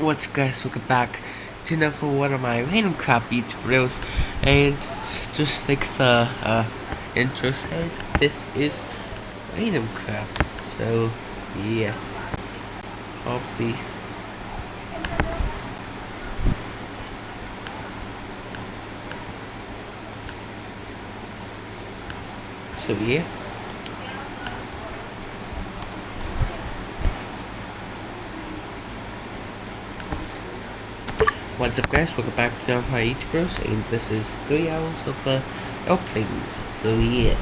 What's up, guys? Welcome back to another one of my random crap YouTube videos. And just like the intro said, this is random crap. So yeah, copy. So yeah. What's up, guys? Welcome back to my YouTube bros, and this is 3 hours of help things. So yeah.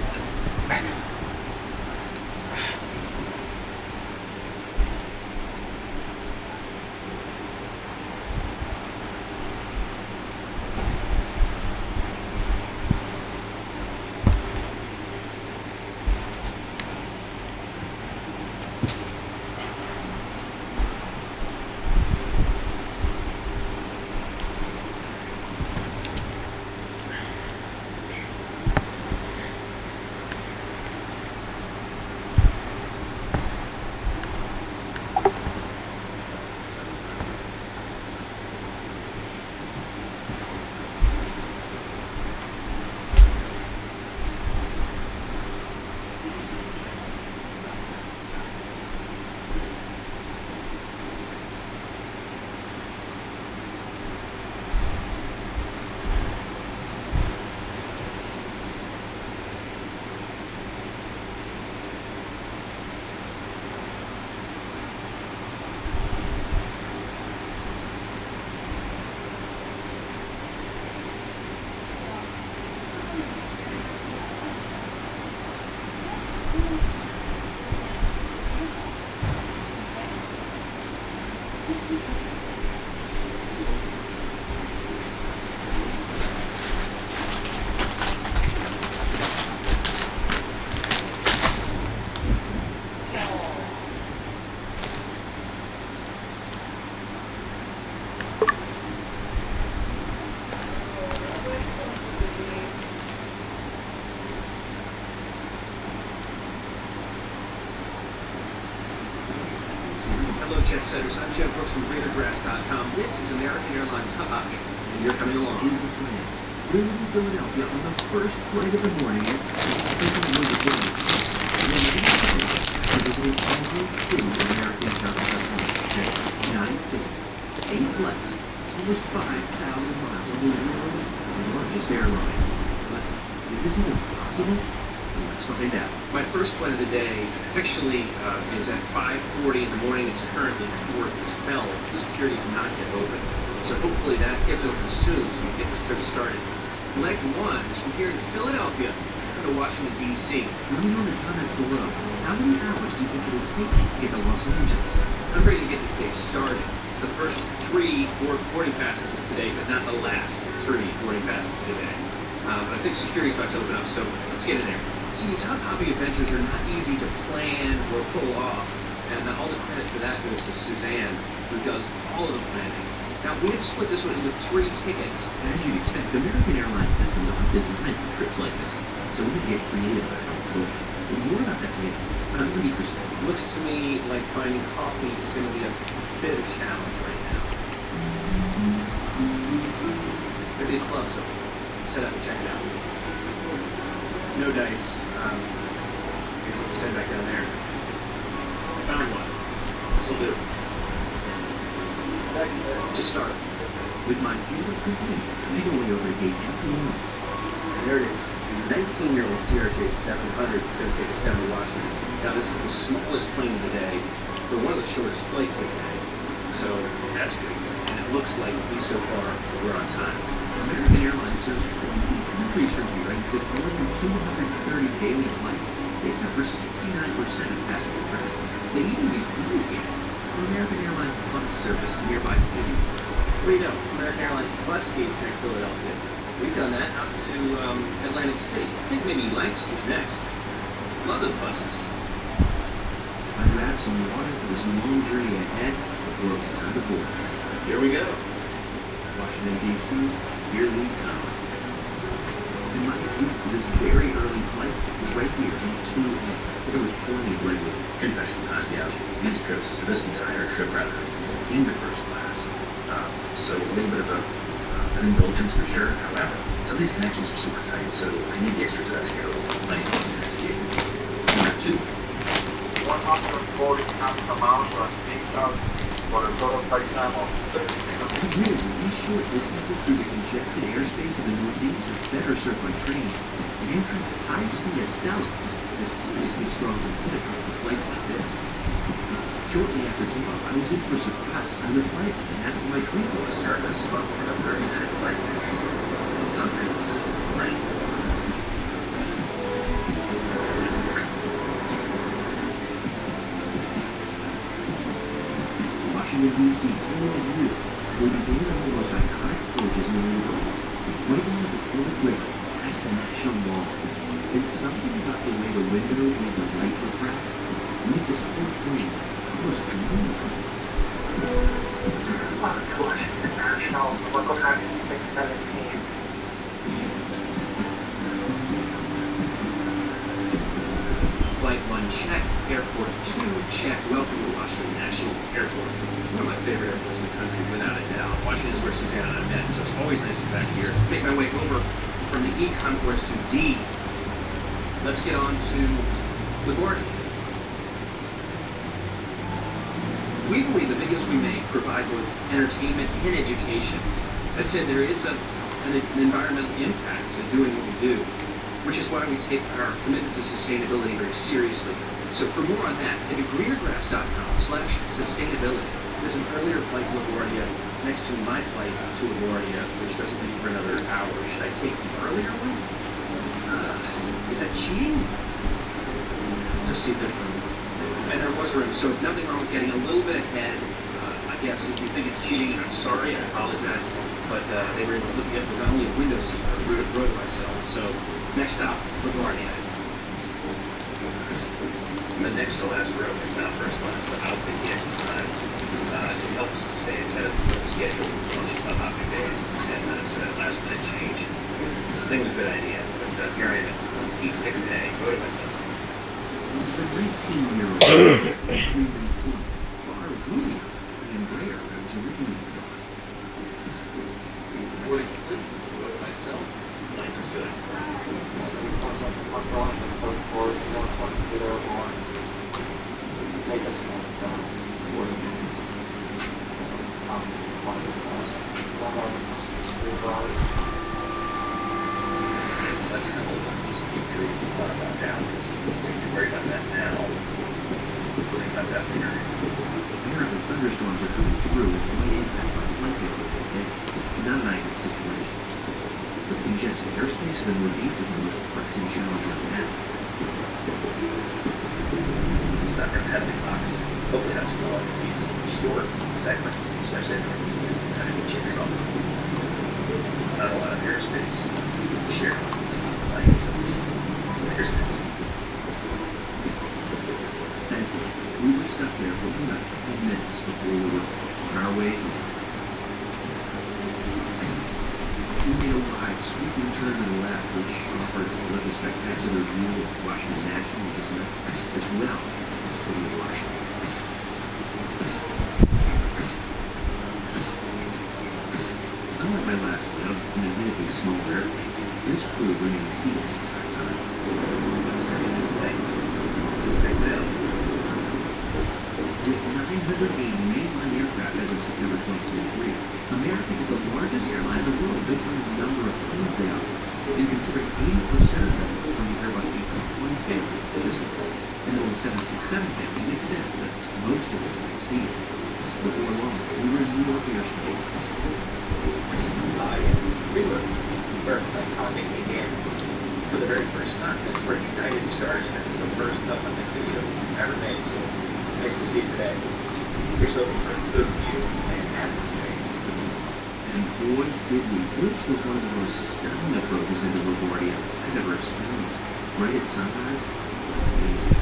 Hello, Jet Setters. I'm Jeff Brooks from GreaterGrass.com. This is American Airlines Hot, and you're coming along. Here's the plan. We're leaving Philadelphia on the first flight of the morning and taking a look at Philly. We're visiting every city in American Travel.com. That's 9 cities, 8 flights, over 5,000 miles on the largest airline. But is this even possible? Let's find out. My first flight of the day officially is at 5:40 in the morning. It's currently 4:12. Security's not yet open. So hopefully that gets open soon so we can get this trip started. Leg 1 is from here to Philadelphia to Washington, D.C. Let me know in the comments below. How many hours do you think it will take you to get to Los Angeles? I'm ready to get this day started. It's the first 3 boarding passes of today, but not the last 3 boarding passes of the day. But I think security's about to open up, so let's get in there. See, these hot hobby adventures are not easy to plan or pull off, and all the credit for that goes to Suzanne, who does all of the planning. Now, we had split this one into 3 tickets. As you'd expect, American Airlines systems aren't designed for trips like this, so we need to get creative about how to book. We'll more about that later, but I'm ready for some. Looks to me like finding coffee is going to be a bit of a challenge right now. Maybe the club's open. Let's head up and check it out. No dice. I guess I'll just head back down there. Found one. This'll do. Just start. With my fingerprint link, make our way over to gate F1. And there it is. The 19-year-old CRJ 700 is going to take us down to Washington. Now, this is the smallest plane of the day for one of the shortest flights of the day. So that's pretty good. And it looks like, at least so far, we're on time. American Airlines serves 20 countries from here, and with more than 230 daily flights, they cover 69% of passenger traffic. They even use these gates for American Airlines Plus service to nearby cities. What do you know? American Airlines Plus gates near Philadelphia. We've done that out to Atlantic City. I think maybe Lancaster's next. Love those buses. I grabbed some water for this long journey ahead before it was time to board. Here we go. Washington, D.C., here we come. And my seat for this very early flight was right here in 2A. There was plenty of leg room. Confession time, yeah. These trips, this entire trip rather, is into first class. So a little bit of an indulgence for sure. However, some of these connections are super tight, so I need the extra time to go plenty of next year. Number two. 140 nautical miles or 8,000 for a total flight time of 30 minutes. Really, these short distances through the congested airspace of the Northeast are better served by train. Amtrak's high-speed Acela is a seriously strong competitor for flights like this. Shortly after takeoff, I was in for a surprise on the flight, and that's what my train was. Service for a 30-minute flight. This is unrealistic. Right. Washington, D.C., Terminal U will be one of the most iconic bridges in the world. Right along the Potomac River, past the National Mall. And something about the way the window made the light refract made this whole thing almost dreamlike. Welcome to Washington National. Local time is 6:17. Flight 1, check. Airport 2, check. Welcome to Washington National Airport. One of my favorite airports in the country, without a doubt. Washington is where Susanna and I met, so it's always nice to be back here. Make my way over from the E concourse to D. Let's get on to LaGuardia. We believe the videos we make provide both entertainment and education. That said, there is an environmental impact to doing what we do, which is why we take our commitment to sustainability very seriously. So for more on that, head to greenergrass.com/sustainability. There's an earlier flight to LaGuardia next to my flight to LaGuardia, which doesn't leave for another hour. Should I take the earlier one? Is that cheating? Just see if there's room. And there was room, so nothing wrong with getting a little bit ahead. I guess if you think it's cheating, I'm sorry, I apologize. But they were able to look at not only a window seat, but a row to myself. So next stop, LaGuardia. The next to last row is not first class, but I'll take the extra time. It helps to stay ahead of the schedule on these unhopping days, and it's a last minute change. I think it was a good idea, but here I am at T6A, go to myself. This is a 19-year-old A319, far roomier and rare than it was originally designed. Boarding complete, go to myself. Line is good. Take us on what is this? That's kind of just be through about now. So you can worry about that now. Worry about that later. Apparently, thunderstorms are coming through with light impact on flight data today. Not an ideal situation. But the congested airspace of the Northeast is the most pressing challenge right now. Stuck in that big box. Hopefully not too long. It's these short segments, especially in the Northeast, that kind of get you in trouble. Not a lot of airspace. Share lights. Here's next. Thankfully, we were stuck there for about 10 minutes before we were on our way home. We made a wide, sweeping turn to the left, which offered a spectacular view of Washington National, as well as the city of Washington. Unlike my last flight on an admittedly small airplane, this crew remained seated the entire time. What service this way? Just picked it up. With 980 mainline aircraft as of September 2023, American is the largest airline in the world based on the number of planes they operate. And considering 80% of them from the Airbus A320 family at this point, and the 737 family, makes sense that most of us might see it. Before long, we were in New York airspace. Yes. We were talking again for the very first time. That's where United started. It was the first public video ever made. So nice to see you today. Here's hoping for a good view and happy day. And boy, did we. This was one of the most stunning approaches into LaGuardia I've ever experienced. Right at sunrise, amazing.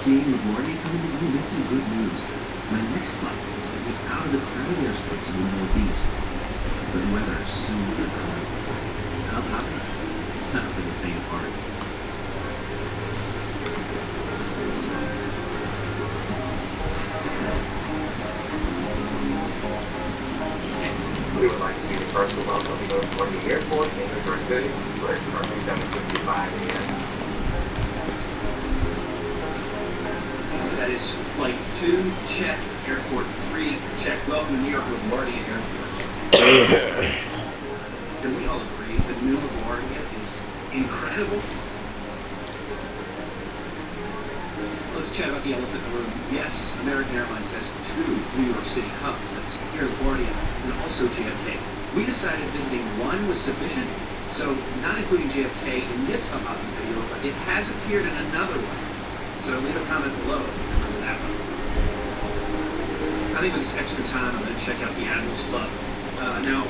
Seeing LaGuardia coming to view meant some good news. My next flight was to get out of the crowded airspace in the Northeast. But the weather is so different. Hub hopping, it's not for the faint of heart. We would like to be the first to welcome you from the airport in New York City, where it's currently 7:55 a.m. That is flight 2, check. Airport 3, check. Welcome to New York LaGuardia Airport. Can we all agree the new LaGuardia is incredible? Let's chat about the elephant in the room. Yes, American Airlines has 2 New York City hubs. That's here at LaGuardia and also JFK. We decided visiting one was sufficient, so not including JFK in this hub hopping video, but it has appeared in another one. So leave a comment below if you remember that one. I think with this extra time, I'm going to check out the Admirals Club. Now,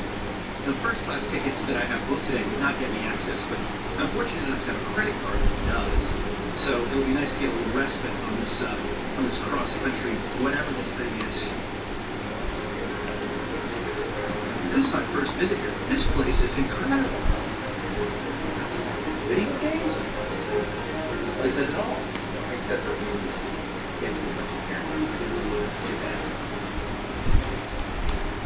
the first class tickets that I have booked today would not get me access, but I'm fortunate enough to have a credit card that does. So it would be nice to get a little respite on this cross-country, whatever this thing is. This is my first visit here. This place is incredible. Video games? This place has it all. Except for views. Can't see much of cameras. It's too bad.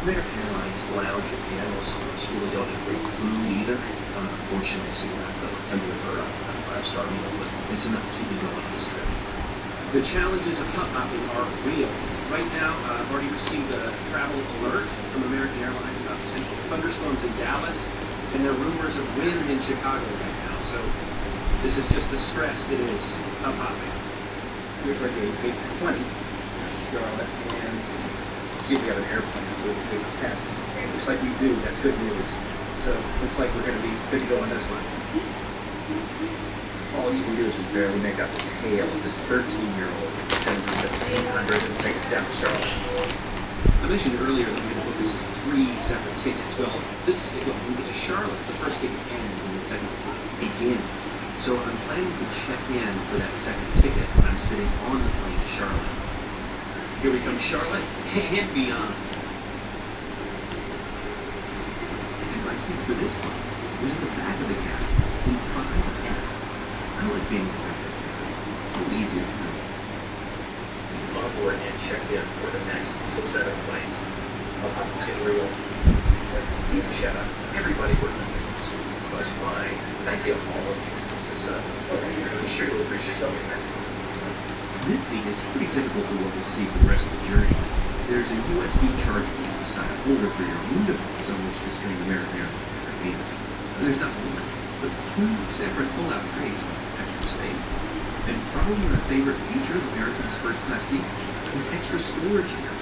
American Airlines lounges, the animal stores really don't have great food either. Unfortunately, so you have to come here for a 5-star meal, but it's enough to keep me going on this trip. The challenges of hub hopping are real. Right now, I've already received a travel alert from American Airlines about potential thunderstorms in Dallas, and there are rumors of wind in Chicago right now. So this is just the stress that is hub hopping. Here's like a big 20, Charlotte, and see if we got an airplane. So it's a big test. And looks like we do. That's good news. So looks like we're going to be good to go on this one. All you can do is just barely make out the tail of this 13-year-old 737-800 to take us down to Charlotte. I mentioned earlier that we're going to book this as 3 separate tickets. Well, when we get to Charlotte, the first ticket ends and the second ticket begins. So I'm planning to check in for that second ticket when I'm sitting on the plane to Charlotte. Here we come, Charlotte and beyond. And my seat for this one was at the back of the cabin in 5F. I like being in the back of the cabin. It's a little easier for me. On board and checked in for the next set of flights. It's getting real. Huge shout out to everybody working on this episode. Bus flying. Thank you all of you. This is, I'm sure you'll appreciate something that. This seat is pretty typical for what we'll see for the rest of the journey. There's a USB charging port beside a holder for your own device on which to stream American Airlines entertainment. There's not one, but 2 separate pull-out trays for extra space. And probably my favorite feature of American's first-class seats is extra storage here.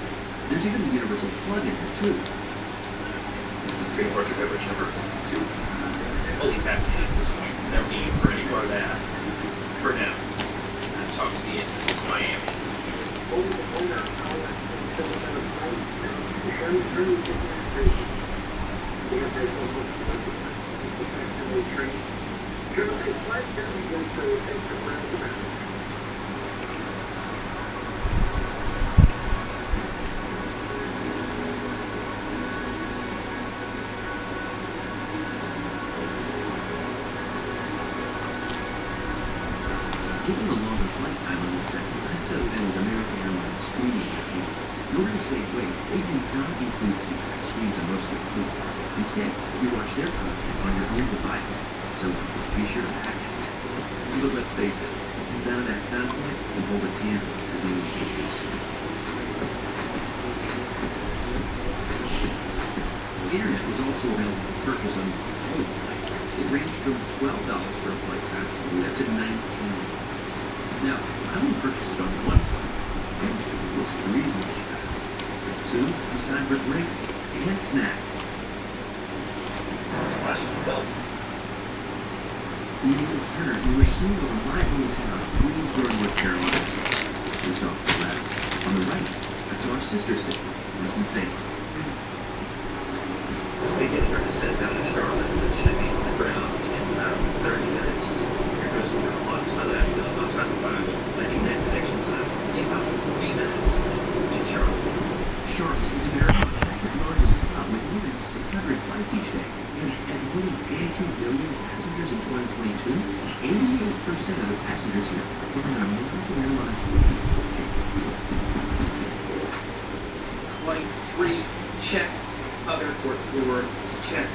There's even a universal plug in here too. Departure beverage number 2. Fully caffeinated at this point. No need for any more of that. For now. Talk to the engine of Miami. Given the longer flight time on this second, I settled in with American Airlines streaming campaign. In order to save weight, they do not include seat-back screens on most of the food. Instead, you watch their content on your own device. So be sure to act. But let's face it, none of that content can hold a candle to these videos. The internet was also available for purchase on all of the flights. It ranged from $12 for a flight pass up to $19. Now, I only purchased it on one flight, and it was reasonably fast. Soon, it was time for drinks and snacks. Splash of belt. We made a turn and were soon over my hometown, Greensboro, North Carolina. Just off the left. On the right, I saw our sister city, Winston-Salem. We get her to set down in Charlotte. It should be on the ground in about 30 minutes. Here goes more on time arrival. 90-minute connection time. In about 3 minutes in Charlotte. Charlotte million passengers in 2022. 88% of the passengers here are flying on American Airlines planes. Flight 3, check. Other port 4, check.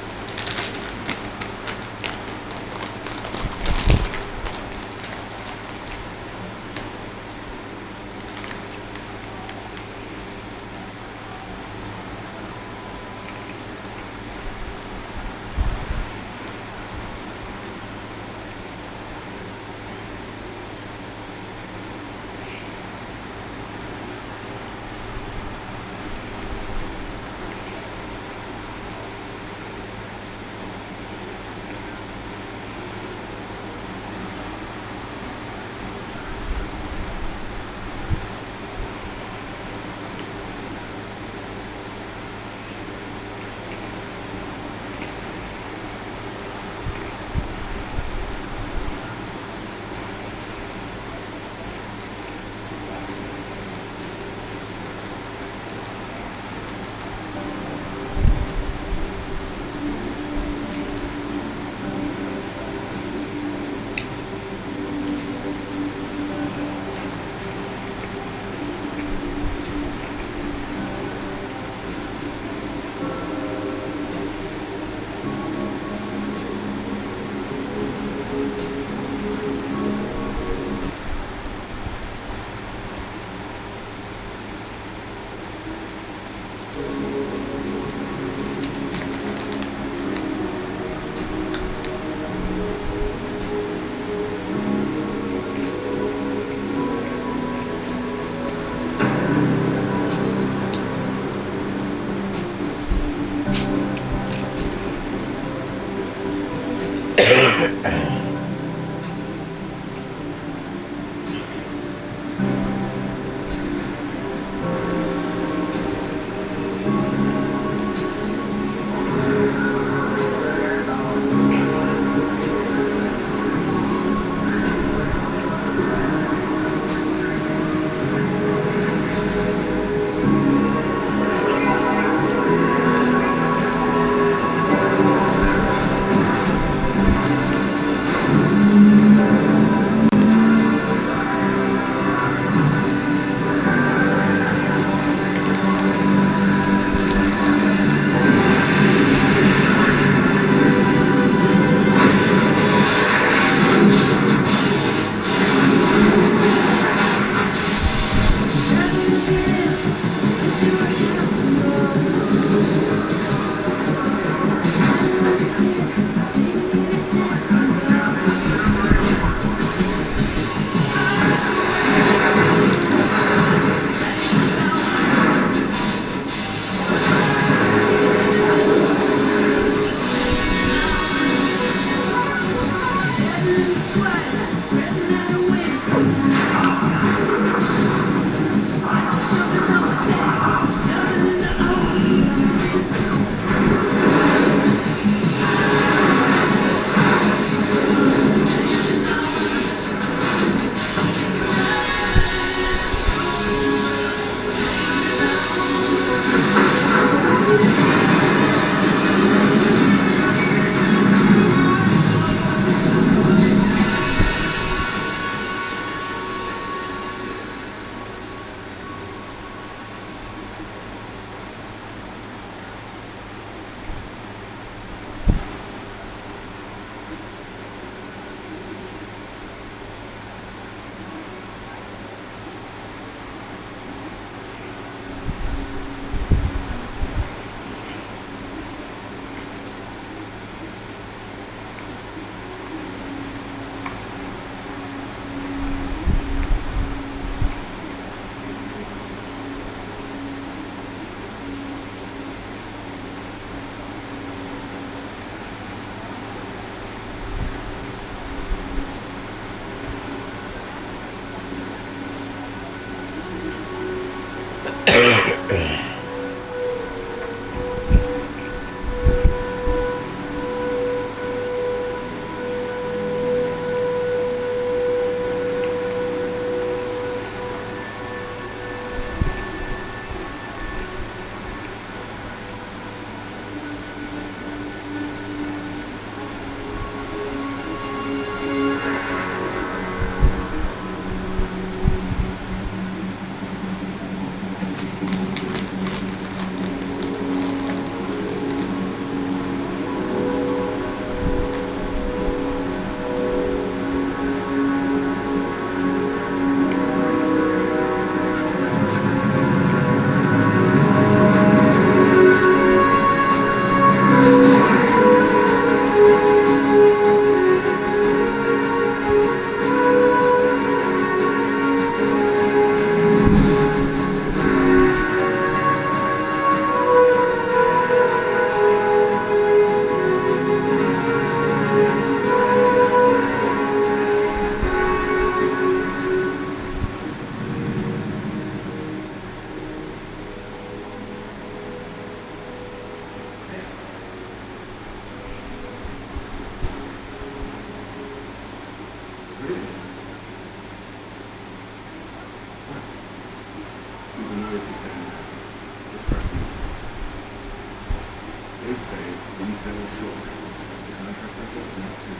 always say, we fell short. The contract vessel is not two.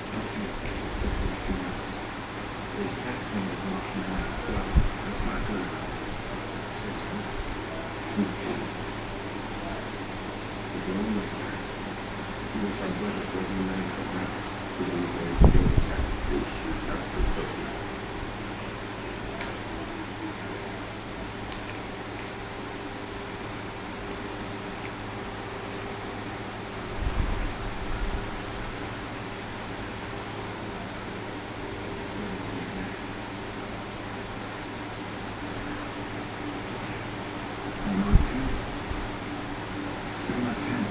It's supposed to be 2 months. Those test planes Mach 9. Well, that's not good enough. It's just good. There's only way there. Even our budget wasn't made for that. Because it was ready to go past the issues. That's the problem. Mach 10. Still Mach 10.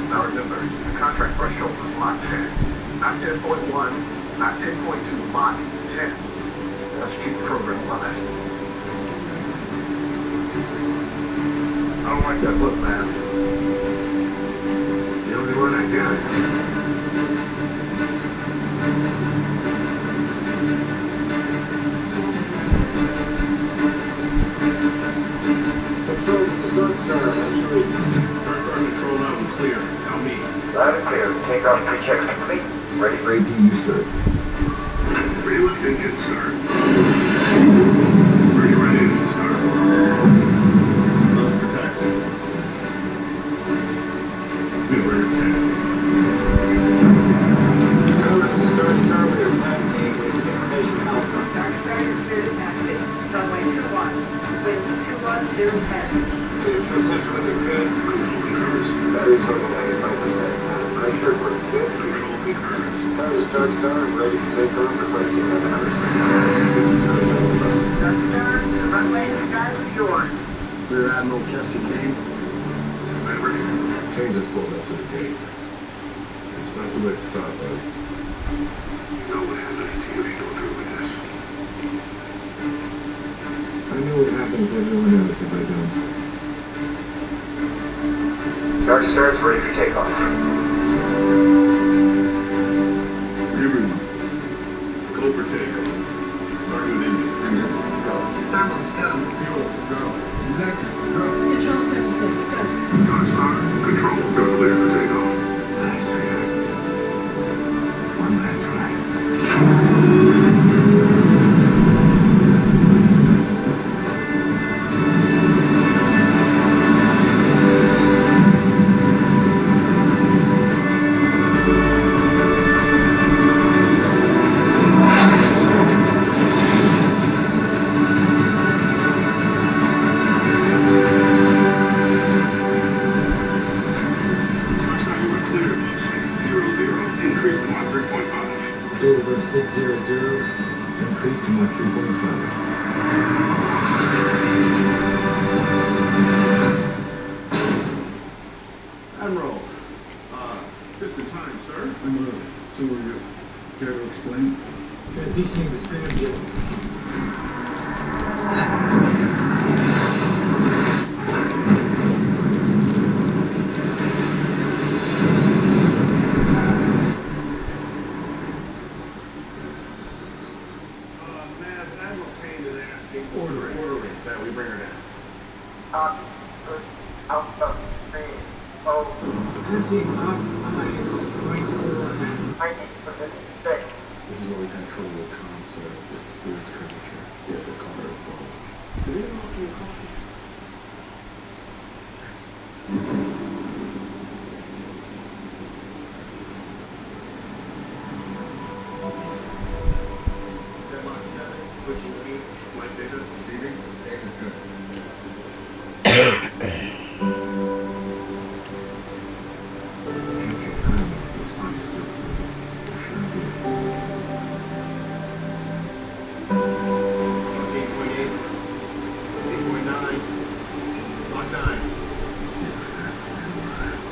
Now remember, the contract threshold is Mach 10. Not 10.1, not 10.2, Mach 10. Let's keep the program alive. I don't like that look, man. It's the only one I got. Control, this is Dark Star. How do you read? Dark Star control loud and clear. Now me. Loud and clear. Takeoff pre-checks complete. Ready for You sir. Ready with engine start. Ready right engine start. Those for taxi. Be ready for taxi. This is Dark Star. We are taxiing with information Alpha. Dark Star is clear to taxi. Runway 21. Wind 21010. Please attention with the good. Control concurs. That is looking at 95%. Pressure looks good. Control concurs. Tires Dark Star. Ready for takeoff. Requesting 1160. Dark Star, the runway is skies of yours. Rear Admiral Chester Kane. I'm ready. Kane just pulled up to the gate. It's not too late to stop, bud. You know what happens to you if you go through with this. I know what happens to everyone else if I don't. Dark Star is ready for takeoff. Everyone, go for takeoff. Start with engine. Engine, go. Thermals, go. Fuel, go. Electric, go. Control surfaces, go. Dark Star, control, go clear for takeoff. Nice, sweetheart. One last ride. Dark Star, you were clear above 600. Increase to Mach 3.5. Clear above 600. Increase to Mach 3.5. Admiral, just in time, sir. I'm early. So are you. Care to explain? Transitioning to scram jet. Ma'am, Admiral Kane is asking ordering that we bring her down. Alpha 3. Oh, Passing up point 4. I need for this 6. This is what we control with console. It's Steve's curvature. Yeah, it's called airflow. Did anyone offer you coffee? Deadlock 7, pushing 8, flight data, receiving. 8 is good. Temperature's high, but response is still slow. Feels good. 8.8, 8.9, Mach 9. He's the fastest man alive.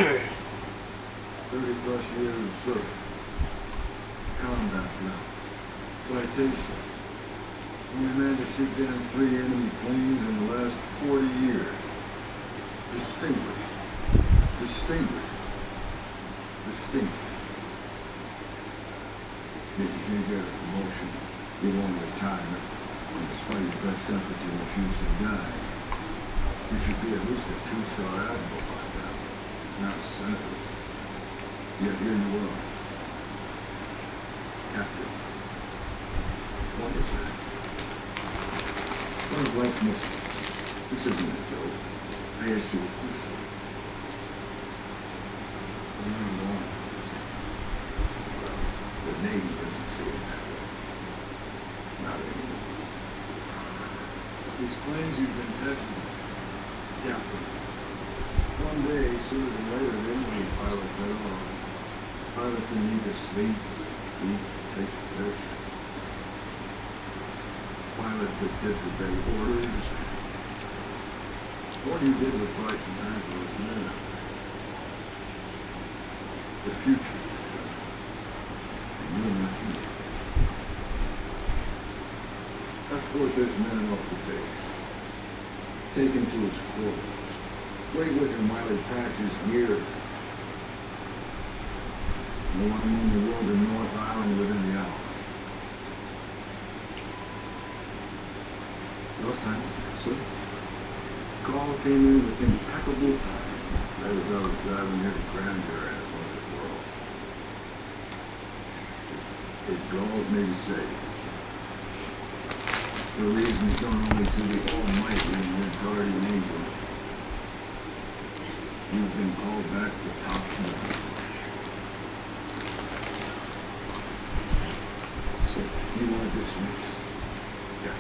30+ years of service. Combat now. Citation. Only managed to shoot down 3 enemy planes in the last 40 years. Distinguished. Distinguished. Distinguished. Yet you can't get a promotion. You won't retire. And despite your best efforts, you refuse to die. You should be at least a 2-star admiral by now. Not a senator. Yet here you are. Captain. What is that? One of life's mysteries. This isn't a joke. I asked you a question. What do you want? Well, the Navy doesn't see it that way. Not anymore. These planes you've been testing. Captain. One day, sooner than later, they won't need pilots at all. Pilots that need to sleep, eat, take rest. Pilots that disobey orders. All you did was buy some time for those men. The future was yours. And you're not here. Escort this man off the base. Take him to his quarters. Wait with him while he packs his gear. I want him on the road to North Island within the hour. No time, sir. Call came in with impeccable time. That is, I was driving here to ground your ass once it were all. It galls me to say, the reasons known only to the Almighty and His guardian angel. You've been called back to top floor. So you are dismissed. Yeah.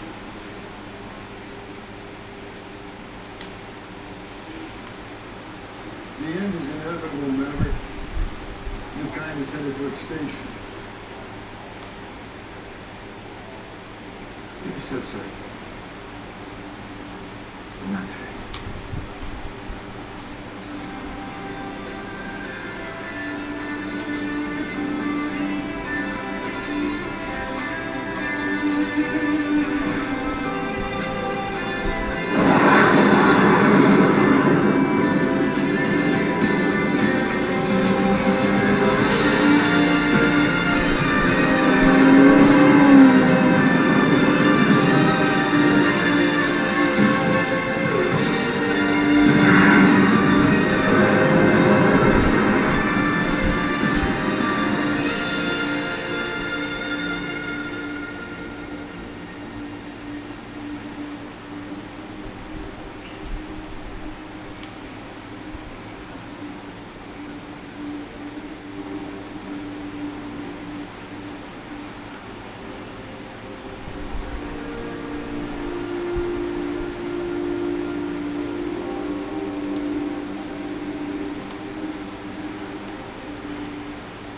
The end is inevitable, Maverick. You kindly headed towards station. You said so. Not.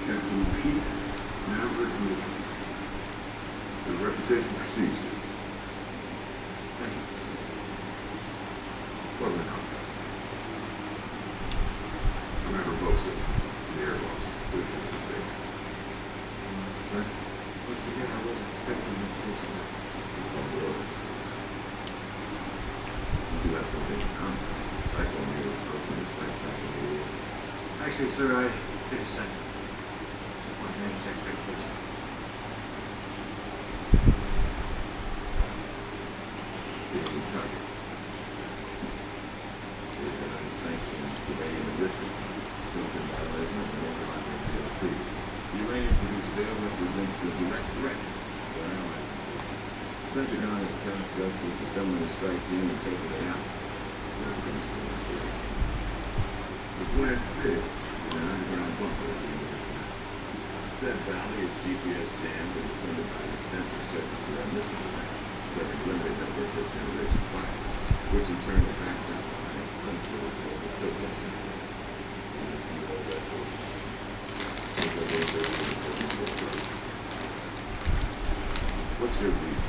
Captain Pete Maverick Lee. His reputation precedes you. Thank you. Wasn't a contract. Commander Bosich, the air boss, with you at the base. Sir? Once again, I wasn't expecting you to take it. On orders. You do have something in common. Cyclone Neil was supposed to misplace back in the war. Actually, sir, I did a second. Just want to manage expectations. The only target is an unsanctioned uranium enrichment built in violation of the Multilateral Treaty. The uranium produced there represents a direct threat to our allies. The Pentagon has tasked us with assembling a strike team and taking it out. The plant sits in an underground bunker at the end of this path. Said valley is GPS jammed and defended by an extensive surface-to-air missile array, serving limited number of fifth-generation fighters, which in turn are backed up by hundreds of surplus What's your read?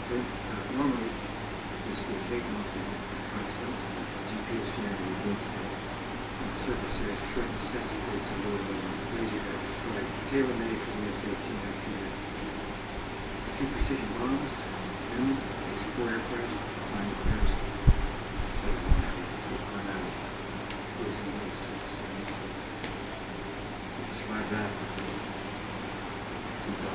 See, normally, the school takeoff and front stops. GPS generated weights on surface area threat necessitates a low level laser strike tailor-made for the F-18 FPV. 2 precision bombs, minimum, it's 4 aircraft, 9 repairs. Flight 1 having to still climb out. Explosive weight surface to missiles. You can survive that. 2,000.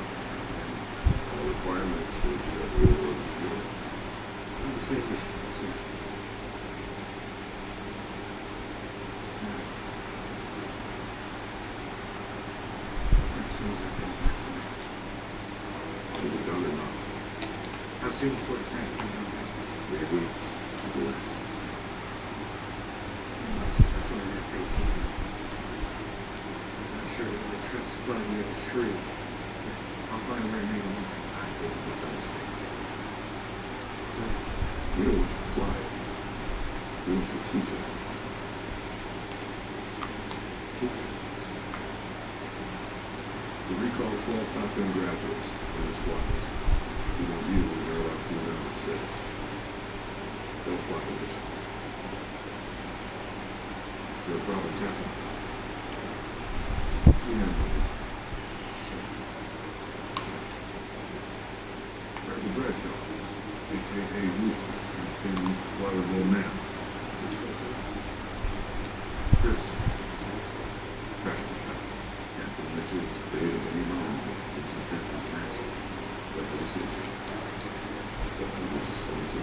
All requirements for real-world experience. The safety sir. As soon as I get back from it. You've been done enough. How soon before the crank comes on back? 3 weeks, or less. Not since I flew an F-18. I'm not sure that I trust flying the F-3. I'll find a way to make it work. I think it's a misunderstanding. So, We don't want you to fly. We want you to teach us. teach. We recall 12 Top Gun graduates from the squadrons. We want you to narrow our crew down to 6. Don't fly the mission. Is there a problem, Captain? You know what it is. Bradley Bradshaw, a.k.a. Rooster, understand you fly with old man. This way, sir. Chris. Captain Mitchell is paid of any wrong, which is death is massive. But we'll see. That's what we just said, sir.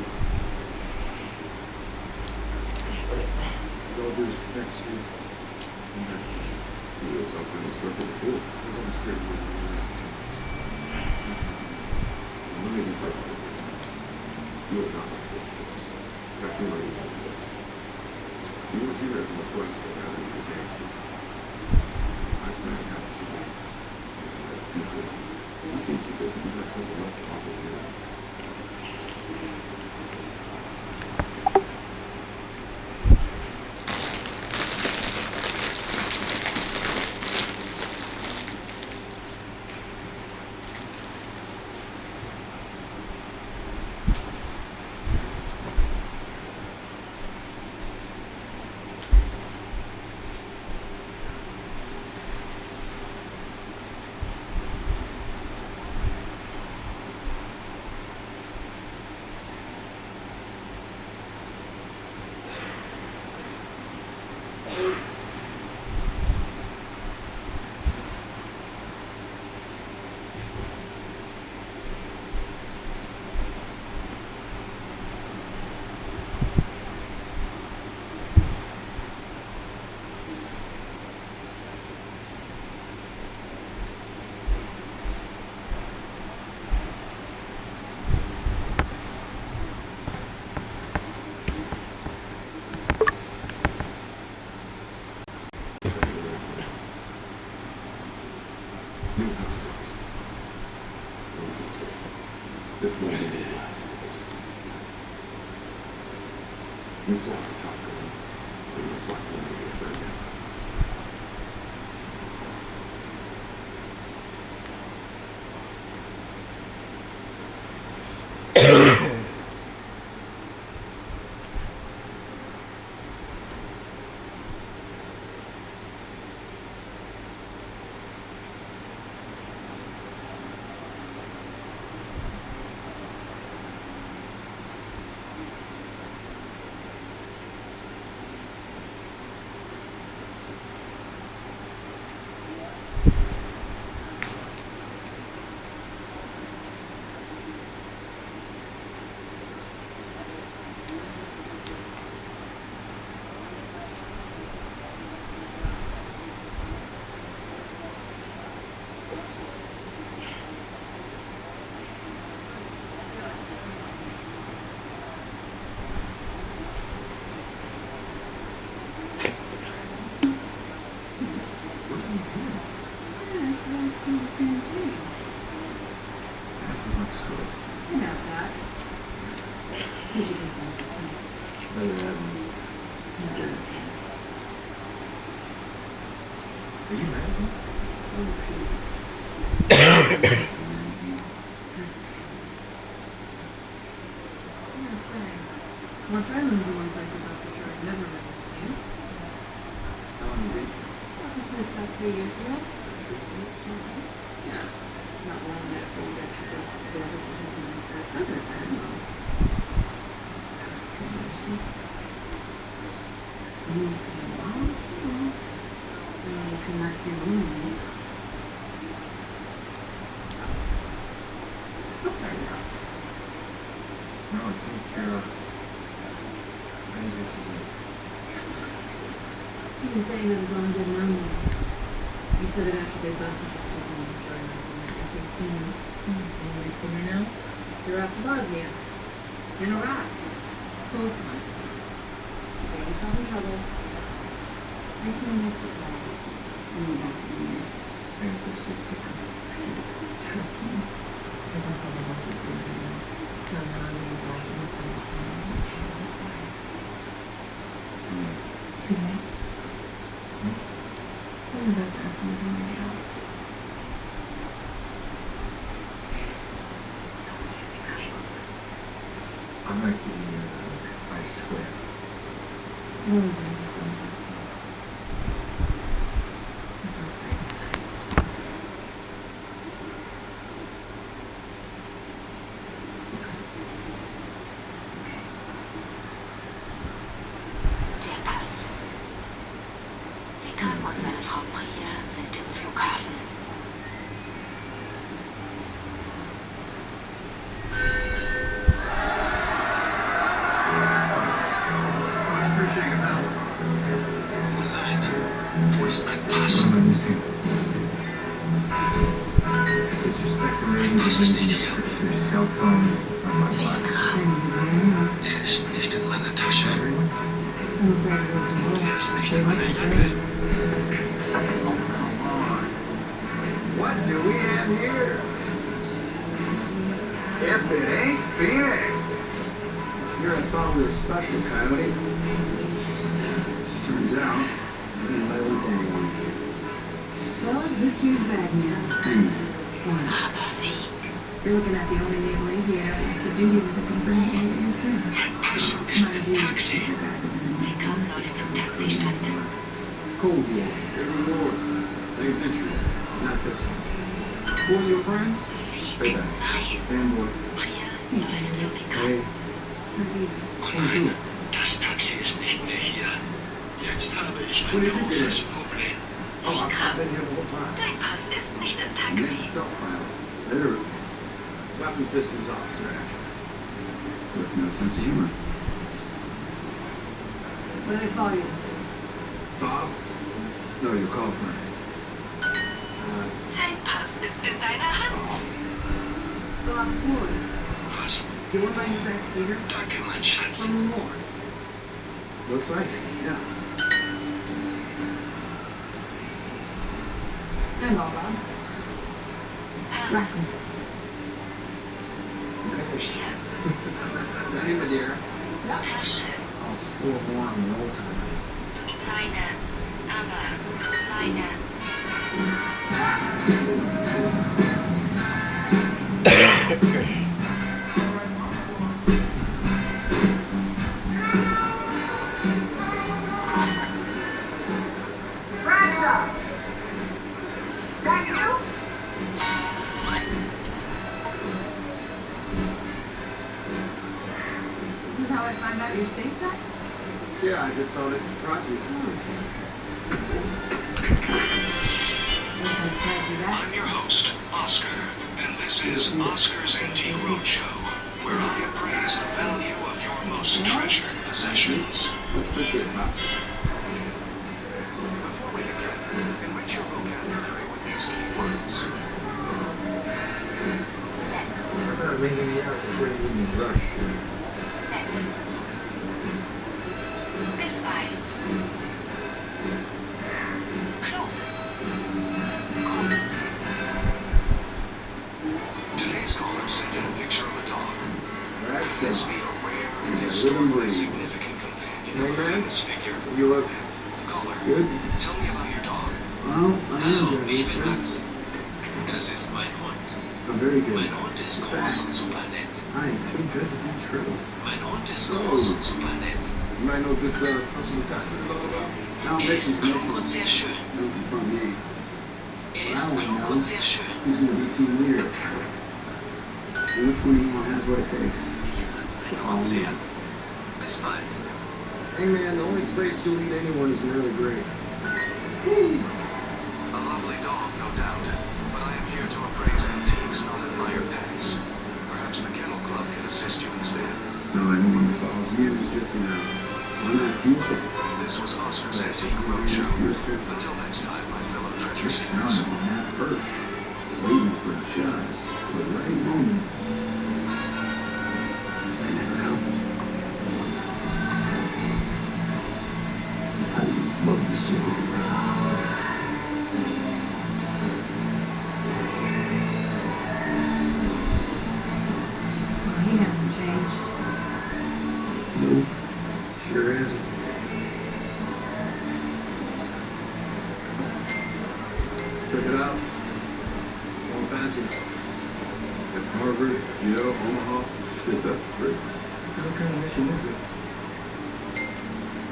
With all due respect, sir, I'm not a teacher. You were a Top Gun instructor before. I was almost 30 years old when I was a teacher. Let me be perfect. You are not like this to us. Captain Ray was this. You were here at the request of Adam Kazansky. Nice man happens to be. Deeply. He seems to think you have something left to offer here. This won't be the last of this. You saw our Top Gun. We reflect on your third down. Would you be self-esteem? Rather have me. Are you mad at me? I'm gonna say, North Redmond's the one place I thought for sure I'd never been to. How long have you been here? Well, this was about 3 years ago. 3 years, okay. Yeah. Not long after we actually got to the desert with his other friend. And it's been a while. You can work here alone. I'll start it out. No, I think this is it. You were saying that as long as I've known you. You said it after they busted you to the majority of the F-18. So next thing you know, you're off to Bosnia. In Iraq. Both times. You got yourself in trouble. Recently Mexico. And you're back in there. And this is the Trust me. Because Uncle Ross is doing this. Somehow I'm going to go in the place and terrible fire. Too late. I'm about to ask him to get out. I'm not giving you I swear. No one's going to say this. It's all strange times. Der Pass. Vikram und seine Frau Priya sind im Flughafen. Wo ist mein Pass? Let me see. Disrespect the lady. Pass ist nicht hier. Your cell phone on my watch. Er ist nicht in meiner Tasche. I'm afraid it was a Er ist nicht in meiner Jacke. Oh, come on. What do we have here? If it ain't Phoenix. Here I thought we were special, Coyote. Turns out, you didn't let me down. Well, it's this huge bag now. Hang One. Aber wie? You're looking at the only naval aviator active duty with a confirmed date in prison. Mein Pass ist ein Taxi. Vikram läuft zum Taxistand. Cold War. Different wars. Same century. Not this one. Who are your friends? Wie? Nein. Fanboy. Priya läuft zu Vikram. Hey. Who's he? Oh nein, das Taxi ist nicht mehr hier. Jetzt habe ich ein großes Problem. Oh, I've been here the whole time. Dein Pass ist nicht im Next Taxi. stop pilot. Literally. Weapon systems officer, actually. With no sense of humor. What do they call you? Bob? No, your call sign. Dein Pass ist in deiner Hand. Bob Floyd. Was? You want my new backseater? Danke, mein Schatz. Or more? Looks like it, yeah. And all, Bob. Pass. Hier. Danny Madeira. Tasche. Oh, forewarned the old timer. Seine. Aber seine. Bradshaw! That you? Is this how I find out your state set? Yeah, I just thought it'd surprise you. Guess I surprised you that. I'm your host, Oscar, and this is Oscar's Antique Roadshow, where I appraise the value of your most treasured possessions. Much appreciated, Pops. Before we begin, enrich your vocabulary with these key words. Nett. How about ringing me out before you even rush? Nett. Bis bald. Klug. Krumm. Today's caller sent in a picture of a dog. Alright, Could this be a rare and historically significant companion of a famous figure? You look Caller, good. tell me about your dog. Well, I Hallo, am ich bin Max. Das ist mein Hund. I'm very good. Mein Hund ist groß und super nett. I ain't too good to be true. Mein Hund ist groß und super nett. You might know what this special attachment is all about. Now Er ist klug und sehr schön. Looking for me. Er ist klug und sehr schön. He's gonna be team leader. And which one of you has what it takes? Mein Hund sehr. Bis bald. Hey man, the only place you'll lead anyone is an early grave. A lovely dog, no doubt. But I am here to appraise antiques, not admire pets. Perhaps the Kennel Club can assist you instead. No, anyone who follows you is just gonna run that future. This was Oscar's Antique Roadshow. Until next time, my fellow treasure Just seekers. on that perch, waiting for just the right moment. They never come. I love this city. Well, he hasn't changed. Nope, sure hasn't. Check it out. All patches. That's Harvard, Yale, Omaha. Shit, that's Fritz. What kind of mission is this?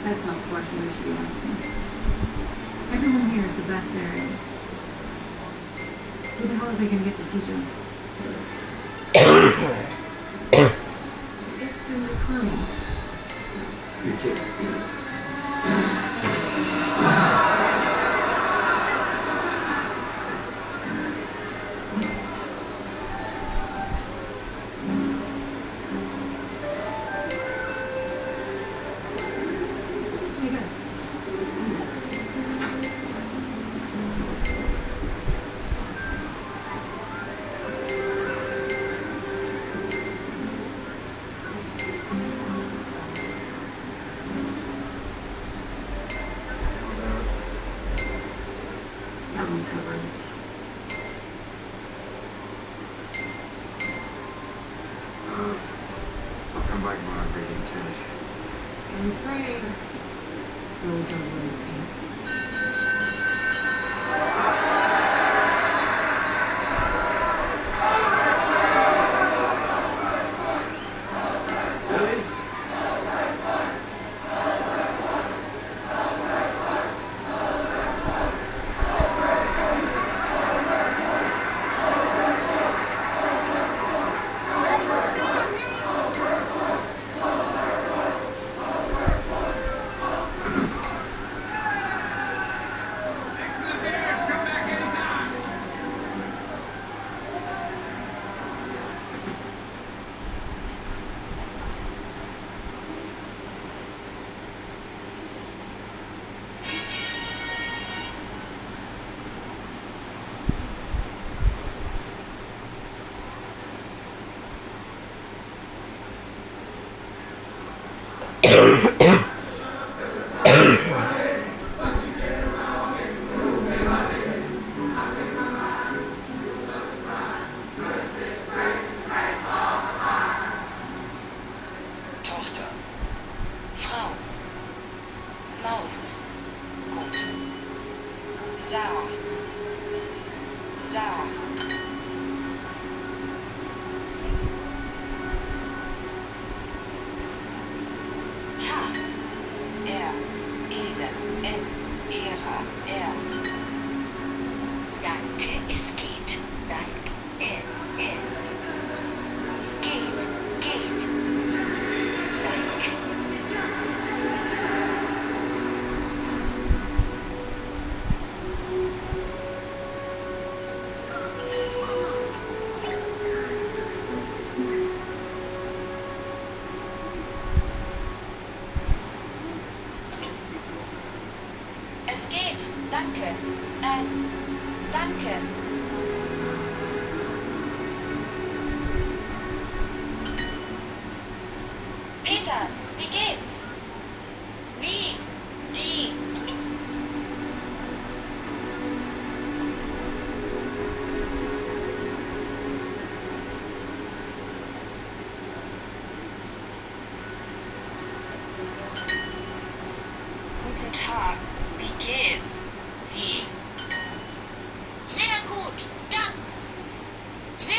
That's not the question we should be asking. Everyone here is the best there is. Who the hell are they going to get to teach us? It's been declined. You're kidding. Hey guys. Album cover. I'll come back when I'm ready to finish. I'm afraid those are Will's feet. Tochter. Frau. Maus. Gut. Sauer. Sauer. Ta. Ede. Ära. Danke, es geht. Danke, es geht. Danke. Es geht. Danke. Danke. Peter, wie geht's? Wie? Die. Guten Tag. Wie geht's? Wie? Sehr gut. Da. Sehr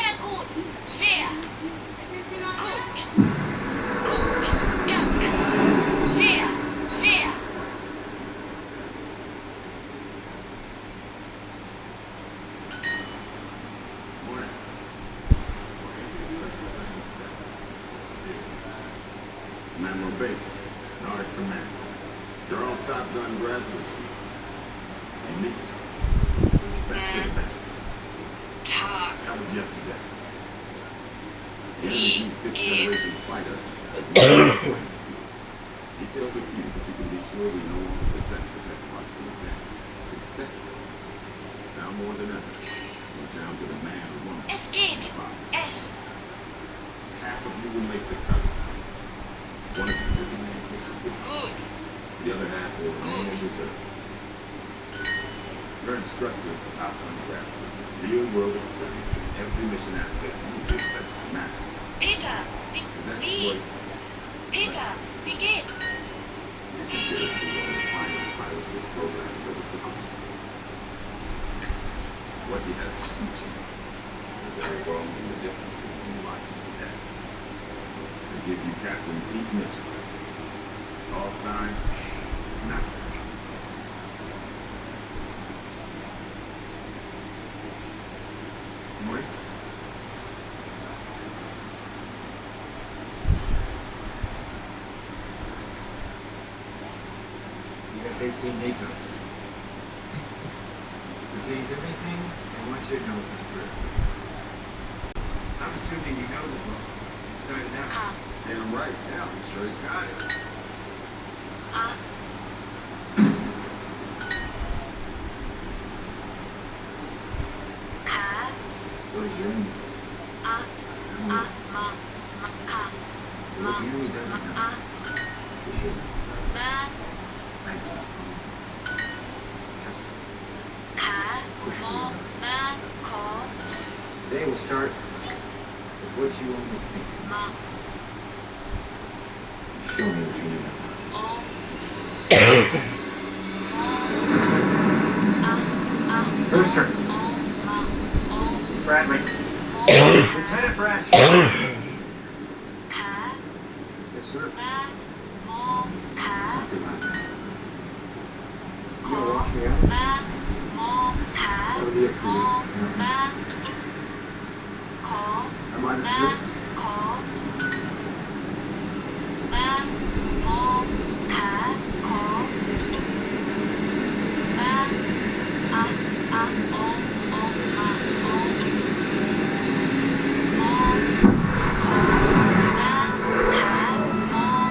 Admiral Bates, Nordic Command. You're all Top Gun graduates. Elite. Best of the best. Talk. That was yesterday. The We enemy's new fifth get. generation fighter has no details are few, but you can be sure we no longer possess the technological advantage. Success, now more than ever, comes down to the man or woman. Es geht. Es. Half of you will make the cut. One of you will be named Mission. Gut. The other half will remain in reserve. Your instructor is a Top Gun graduate. Real-world experience in every mission aspect you would expect to master. Peter, His wie? exploits, Peter, wie geht's? he is considered to be one of the finest pilots with programs ever produced. What he has to teach you will very well mean the difference between life and death. I give you Captain Pete Mitchell. All signed, now. Maury? You have 18 nitros. Contains everything I want you to know about the trip. I'm assuming you know the book inside and out. Damn right, yeah, I'm sure you got it. So is your enemy. What the enemy doesn't know, we should know. I do. Test. Push forward. Today will start with what you only think. Show me what you know. Booster. Bradley. Lieutenant Branch. Yes, sir. Something like this. You gonna watch me out? That'll be up to you. Am I dismissed?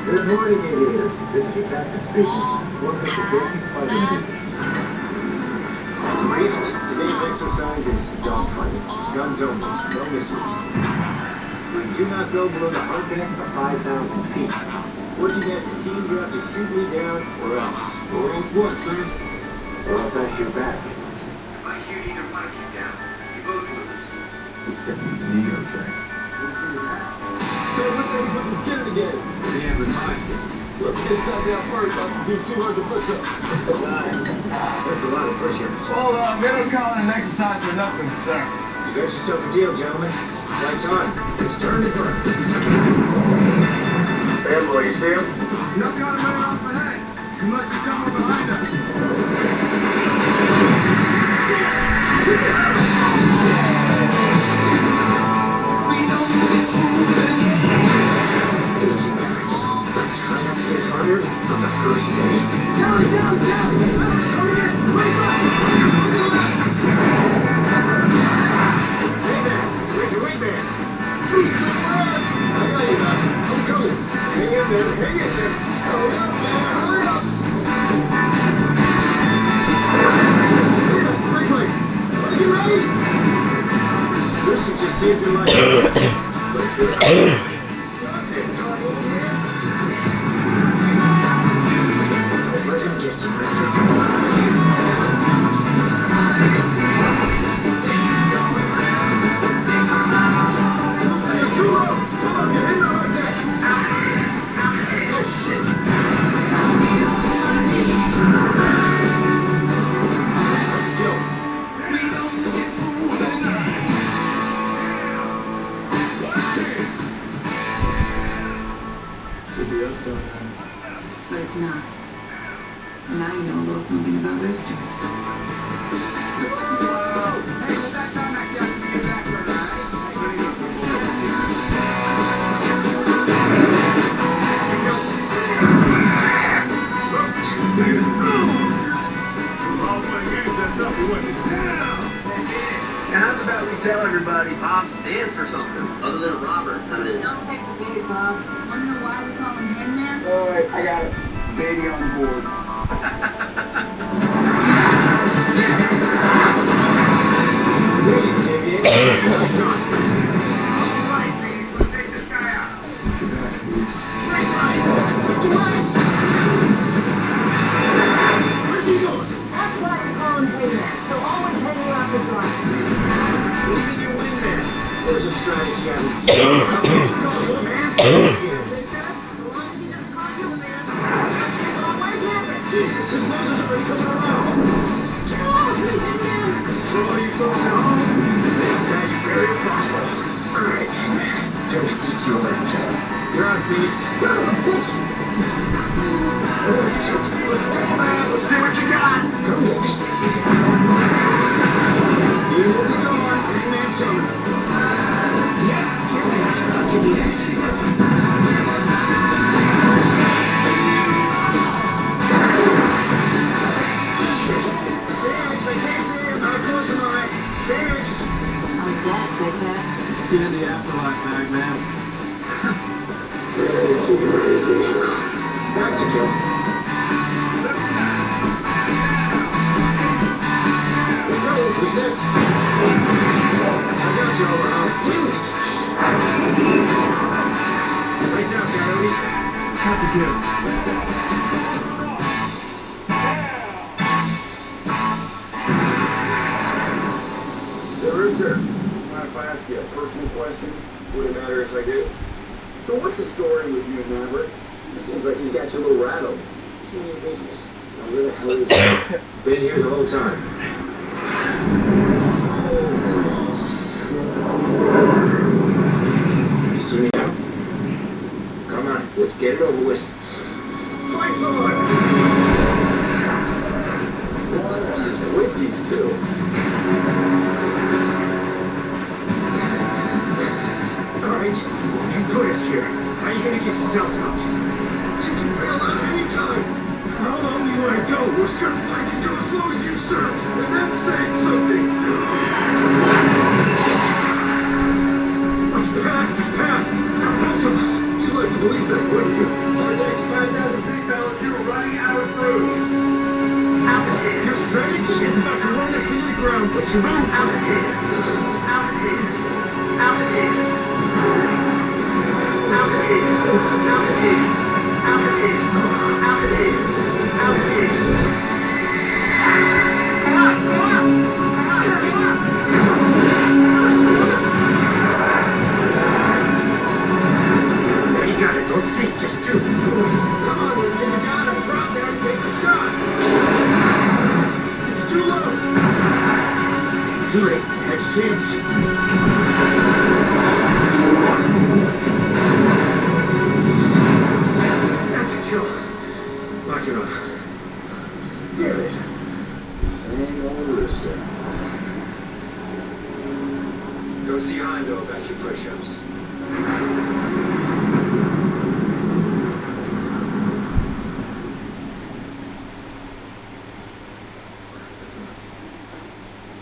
Good morning, aviators. This is your captain speaking. Welcome to Basic Flight Maneuvers. As briefed, today's exercise is dogfighting. Guns only, no missiles. We do not go below the hard deck of 5,000 feet. Working as a team, you have to shoot me down or else. Or else what, sir? Or else I shoot back. If I shoot either one of you down, you both lose. This guy needs an ego check. So let's say we put some skin in the game. What do you have in mind? Whoever gets shot down first, I have to do 200 push-ups. Nice. That's a lot of push-ups. Well, we don't call it an exercise for nothing, sir. You got yourself a deal, gentlemen. Lights on. It's turn to burn. Fanboy, you see him? Nothing on the man off the head. He must be somewhere behind us. Easy, everything. Let's try not to get harder on the first day. Down! Start again! Hey there, where's your wingman? Please keep running! I got you, man. I'm coming. Hang in there, hang in there. Hurry up, man, hurry up. Quickly, are you ready? Rooster just saved your life. Let's do it. Don't let him get you, Richard. Hey, Churro, come on, get in on our deck. Oh, shit. Let's go. Should be us down there. But it's not. Now you know a little something about Rooster. Hey, but that's on that guy. Get back for that. tell everybody Bob stands for something, other than Robert, that is. Don't take the bait, Bob. Wanna know why we call him Hangman? Alright, I got it. Baby on board. That's why we call him Hangman. He'll always hang you out to dry. Even your wingman. There's a strategy I haven't seen. So long as he doesn't call you a man. Where's Maverick? Jesus, his nose is already coming around. Oh, Hangman! So all you folks at home, this is how you bury a fossil. Alright, Hangman. Tell me, teach you a lesson. You're on, Phoenix. Son of a bitch! Alright, so, let's go, man. Let's see what you got. Come with me. You will be gone. Hangman's coming. Yeah, here we are. I'll give you that. I'm dead, dickhead. See you in the afterlife, Bagman. That's a kill. Let's go. Who's next? I got you over, huh? Damn it. Lights out, Coyote. Copy kill. Rooster, mind if I ask you a personal question? Would it matter if I do? So what's the story with you and Maverick? It seems like he's got you a little rattled. It's none of your business. Now where the hell is he? Been here the whole time. You see me now? Come on, let's get it over with. Fight's on! Well, I want his with these two. Alright, you put us here. How are you gonna get yourself out? You can bail out any time. How long do you wanna go, Rooster? I can go as low as you, sir. And that's saying something. What's past is past. For both of us. You'd like to believe that, wouldn't you? Our next 5,000 feet, fellas, you were running out of food. Altitude. Your strategy is about to run us into the ground, but you're wrong. Altitude. Altitude. Altitude. Altitude. Altitude. Altitude. Altitude. Altitude. Come on, come on. Come on, come on. There you got it. Don't think, just do. Come on, listen, you got him. Drop down and take the shot. It's too low. Too late. Had your chance. That's a kill. Knock it off. Damn it. Same old Rooster. Go see Hondo about your push-ups.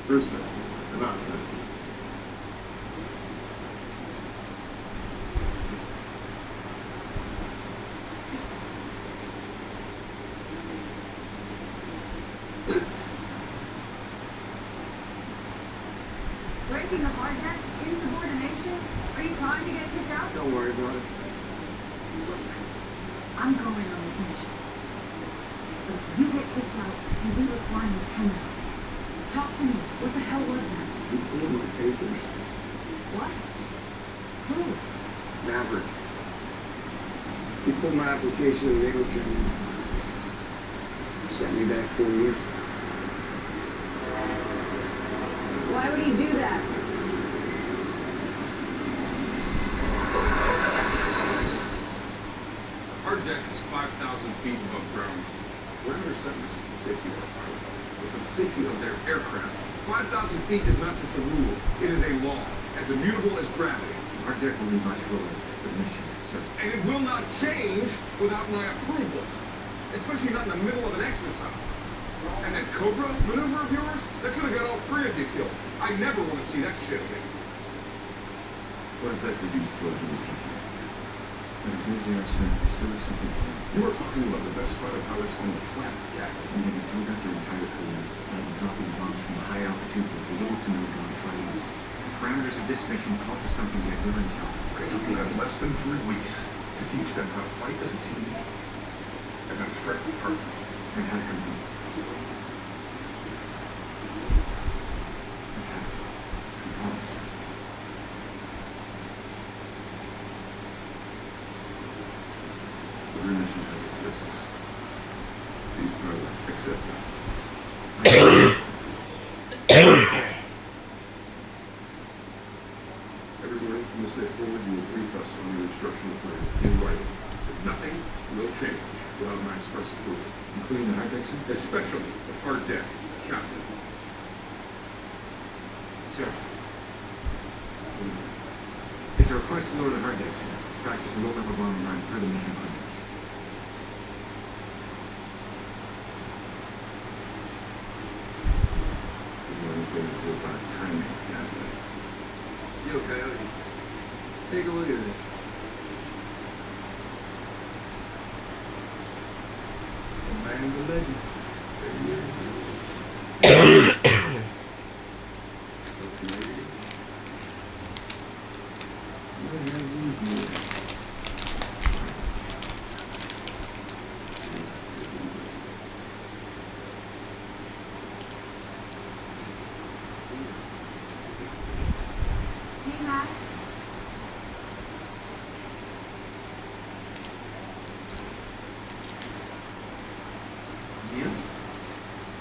Rooster, it's about it. Breaking the hard deck? Insubordination? Are you trying to get kicked out? Don't worry about it. Look, I'm going on this mission. But if you get kicked out, you leave us flying with Henry. Talk to me. What the hell was that? You pulled my papers. What? Who? Maverick. He pulled my application in Naval Academy. Sent me back 4 years. Why would he do that? Our deck is 5,000 feet above ground. We're under sentence for the safety of our pilots, but for the safety of their aircraft. 5,000 feet is not just a rule, it is a law, as immutable as gravity. Our deck will be much lower than the mission, sir. And it will not change without my approval, especially not in the middle of an exercise. And that Cobra maneuver of yours, that could have got all three of you killed. I never want to see that shit again. What exactly do you suppose you were teaching? But as good as the accident, it still has something to do. You were talking about the best fighter pilots on the planet, Captain. And they can throw back their entire career, dropping bombs from high altitude with little to no gunfighting. The parameters of this mission call for something they have never encountered. You had less than 3 weeks to teach them how to fight as a team and how to strike with purpose. And how to compete. Every mission has its risks. These pilots accept them. Everywhere from this day forward, you will brief us on your instructional plans in writing. Nothing will change without my express approval. Including the hard deck, sir? Especially the hard deck, Captain. Sir. It's a request to lower the hard deck, sir. Practice a low-level bomb run per the mission parameters. About timing, Captain. Yo, Coyote. Take a look at this. The man, the legend. Hey, Matt. Yeah?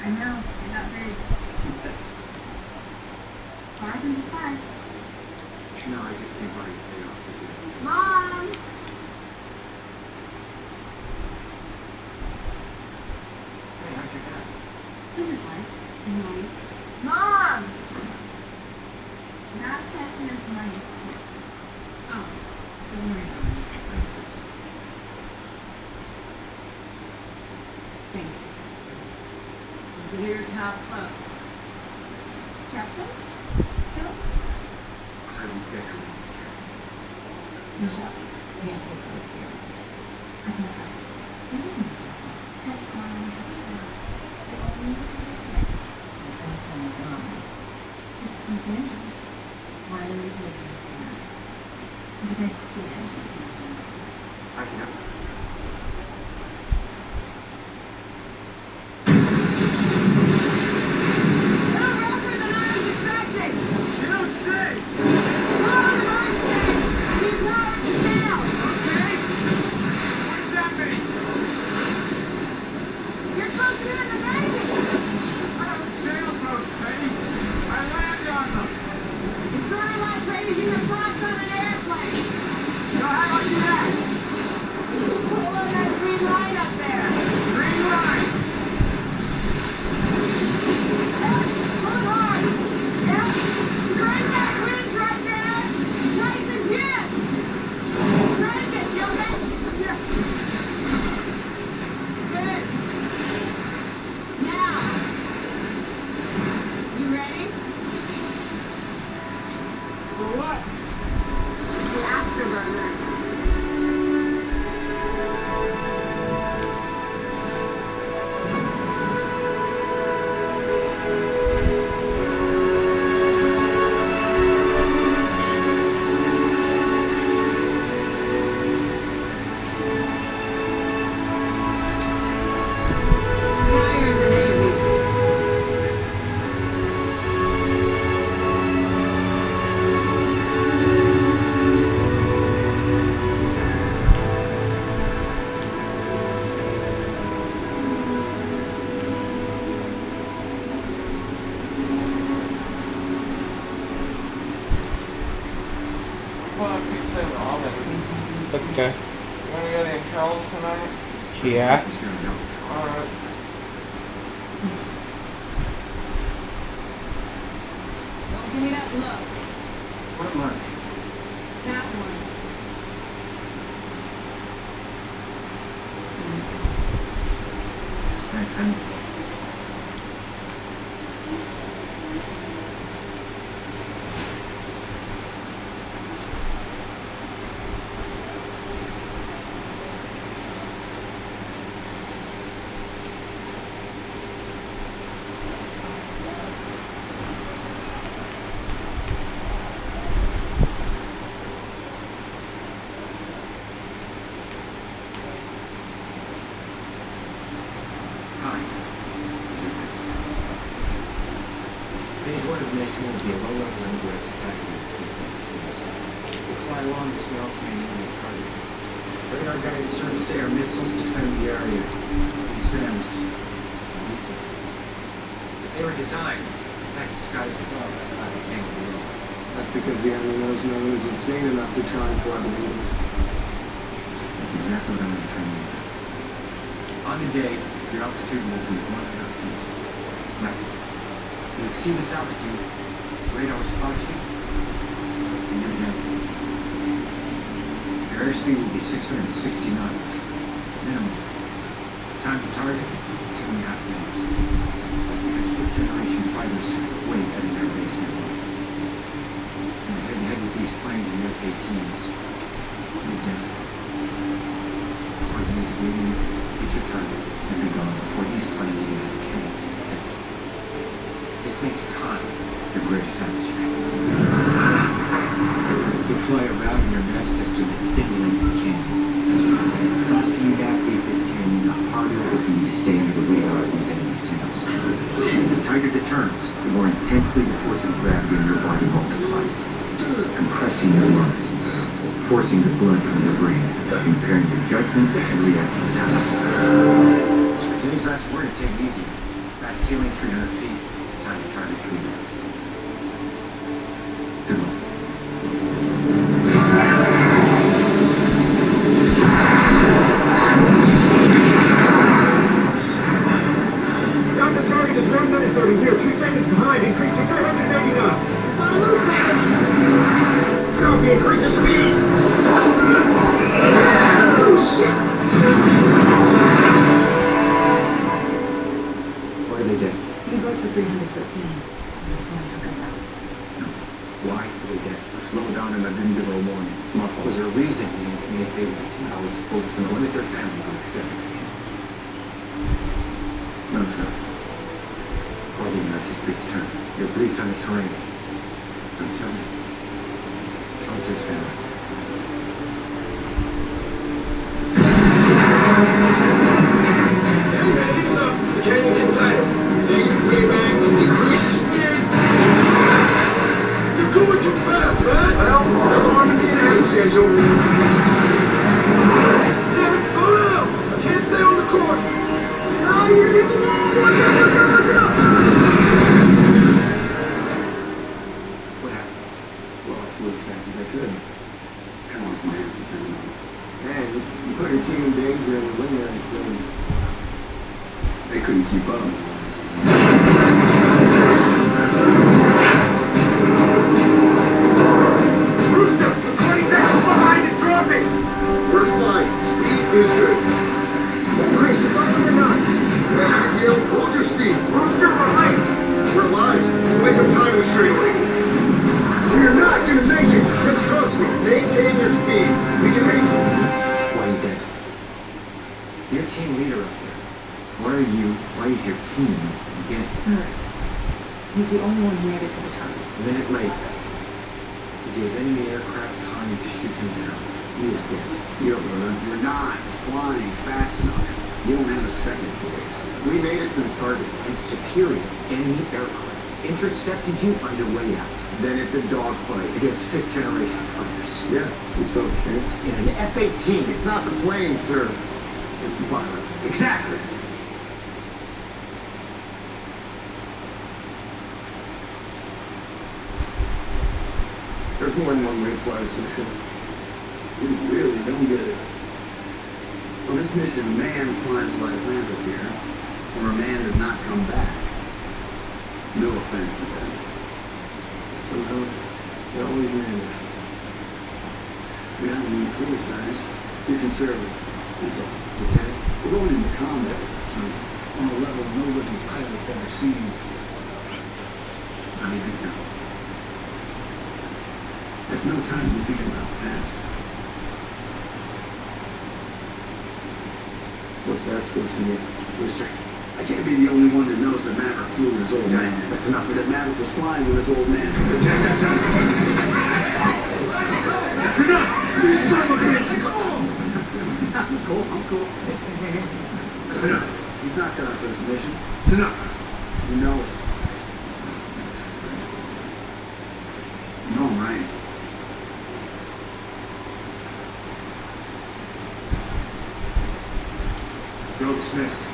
I know, you're not big. Yes. Bargains are fun. No, I just can't buy you pay off for this. Mom! Hey, how's your dad? This is life. Annoying. Mom! Not obsessing with money. Oh, don't worry about it. Thanks, sister. Thank you. Those are your top pros. Captain? Still? Highly decorated captain. Michelle, we have to get over to you. I can help. Test one, that's all wrong. Just use the engine. Why are we taking it to that? To fix the engine. I can help. Okay. You wanna go to Carol's tonight? Yeah. Alright. Don't give me that look. What look? That one. Frank Hamilton. of the mission will be a low-level ingress attack unit to the Philippines. We'll fly along the Snell Canyon and target. Radar-guided surface-to-air missiles defend the area. These SAMs are lethal. They were designed to protect the skies above. That's why they came below. That's because the enemy knows no one is insane enough to try and fly the needle. That's exactly what I'm going to train you. On the day, your altitude will be 1,000 feet. Next, you exceed this altitude, radar spots you, and you're dead. Your airspeed will be 660 knots, minimum. Time to target, 2.5 minutes. That's because fifth-generation fighters wait at an airbase nearby. And head-to-head with these planes in the F-18s, you're dead. That's what you need to do. Hit your target and be gone before these planes even have a chance to catch it. This makes time the greatest atmosphere. You fly around in your nav system that simulates the canyon. The faster you navigate this canyon, the harder it will be to stay under the radar of these enemy SAMs. The tighter the turns, the more intensely the force of gravity in your body multiplies, compressing your lungs, forcing the blood from your brain, impairing your judgment and reaction time. So for today's last word, take it easy. Back ceiling 300 feet, time to target 3 minutes. Good luck. Got the target is 1 minute 30 here, 2 seconds behind, increase to 480 knots. Copy, increase your speed. Oh shit! Why are they dead? We broke the 300-foot seam. The storm took us out. Why are they dead? Slow down and I didn't give her a warning. Was there a reason you didn't communicate with the team? I was focusing on limit their family to extend it. No, sir. Why did you not just pick the turn? You're briefed on the terrain. Don't tell me. Tell it to his family. Hey man, ease up. The canyon's getting tighter. Negative payback, increase your speed. You're going too fast, man. Well, never harm to be ahead of schedule. Damn it, slow down. I can't stay on the course. Ah, you're watch out, watch out, watch out. What happened? Well, I flew as fast as I could. Come on, my hands depending on it. Man, you put your team in danger and the wing there is good. They couldn't keep up. Rooster, 20 seconds behind and dropping. We're flying. Speed is good. Increase to 500 knots. Master Gil, hold your speed. Rooster, we're late. We're live. We'll make up time restraint. We're not gonna make it. Just trust me. Maintain your speed. We can make it. Why are you dead? You're team leader up there. Why are you? Why is your team dead? Sir, he's the only one who made it to the target. A minute later, you gave enemy aircraft time to shoot him down. He is dead. Yeah, brother. You're not flying fast enough. You don't have a second to waste. We made it to the target. And superior enemy aircraft intercepted you on your way out Then it's a dogfight. against fifth-generation fighters. Yeah, we still have a chance. In an F-18. It's not the plane, sir. It's the pilot. Exactly. There's more than one way to fly this mission. We really don't get it. On this mission, a man flies like Lambert here, or a man does not come back. No offense, Lieutenant. Somehow, they always manage. We haven't been criticized. Be conservative. That's all. Lieutenant, we're going into combat, son. On a level no living pilot's ever seen. I know. That's no time to be thinking about the past. What's that supposed to mean? Rooster, I can't be the only one that knows that Maverick flew with his old man. That's enough. That Maverick was flying with his old man. That's enough. You son of a bitch. Come on. I'm cool. That's enough. He's not cut out for this mission. It's enough. You know it. Dismissed.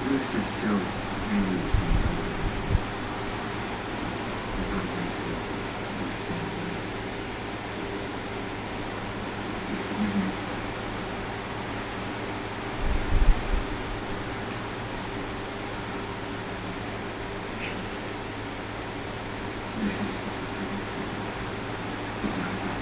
Brewster's still angry with me. I thought things would understand me. You forgive me? This is for you too. It's not bad.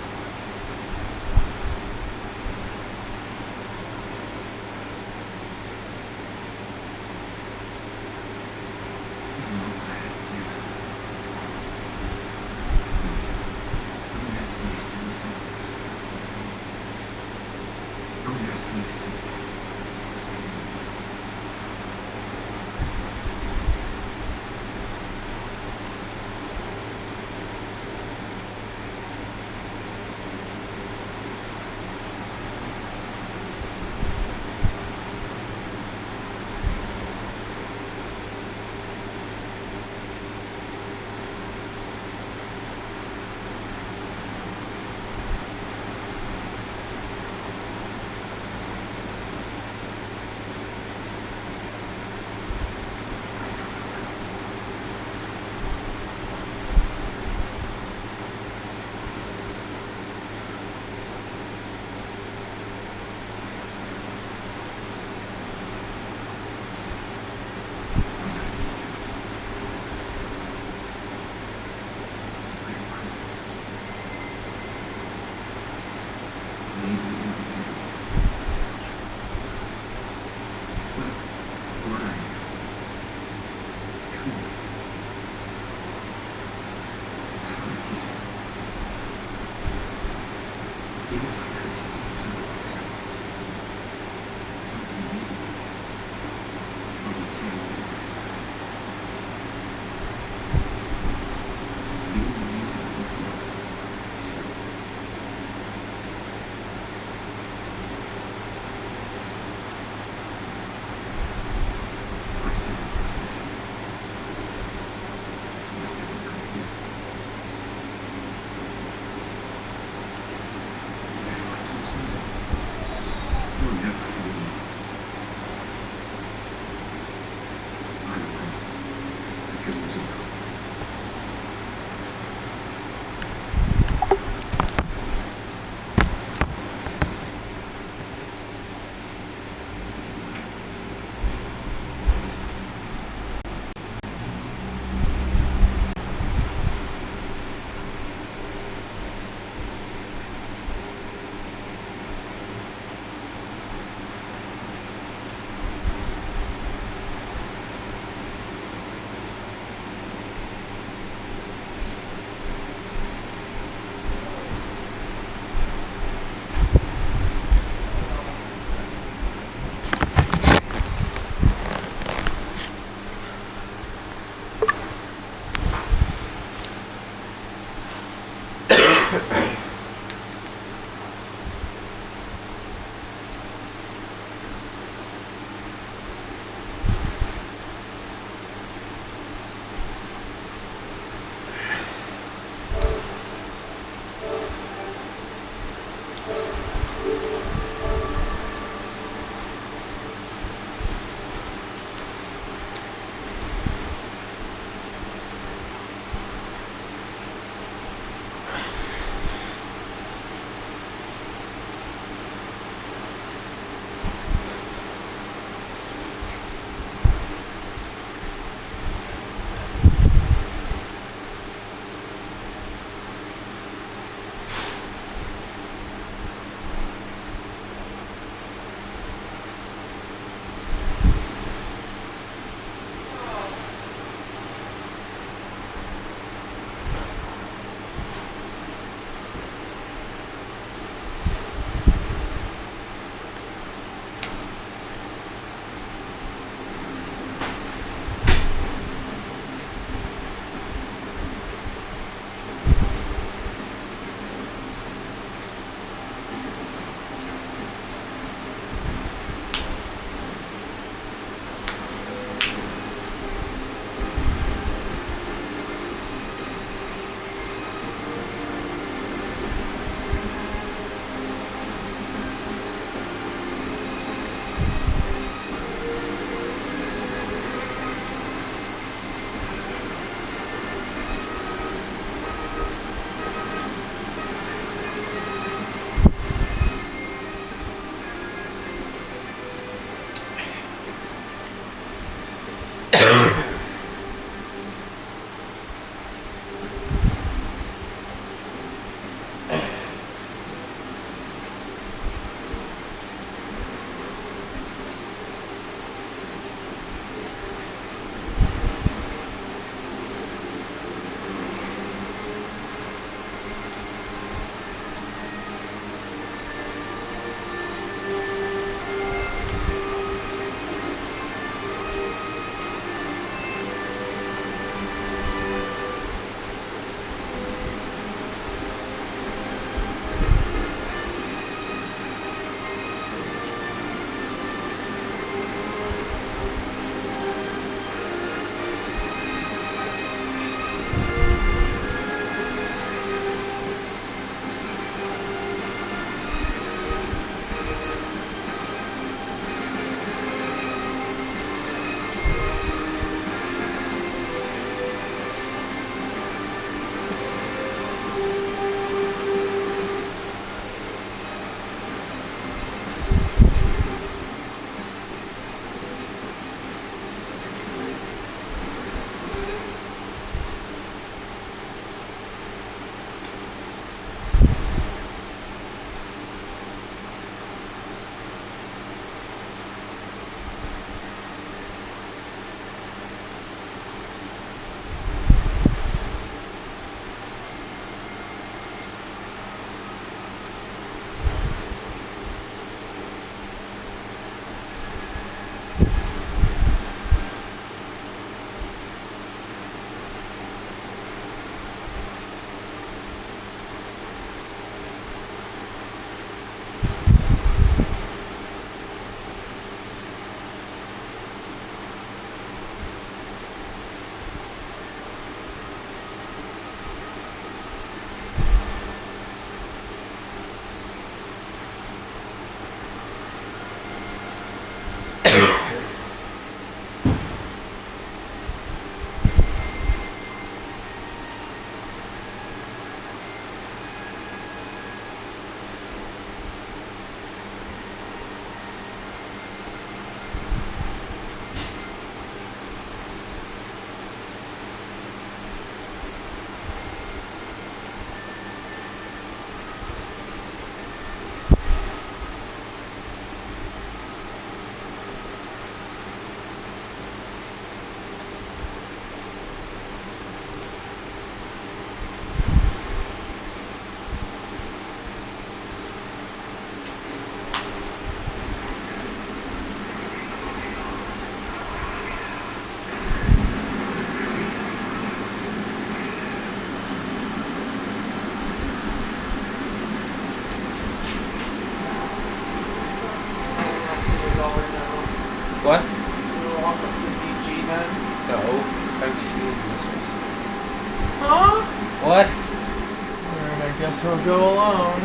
Go alone.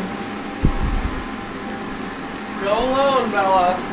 Go alone, Bella.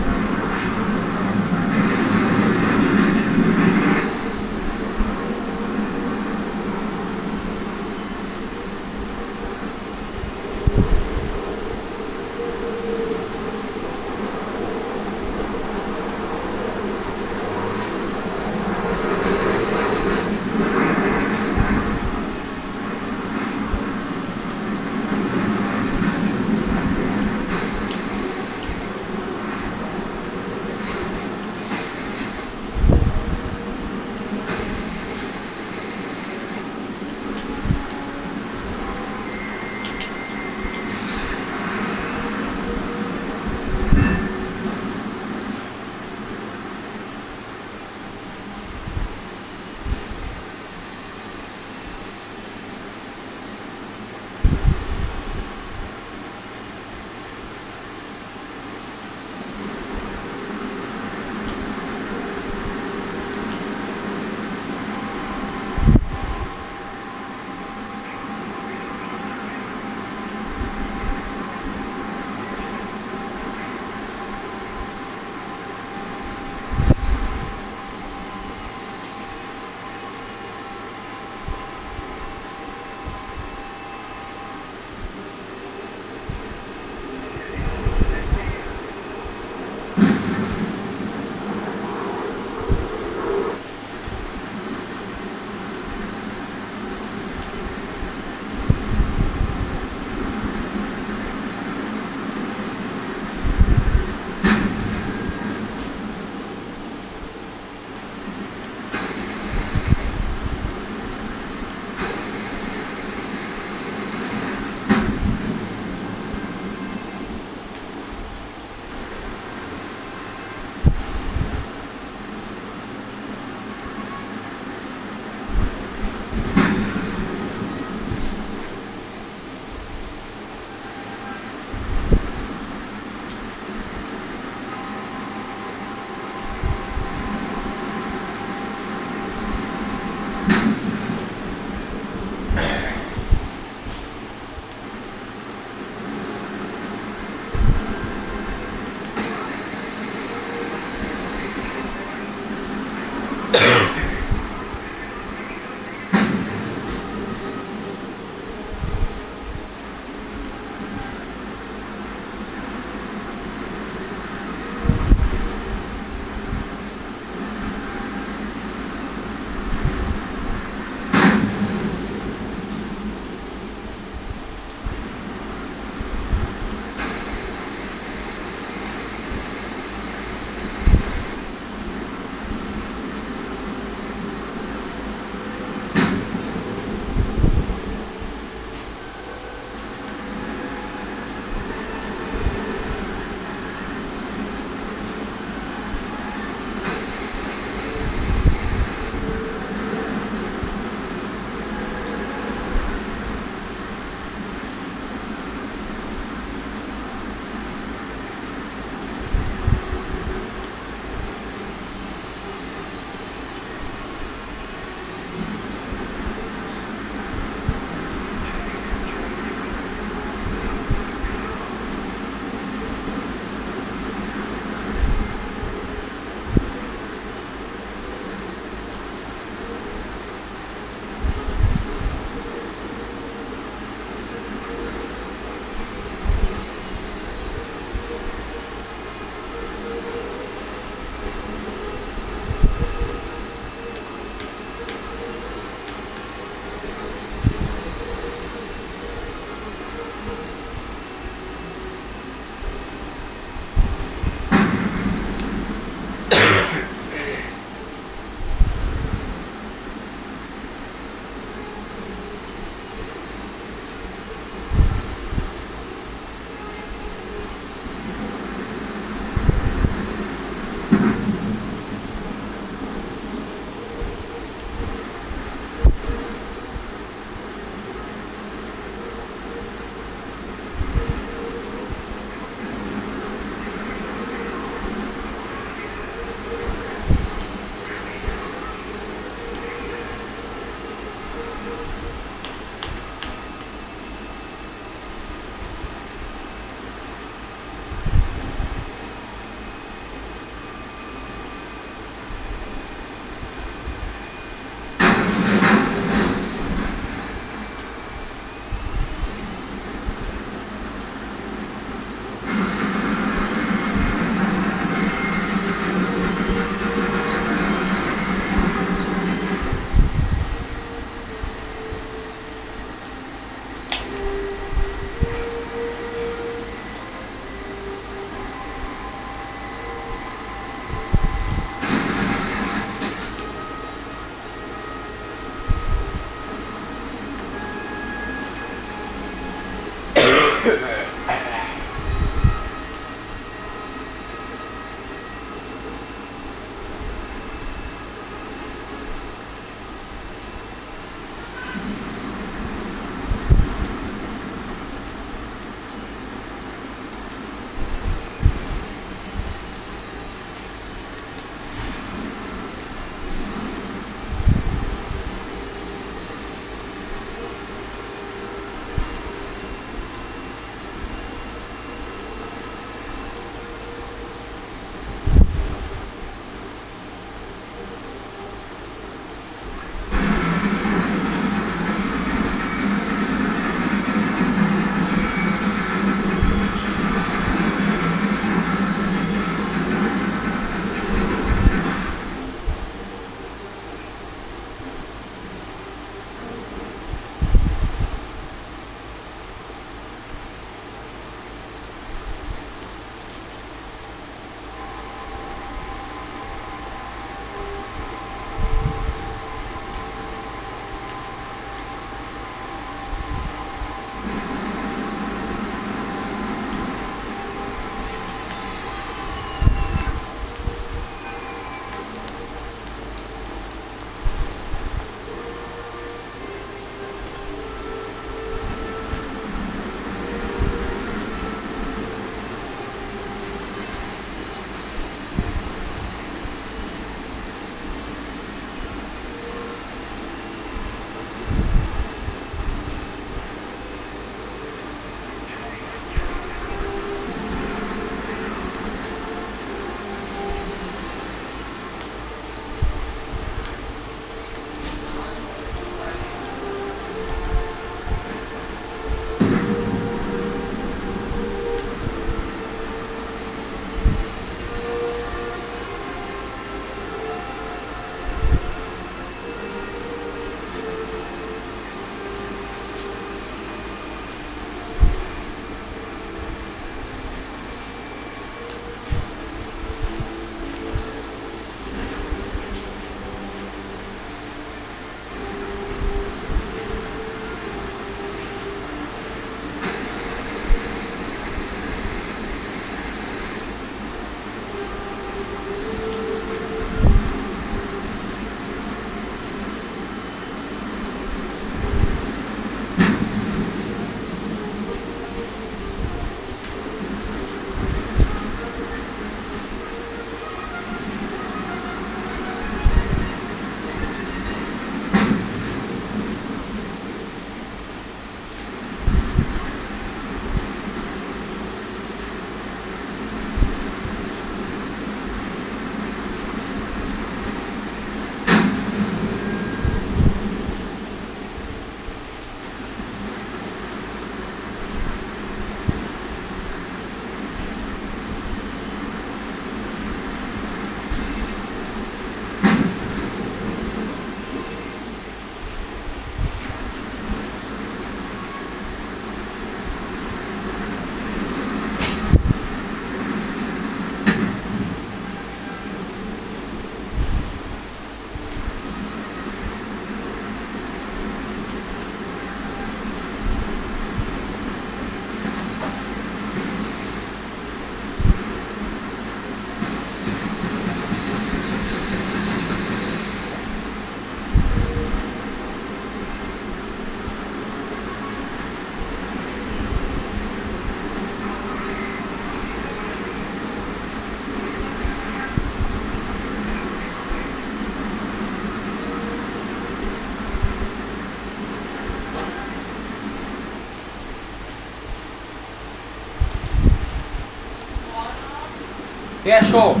Yeah, sure.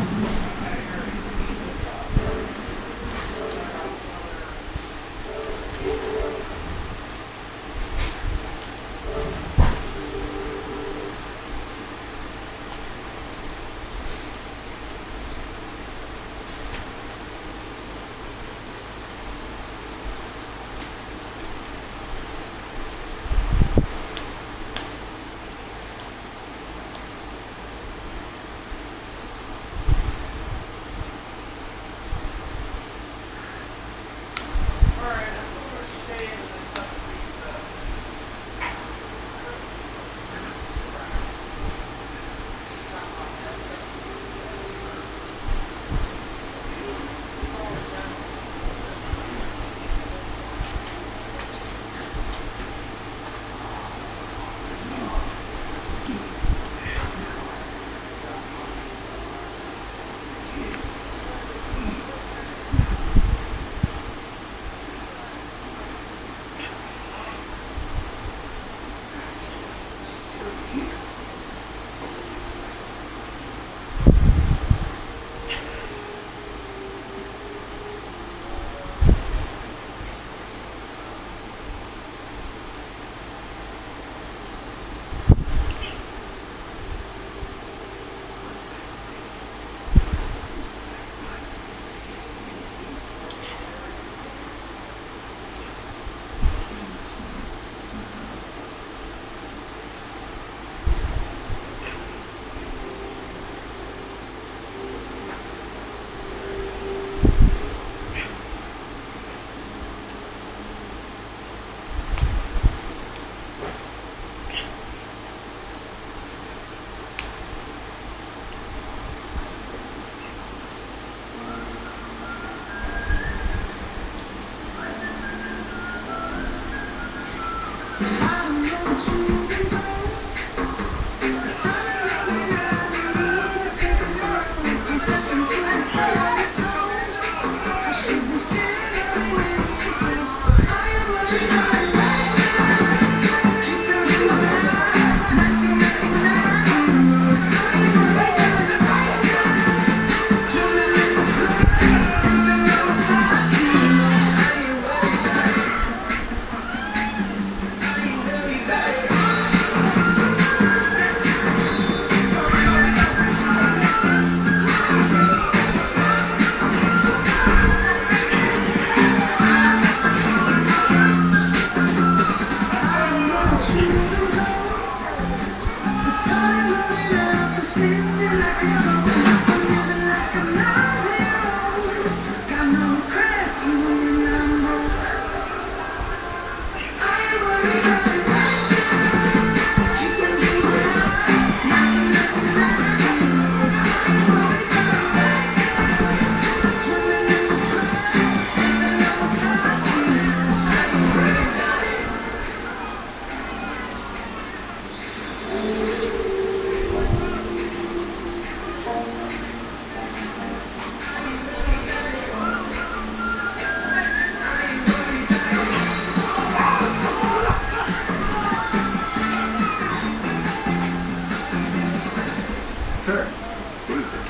Sir, what is this?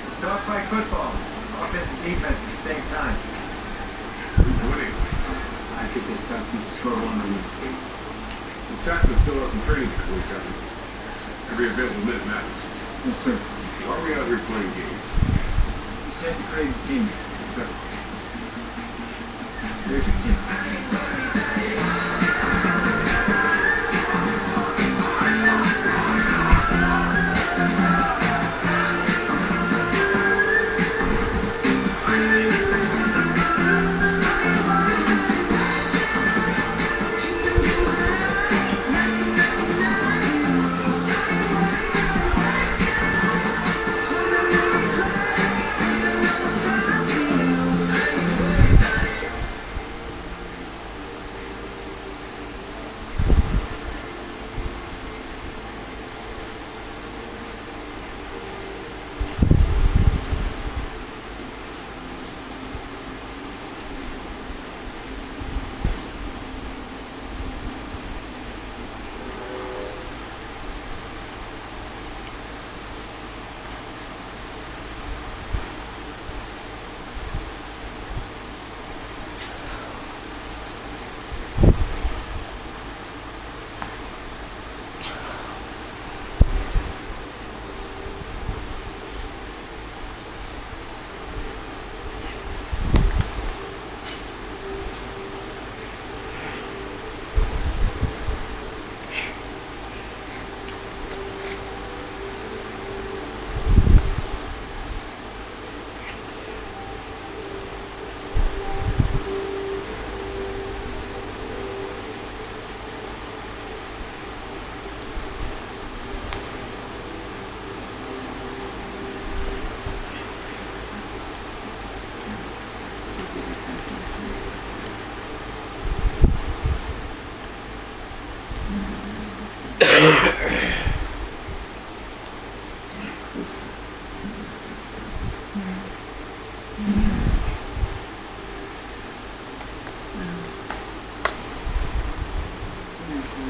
It's dogfight football. Offense and defense at the same time. Who's winning? I think they stopped keeping score 1-1. So Tackman still has some training to complete, Captain. Every available minute matters. Yes, sir. Why are we out here playing games? You said to create a team. Sir, Here's your team. We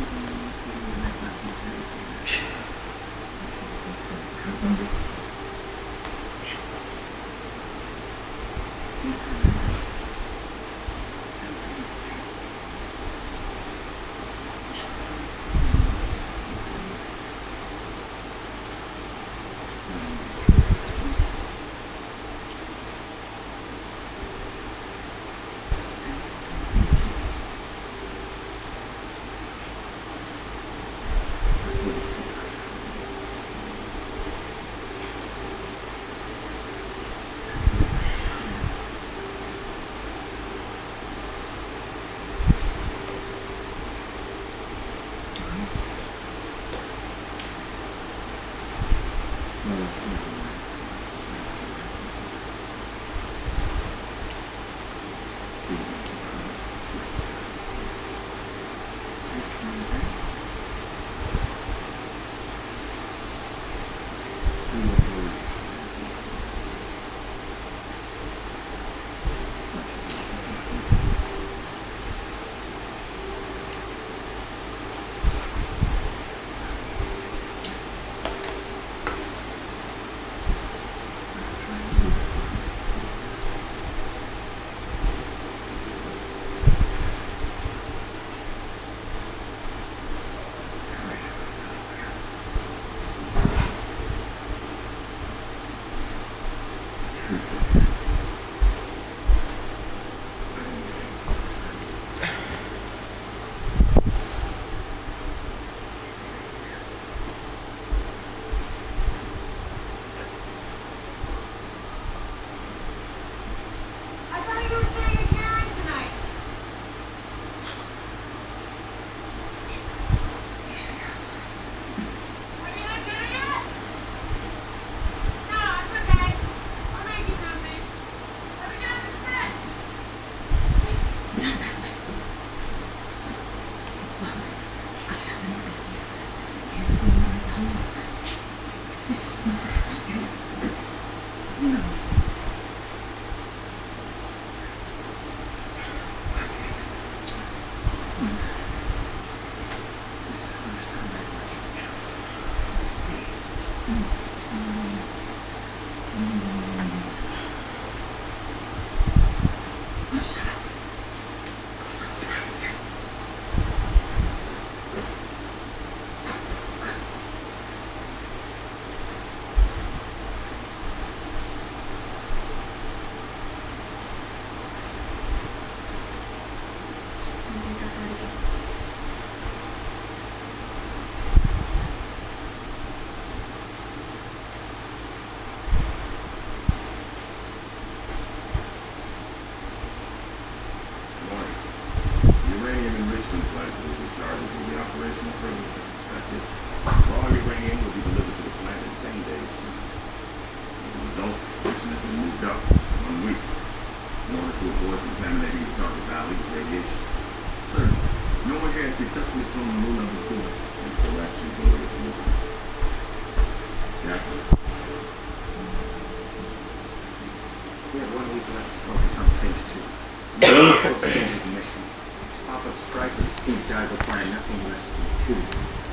have 1 week left to focus on phase 2. It's a full stage of the mission. This pop-up strike with this deep dive require nothing less than 2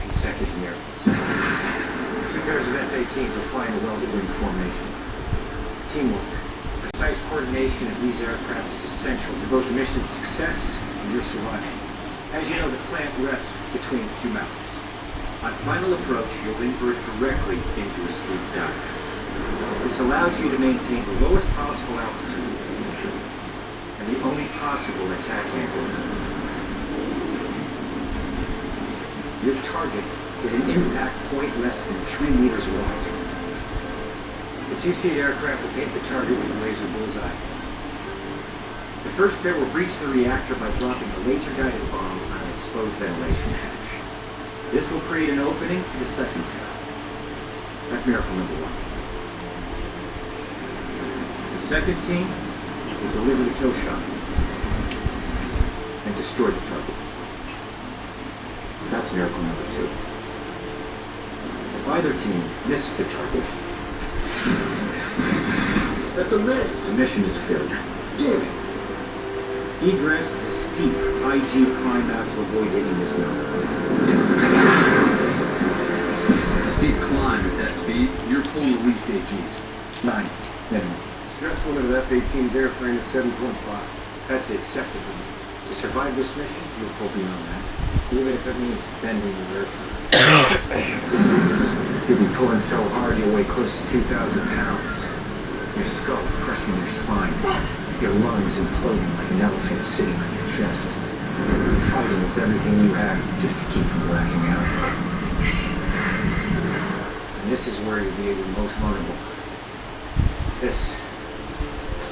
consecutive miracles. 2 pairs of F-18s will fly in a well-defined formation. Teamwork, precise coordination of these aircraft is essential to both the mission's success and your survival. As you know, the plant rests between 2 mountains. On final approach, you'll invert directly into a steep dive. This allows you to maintain the lowest possible altitude and the only possible attack angle. Your target is an impact point less than 3 meters wide. The 2-seat aircraft will paint the target with a laser bullseye. The first pair will breach the reactor by dropping a laser-guided bomb on an exposed ventilation hatch. This will create an opening for the second pair. That's miracle number 1. The second team will deliver the kill shot and destroy the target. That's miracle number 2. If either team misses the target, That's a miss. the mission is a failure. Damn it. Egress is a steep, high-G climb out to avoid hitting this mountain. Steep climb at that speed, you're pulling at least 8 Gs. 9 minimum. Stress limit of the F-18's airframe is 7.5. That's acceptable. To survive this mission, you'll pull beyond that. Even if it means bending the airframe. You'll be pulling so hard you'll weigh close to 2,000 pounds. Your skull crushing your spine. Your lungs imploding like an elephant sitting on your chest. Fighting with everything you have just to keep from blacking out. And this is where you'll be the most vulnerable. This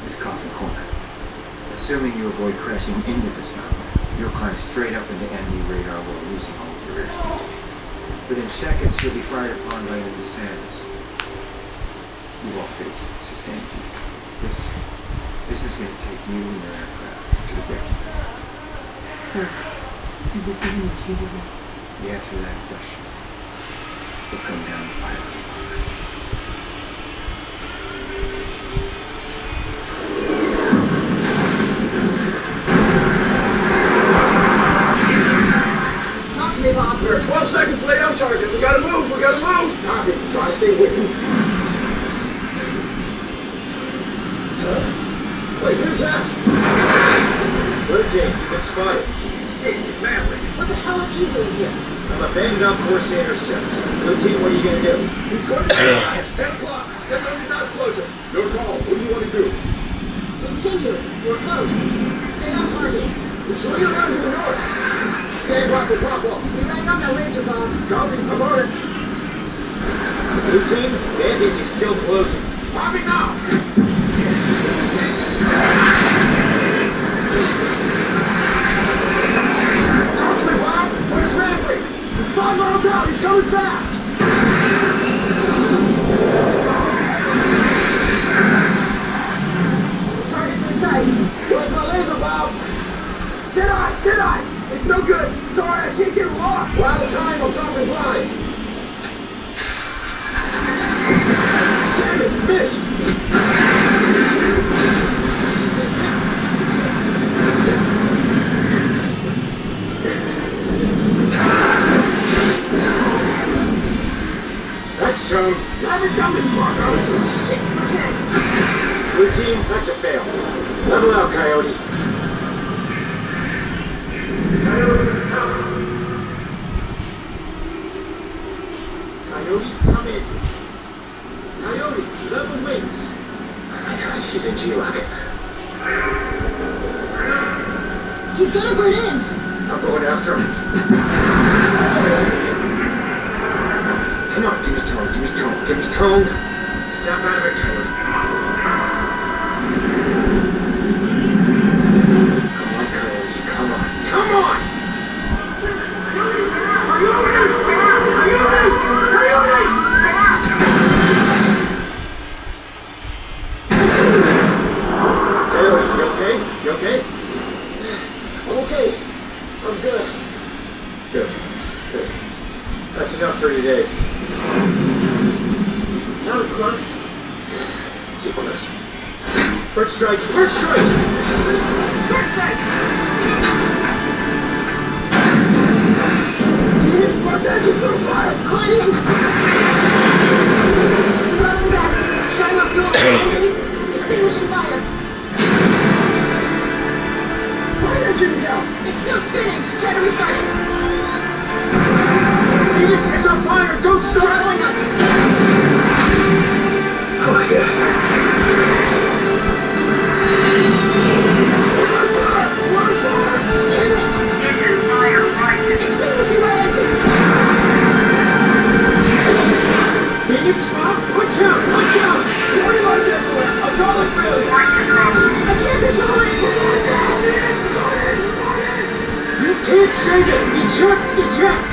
is Coffin Corner. Assuming you avoid crashing into this mountain, you'll climb straight up into enemy radar while losing all of your airspeed. Within seconds, you'll be fired upon by enemy SAMs. You won't face sustained heat. This is going to take you and your aircraft to the wrecking. Sir, is this even achievable? The answer to that question will come down to fire. Talk to me, Bob. We're 12 seconds late on target. We gotta move. Copy. Try to stay with you. Wait, who's that? Blue Team, you've been spotted. Hey, it's Maverick. What the hell is he doing here? I'm abandoned on course to intercept. Blue Team, what are you gonna do? He's going to 10 o'clock. 700 knots closer. Your call. What do you want to do? Continue. We're close. Stay on target. The swing around to the north. Stand by for pop-off. You're ready on that laser, Bob. Copy. I'm on it. Blue Team, Bandit is still closing. Popping now. Talk to me, Bob. Where's Maverick? He's 5 miles out. He's coming fast. Target's in sight. Where's my laser, Bob? Did I? It's no good. Sorry, I can't get him off. We're out of time. I'm dropping blind. Damn it, miss. That's Tone. Maverick's got me smart. Shit, okay. Blue Team, that's a fail. Level out, Coyote. Coyote, come in. Coyote, level wings. Oh my God, he's in G-Lock. He's gonna burn in. I'm going after him. Come on, give me tone. Step out of it, Coyote. Come on, Coyote, come on. Coyote, you okay? You okay? I'm okay. I'm good. Good. That's enough for today. That was close. Too close. First strike! First strike! Units, front engines on fire! Climbing! Running back. Shutting off fuel. Extinguishing fire. Right engine is out! It's still spinning. Try to restart it. Units, it's on fire! Don't start! Throttling up. Oh my God. Extinguishing right engine. Phoenix, punch out! Warning lights everywhere! Atomic failure! I can't control it. You can't save it! Eject!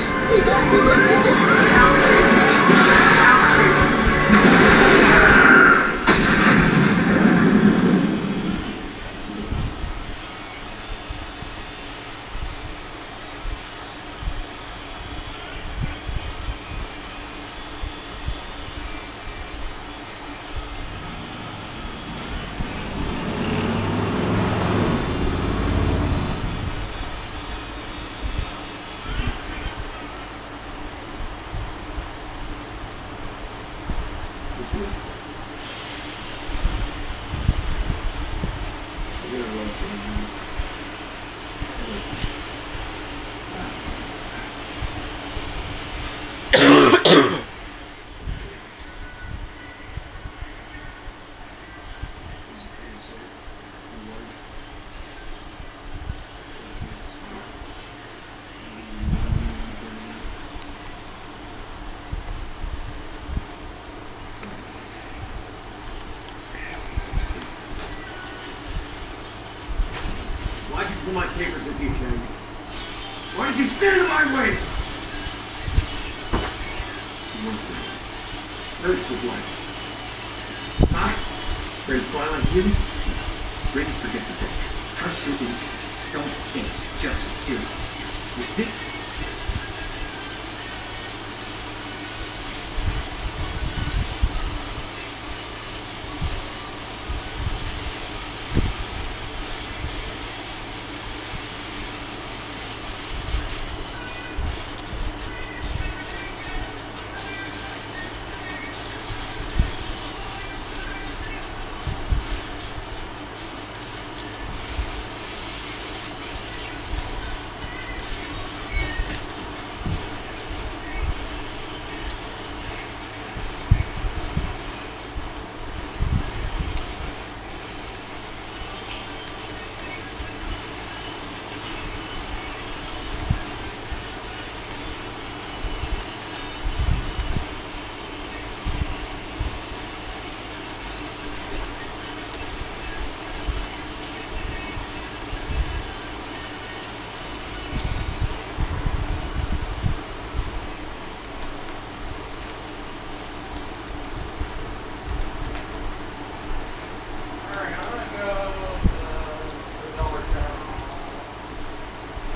Pull my papers if you can. Why did you stand in my way? Listen. Hurts the blood. Huh? Ready to fly like you? Ready to forget the day. Trust your instincts. Don't think, just do. You think?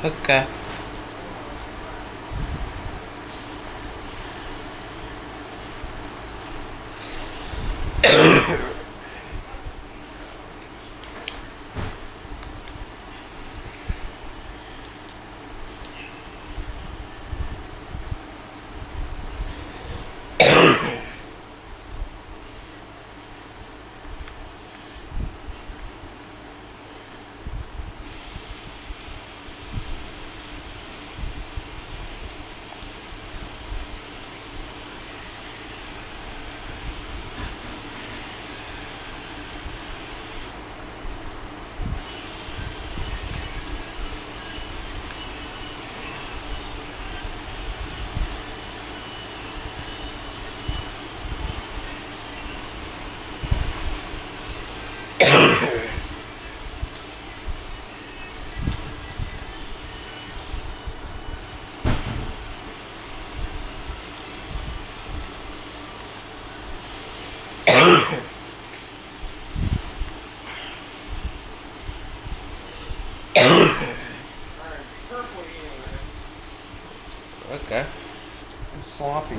Okay. Okay. It's sloppy.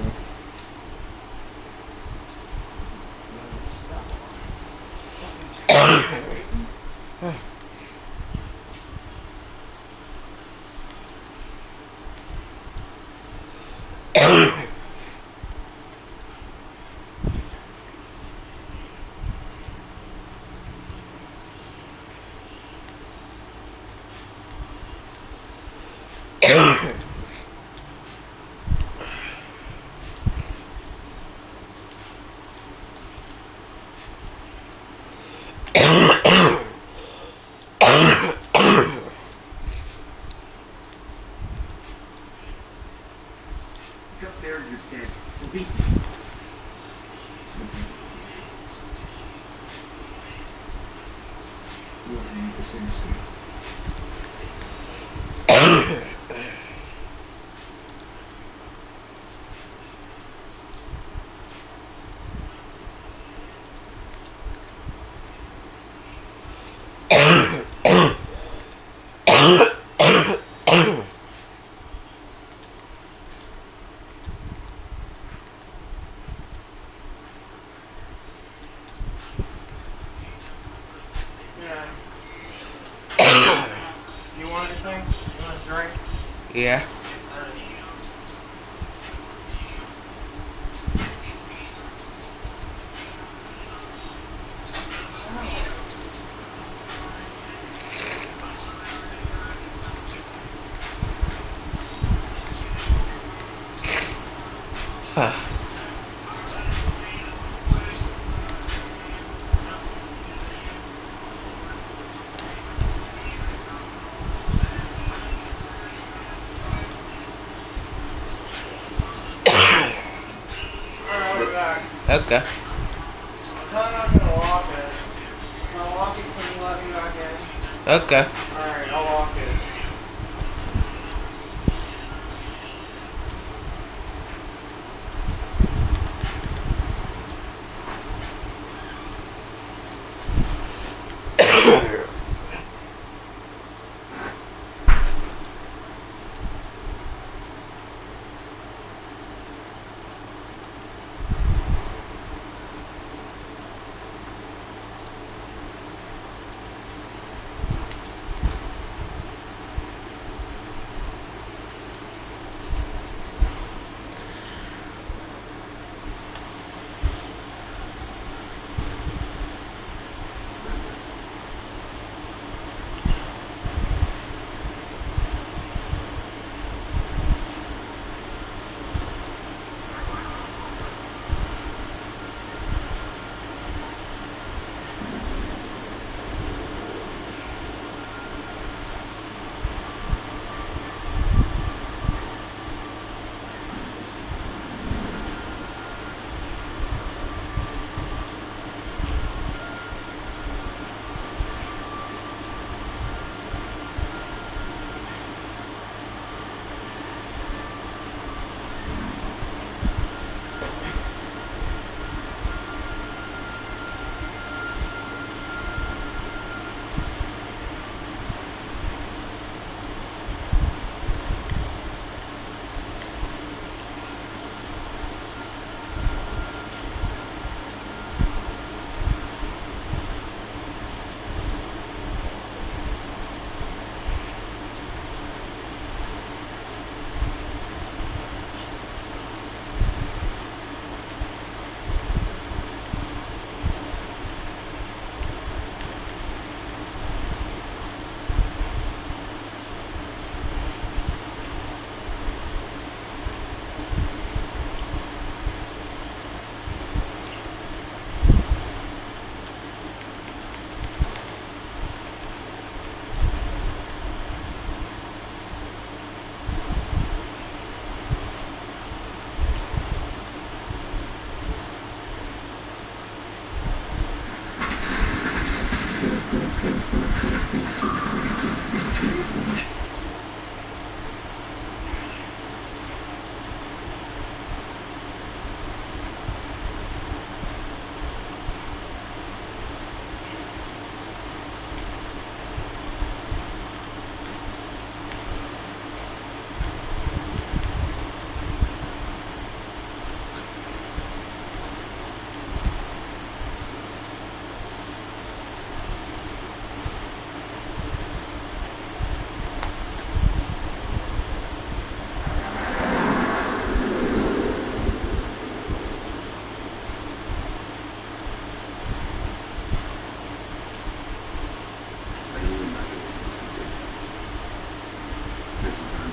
Up there, you're dead. Believe me. You want to make the same mistake. You want anything? You want a drink? Yeah. Okay. I'm not gonna walk it. If I walk it, can you let me back in? Okay. Alright, I'll walk decision. I don't imagine it's supposed to be. Take some time.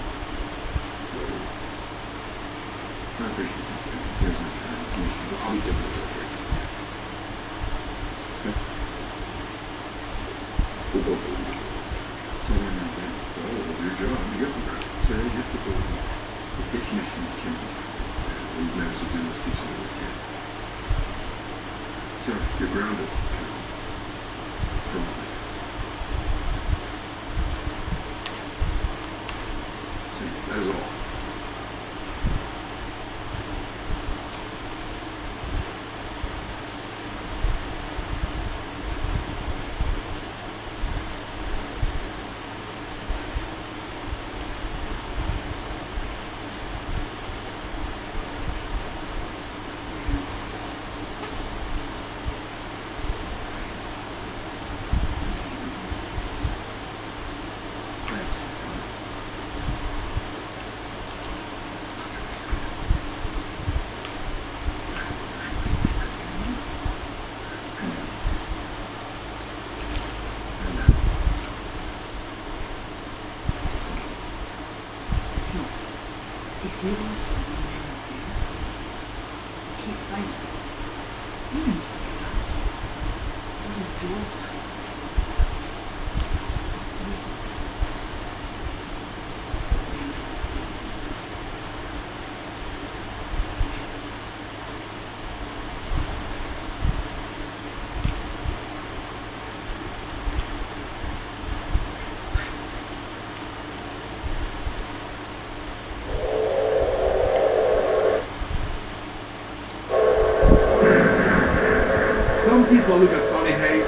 Wait. I appreciate that, sir. Here's my time. I'll be taking a look here. Sir? We'll go for it. So we're not there. So, your job. You have to go. So you have to go with this mission can be. We've managed to do is teach you what we can. Sir, you're grounded. For a moment. That is all. If you want to be a man out there, keep fighting. You don't just give up. This is your fight. Some people look at Sonny Hayes.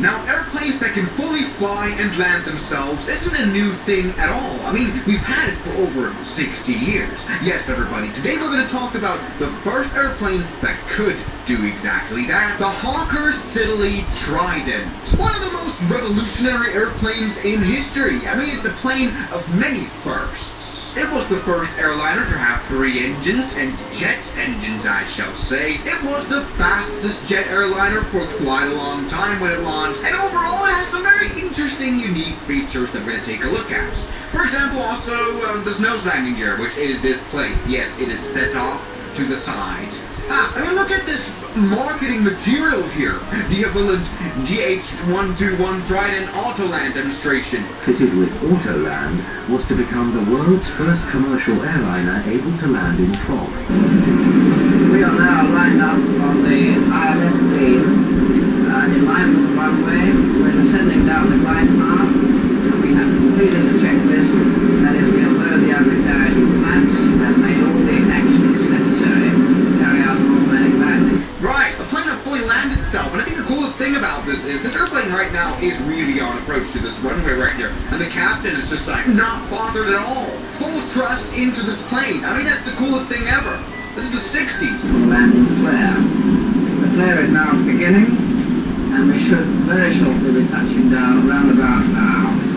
Now, airplanes that can fully fly and land themselves isn't a new thing at all. I mean, we've had it for over 60 years. Yes, everybody, today we're going to talk about the first airplane that could do exactly that. The Hawker Siddeley Trident. One of the most revolutionary airplanes in history. I mean, it's a plane of many firsts. It was the first airliner to have 3 engines, and jet engines, I shall say. It was the fastest jet airliner for quite a long time when it launched, and overall it has some very interesting, unique features that we're going to take a look at. For example, also, this nose landing gear, which is displaced. Yes, it is set off to the side. I mean, look at this marketing material here. The equivalent DH-121 Trident Autoland demonstration. Fitted with Autoland, was to become the world's first commercial airliner able to land in fog. We are now lined up on the ILS beam, in line with the runway. We're descending down the glide path. We have completed the checklist. That is, we have lowered the undercarriage flaps and made all the actions necessary to carry out an automatic landing. Right, the plane has fully landed itself, and I think the coolest thing about this is this airplane right now is really on approach to this runway right here, and the captain is just like not bothered at all. Full thrust into this plane. I mean, that's the coolest thing ever. This is the 60s. Landing flare. The flare is now beginning, and we should very shortly be touching down round about now.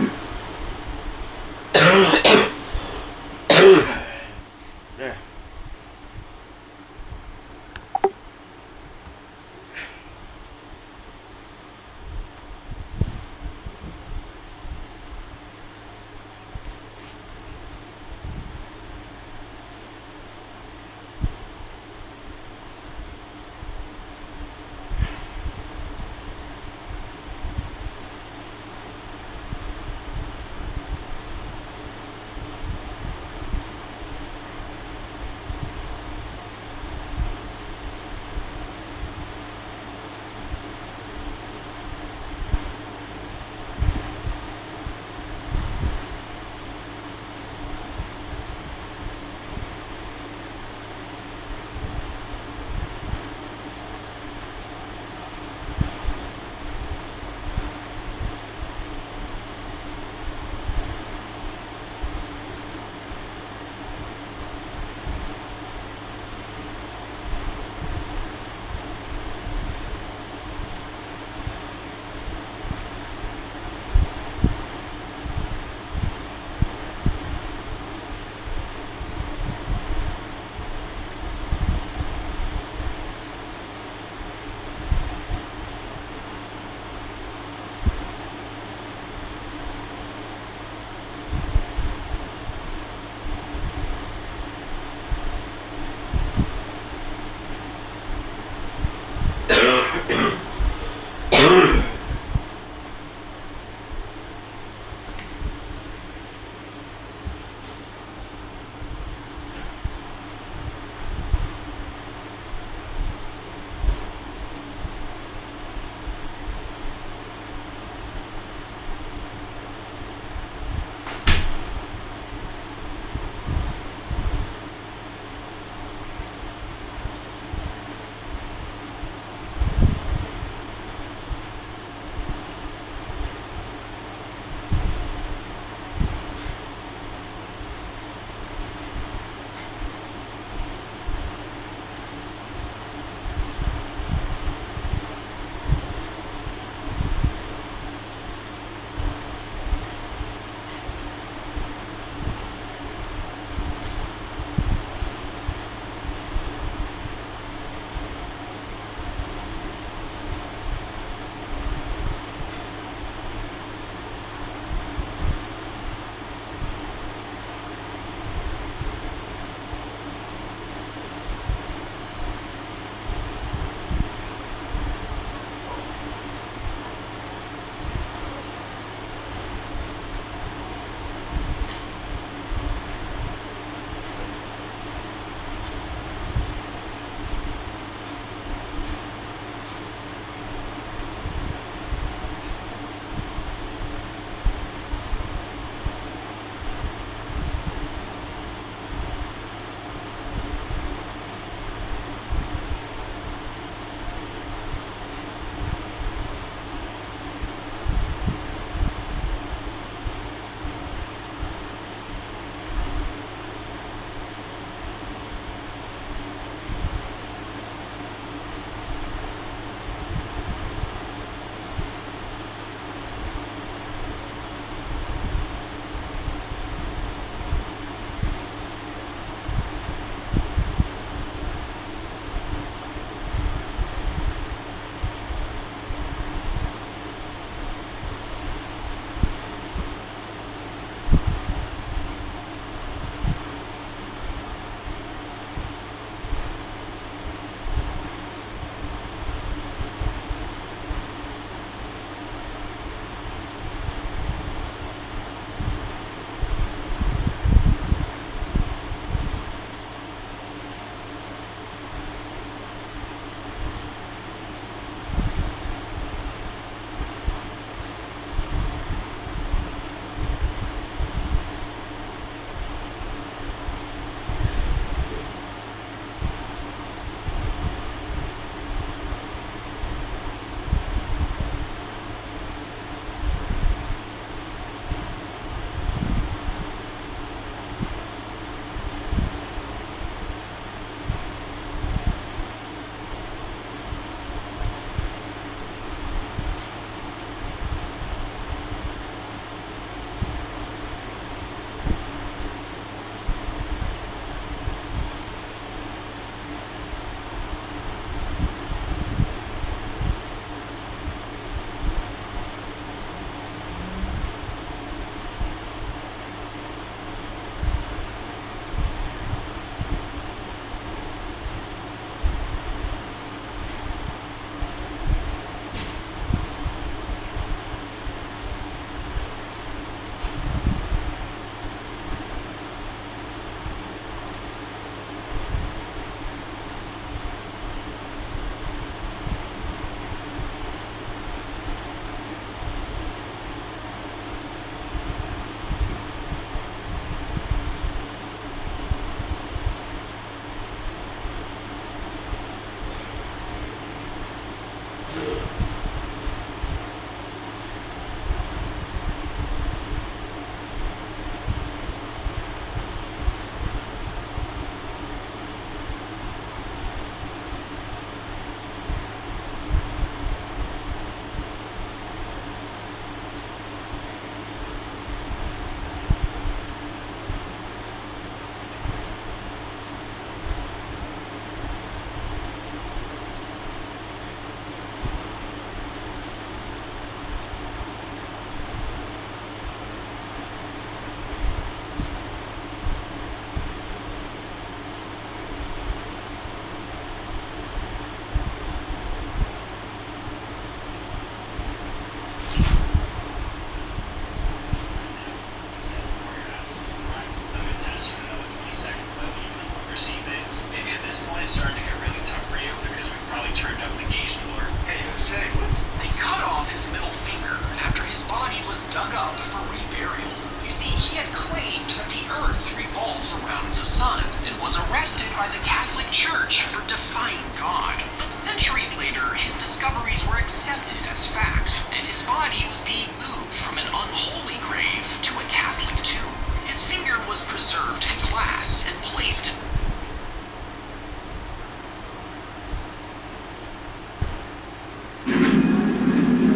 His body was being moved from an unholy grave to a Catholic tomb. His finger was preserved in glass and placed in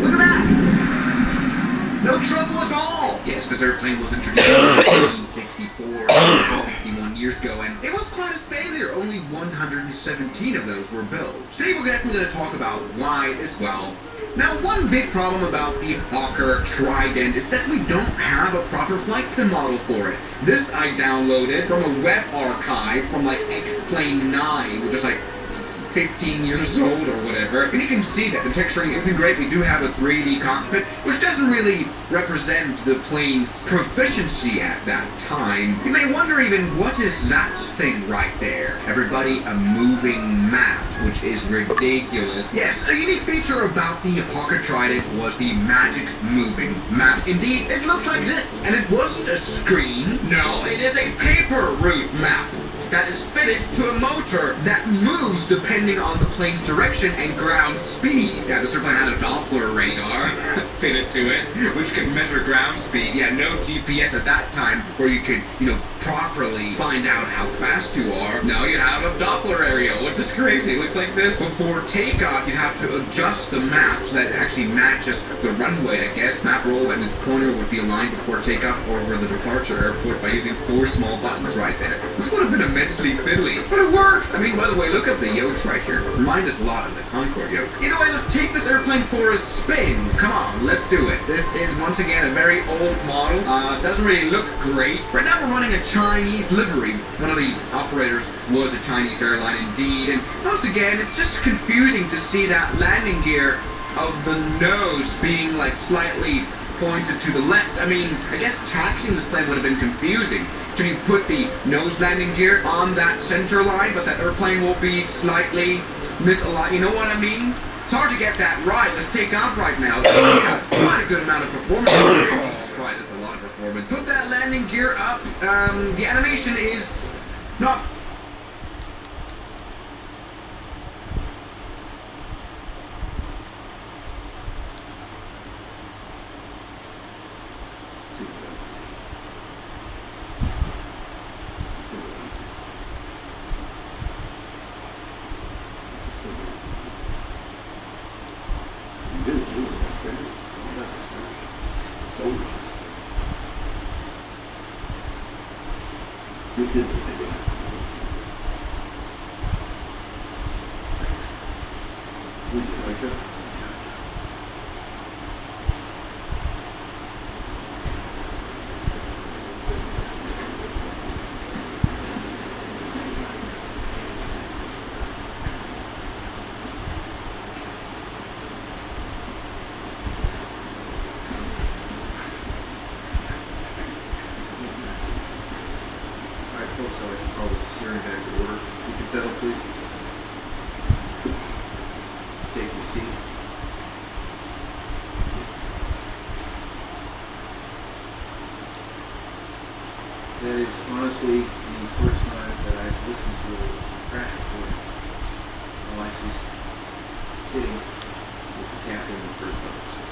Look at that! No trouble at all! Yes, this airplane was introduced in 1964, 61 years ago, and it was quite a failure. Only 117 of those were built. Today we're definitely going to talk about why as well. Now, one big problem about the Hawker Trident is that we don't have a proper flight sim model for it. This I downloaded from a web archive from like X-Plane 9, which is like 15 years old or whatever, and you can see that the texturing isn't great. We do have a 3D cockpit, which doesn't really represent the plane's proficiency at that time. You may wonder even, what is that thing right there? Everybody, a moving map, which is ridiculous. Yes, a unique feature about the Hawker Trident was the magic moving map. Indeed, it looked like this, and it wasn't a screen. No, it is a paper route map that is fitted to a motor that moves depending on the plane's direction and ground speed. Yeah, this airplane had a Doppler radar fitted to it, which could measure ground speed. Yeah, no GPS at that time where you could, properly find out how fast you are. No, you'd have a Doppler area, which is crazy. It looks like this. Before takeoff, you'd have to adjust the map so that it actually matches the runway, I guess. Map roll and its corner would be aligned before takeoff over the departure airport by using 4 small buttons right there. This would have been immensely fiddly, but it works. I mean, by the way, look at the yokes right here. Remind us a lot of the Concorde yoke. Either way, let's take this airplane for a spin. Come on, let's do it. This is once again a very old model. It doesn't really look great. Right now we're running a Chinese livery. One of the operators was a Chinese airline indeed, and once again, it's just confusing to see that landing gear of the nose being like slightly pointed to the left. I mean, I guess taxiing this plane would have been confusing. Should you put the nose landing gear on that center line, but that airplane will be slightly misaligned? You know what I mean? It's hard to get that right. Let's take off right now. We got quite a good amount of performance. Jesus Christ, that's a lot of performance. Put that landing gear up. The animation is not... We did this together. We did, like that. Folks, I'd like to call this hearing back to order. You can settle, please. Take your seats. That is honestly the first time that I've listened to a crash report while actually sitting with the captain and the first officer.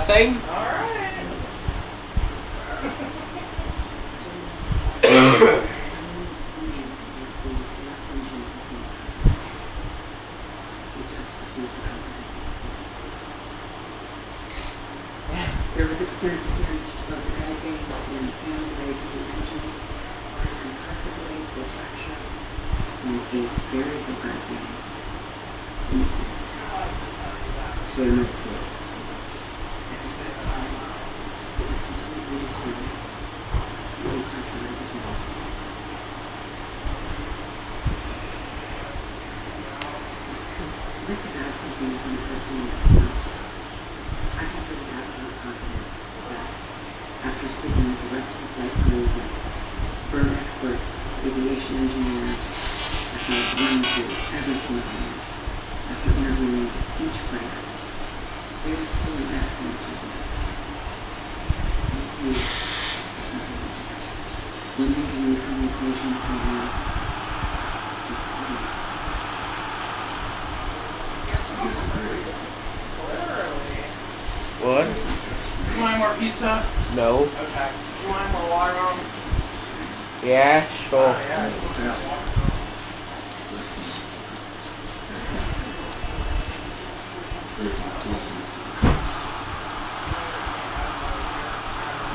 Nothing. There was extensive damage to both the bag vanes and the fan blades of the engine, compressor blades were fractured, and 8 variable bag vanes missing. They're not close. As he testified, it was completely destroyed. No compressor was wrong. I'd like to add something from a personal note. I can say with absolute confidence that after speaking with the rest of the flight crew, with bird experts, aviation engineers, after running through every single one, after interviewing each player, there is still an excellent result. And when engineers on the equation come out, just wait. What? You want any more pizza? No. Okay. You want any more water on? Yeah, sure.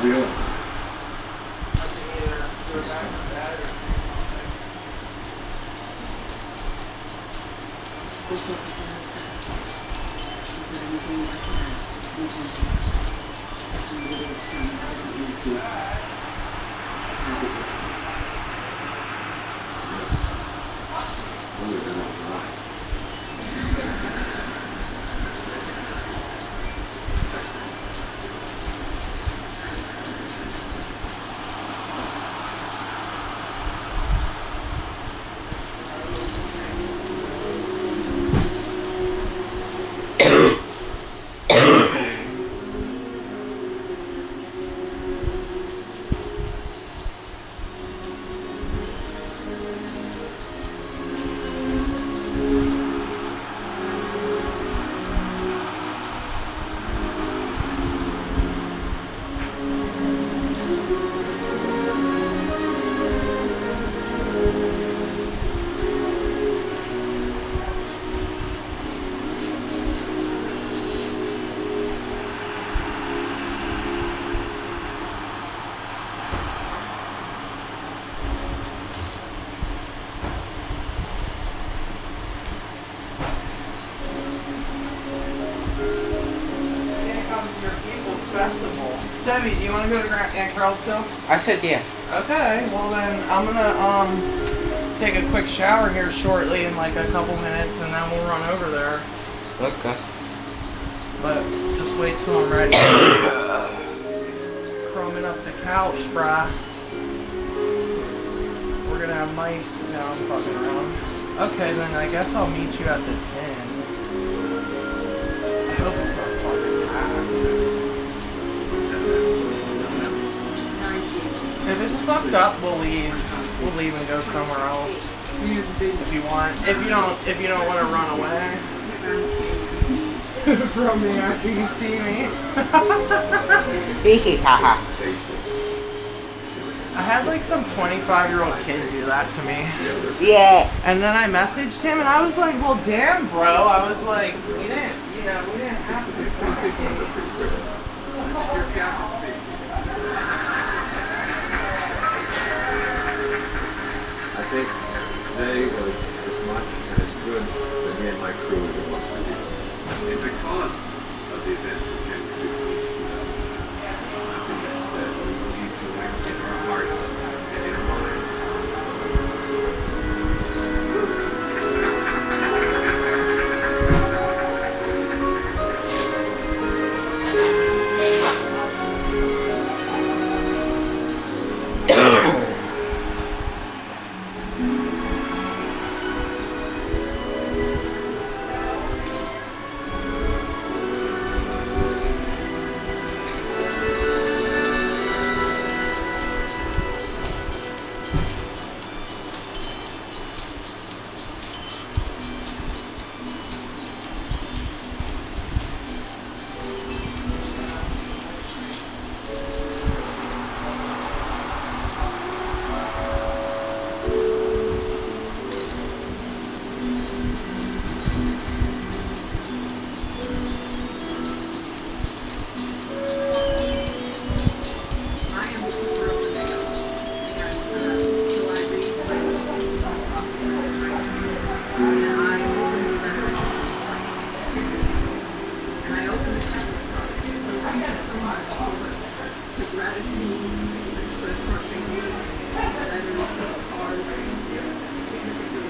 Real. Festival. Sebby, do you want to go to Aunt Carol's still? I said yes. Okay, well then I'm gonna take a quick shower here shortly in like a couple minutes, and then we'll run over there. Okay. But just wait till I'm ready. Crumbing up the couch, brah. We're gonna have mice. No, I'm fucking around. Okay, then I guess I'll meet you at the 10. I hope it's not fucking packed. If it's fucked up, we'll leave. We'll leave and go somewhere else. If you want. If you don't want to run away from me after you see me. I had like some 25-year-old kid do that to me. Yeah. And then I messaged him and I was like, well, damn, bro. I was like, we didn't have to do I think today was as much and as good for me and my crew as it was for you. And because of the events from January 2000, that we believe to win in our hearts and in our minds. restaurant thing, letters, cards, because it really did to us.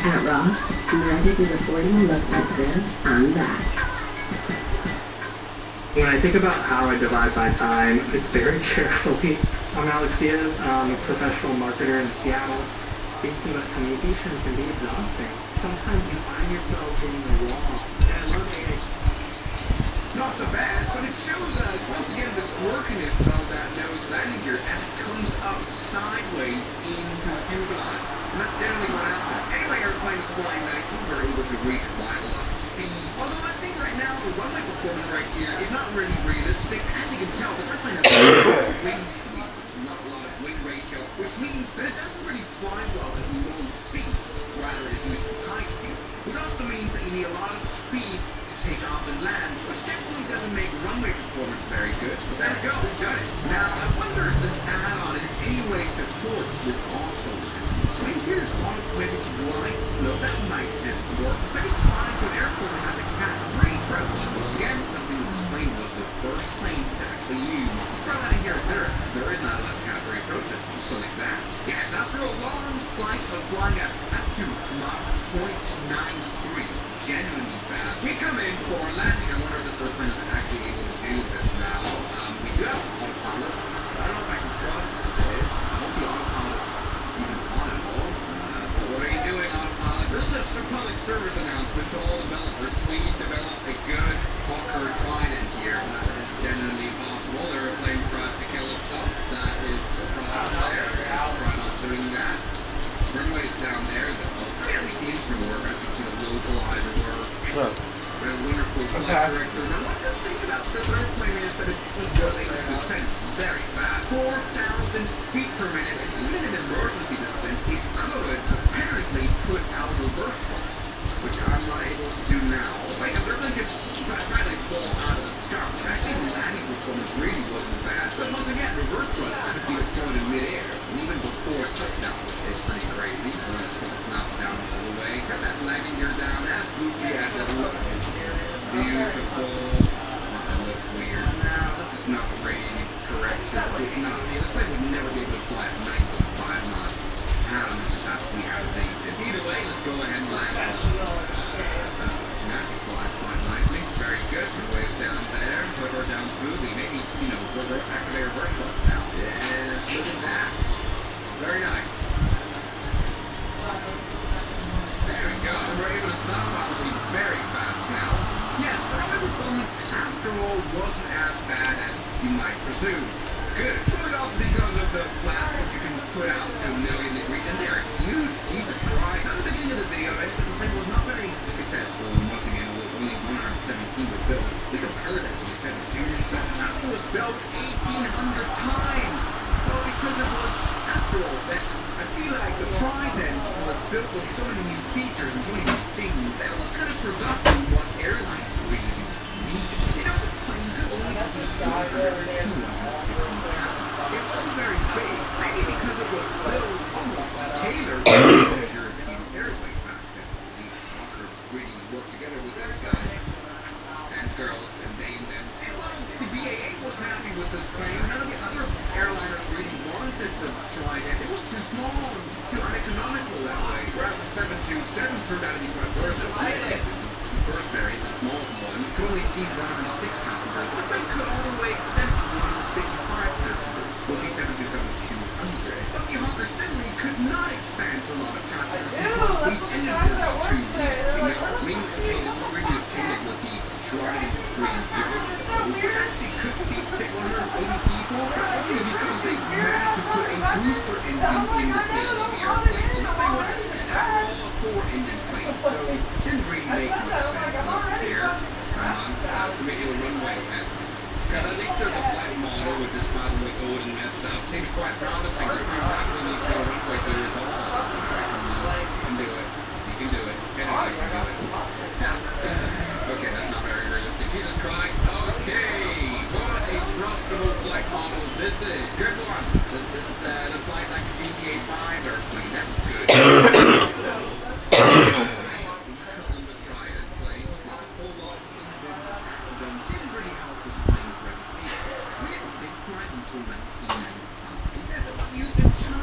At Ross, magic is affording a look that says, I'm back. When I think about how I divide my time, it's very carefully. I'm Alex Diaz. I'm a professional marketer in Seattle. Thinking about communication can be exhausting. Sometimes you find yourself hitting the wall. Yeah, Not so bad, but it shows once again this quirkiness of that nose landing gear as it comes up sideways into the fuselage. And that's generally what happens. Anyway, airplane's flying nicely. We're able to reach quite a lot of speed. Although I think right now the runway performance right here is not really realistic. As you can tell, the airplane has a lot of wind sweep, not a lot of wind ratio, which means that it doesn't really fly well at low speed. Rather, it is used for high speeds, which also means that you need a lot of speed take off and land, which definitely doesn't make runway performance very good. But there we go, we've done it. Now, I wonder if this add-on in any way supports this auto land. I mean, here's automatic glide slow. That might just work. Maybe flying to an airport that has a Cat 3 approach, which again, something that this plane was the first plane to actually use. Try that in here, there is not a lot of Cat 3 approaches, so like that. Yes, after a long flight of flying at 2 Mach 0.93. Genuinely fast. We come in for a landing. I wonder if this airplane is actually able to do this now. We do have autopilot. I don't know if I can trust this. I hope the autopilot even on at all. What are you doing, autopilot? This is a public service announcement to all developers. Please develop a good Hawker Trident here. That is genuinely possible. Airplane tries to kill itself. That is the problem there. Try not doing that. Runway's down there. At least the instrument work. I think the localizer work. Well, A wonderful flight director. Now, what the thing about this airplane is that it does descend very fast. 4,000 feet per minute. And even in emergency descent, it could apparently put out reverse thrust, which I'm not able to do now. Like, if airplane could practically fall out of the sky. Actually, the landing performance really wasn't bad. But once again, reverse thrust had to be deployed in midair. And even before touchdown, it's pretty crazy. Knocked down all the way. Got that landing gear down. That's goofy as it looks. Beautiful. That looks weird. Now, this is not really correct. This plane would never be able to fly at 95 knots. This is absolutely outdated. Either way, let's go ahead and land. That flies quite nicely. Very good. The wave's down there. Hover down smoothly. Maybe, reverse activate reverse thrust now. Yes, look at that. Very nice. There we go. We're able to stop probably very fast now. Yes, the runway performance, after all, wasn't as bad as you might presume. Good. Probably also because of the flaps that you can put out to 1,000,000 degrees, and they're huge. Jesus Christ. At the beginning of the video, I said the thing was not very successful. Once again, it was only 117 were built. We compared that to the 17. That one was built 1,800 times. Well, because it was, after all, that I feel like the Trident was built with so many new features and so many new things that it was kind of forgotten what airlines really need. This plane could only see 202. It wasn't very big, maybe because it was built almost tailored to the European Airways back then. See, Hawker really worked together with those guys and girls and named them. And well, the BAA was happy with this plane. None of the other airliners really wanted the Trident. It was too small and too uneconomical that way. Whereas the 727 turned out to be quite versatile. The first variant, the small one, could only see 106 passengers. But they could all the way extend to 155 passengers. With the 727-200. But the Hawker Siddeley could not expand to a lot of passengers because these engines were too weak. Wings contained the previous unit with the Trident 300. Which actually could seat 680 people, only because they managed to put a booster engine in the tail of the airplane. So they were all a 4-engine plane, so it didn't really make much sense here. To make it a runway test. Because I think there's a flight model with this possibly old and messed up. Seems quite promising. There's no problem with the runway theory at all. You can do it. You can do it. Anyway, you can do it. Okay, that's not very realistic. Jesus Christ. Okay. What a trustable flight model this is. Good one. This flies like a GTA 5 airplane. That's good. Used in China.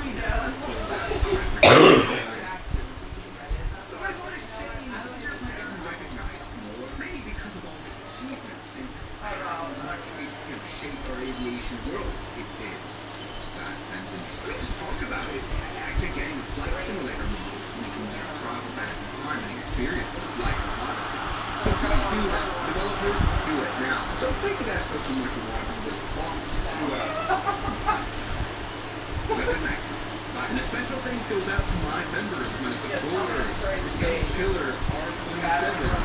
simulator models making their travel back in time and experience like a lot. So please do that. Developers, do it now. So thank you guys so much for watching this vlog. Good night. And a special thanks goes out to my members, my supporters, Game Killer, R27,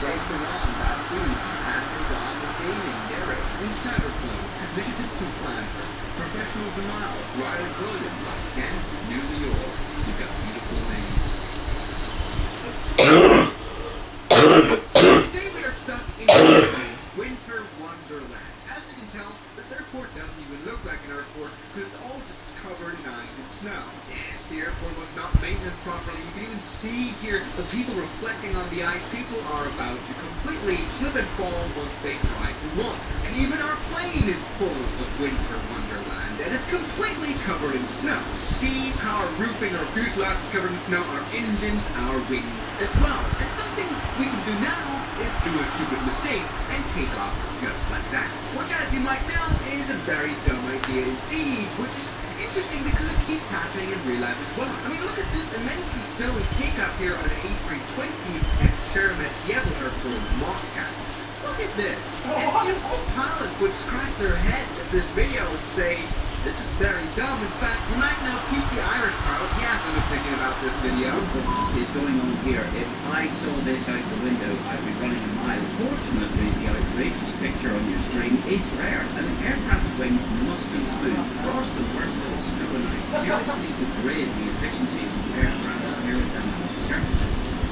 Dave Ferron, Pat Food, Andrew God, Gaming, Derek, Insider Flow, Initiative 2 Planner, Professional Denial, Riley Williams, and New York. You've got beautiful names. Today we are stuck in Winter Wonderland. As you can tell, this airport doesn't even look like an airport because it's all just covered in ice and snow. Yes, the airport was not maintained properly. You can even see here the people reflecting on the ice. People are about to completely slip and fall once they try to walk. And even our plane is full of Winter Wonderland, and it's completely covered in snow. See how our roofing, our fuselage is covered in snow, our engines, our wings as well. And something we can do now is do a stupid mistake and take off just like that. Which, as you might know, is a very dumb idea indeed, which is interesting because it keeps happening in real life as well. I mean, look at this immensely snowy takeoff here on an A320 at Sheremetyevo Airport in Moscow. Look at this. And you know, all pilots would scratch their heads at this video and say, this is very dumb. In fact, you might know Pete the Irish pilot. He has an opinion about this video. What is going on here? If I saw this out the window, I'd be running a mile. Fortunately, the outrageous picture on your screen is rare, and an aircraft wing must be smooth, or else the worst will snow and ice seriously degrade the efficiency of the aircraft's aerodynamic structure.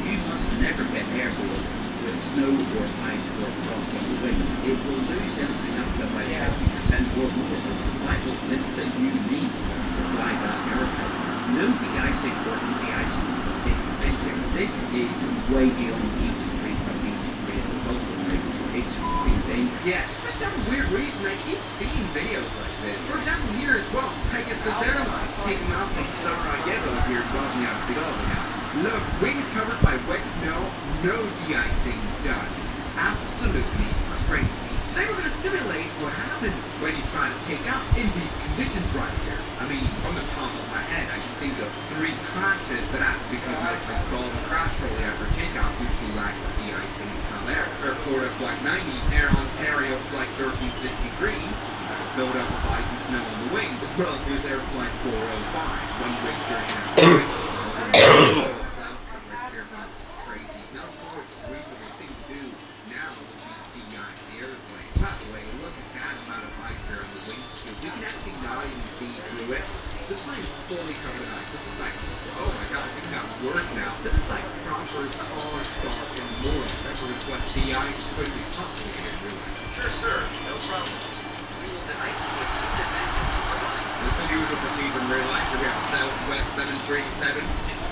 You must never get airborne with snow or ice or frost on the wings. It will lose everything up to about 50% or more of the vital lift that you need to fly that aircraft. No de-icing or de-icing is taking place here. This is way beyond each degree from each degree of the local rate. It's really dangerous. Yes, for some weird reason, I keep seeing videos like this. For example, here as well, Pegasus Airlines taking off from Sarajevo here, Bosnia and Herzegovina. Look, wings covered by wet snow, no de-icing done. Absolutely crazy. Today we're going to simulate what happens when you try to take off in these conditions right here. I mean, from the top of my head, I can think of 3 crashes that happened because I installed a crash shortly after takeoff due to lack of de-icing in Cal Air. Air Florida Flight 90, Air Ontario Flight 1353, build up of ice and snow on the wing, as well as there's Air Flight 405, one wing during crazy. Now, of course, the reasonable thing to do now would be de-ice the airplane. By the way, look at that amount of ice there on the windshield. We can actually not even see through it. This plane is fully covered in ice. This is like, oh my god, I think that's worse now. This is like proper car start in the morning. That's what de-ice could be possible here, really. Sure, sir. No problem. We will de-ice you as soon as engines are running. This is the usual procedure in real life. We have Southwest 737.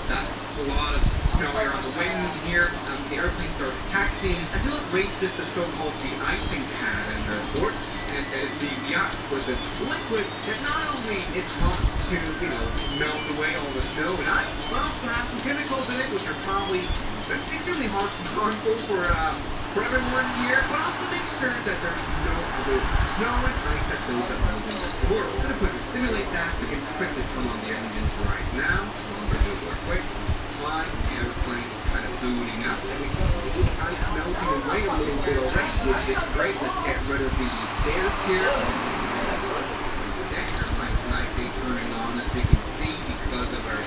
That's a lot of snow here on the wings here. The airplane starts taxiing until it reaches the so-called de-icing pad in the airport. And it's the yacht with this liquid that not only is hot to, melt away all the snow and ice, but also has some chemicals in it which are probably extremely harmful for everyone here, but also make sure that there's no other snow and ice that builds up all over the world. So to quickly simulate that, we can quickly come on the engines right now. Quick, fly, the airplane kind of booting up, and we can see ice melting away a little bit already, which is great. Let's get rid of the stairs here. The airplane's nicely turning on, as we can see, because of our,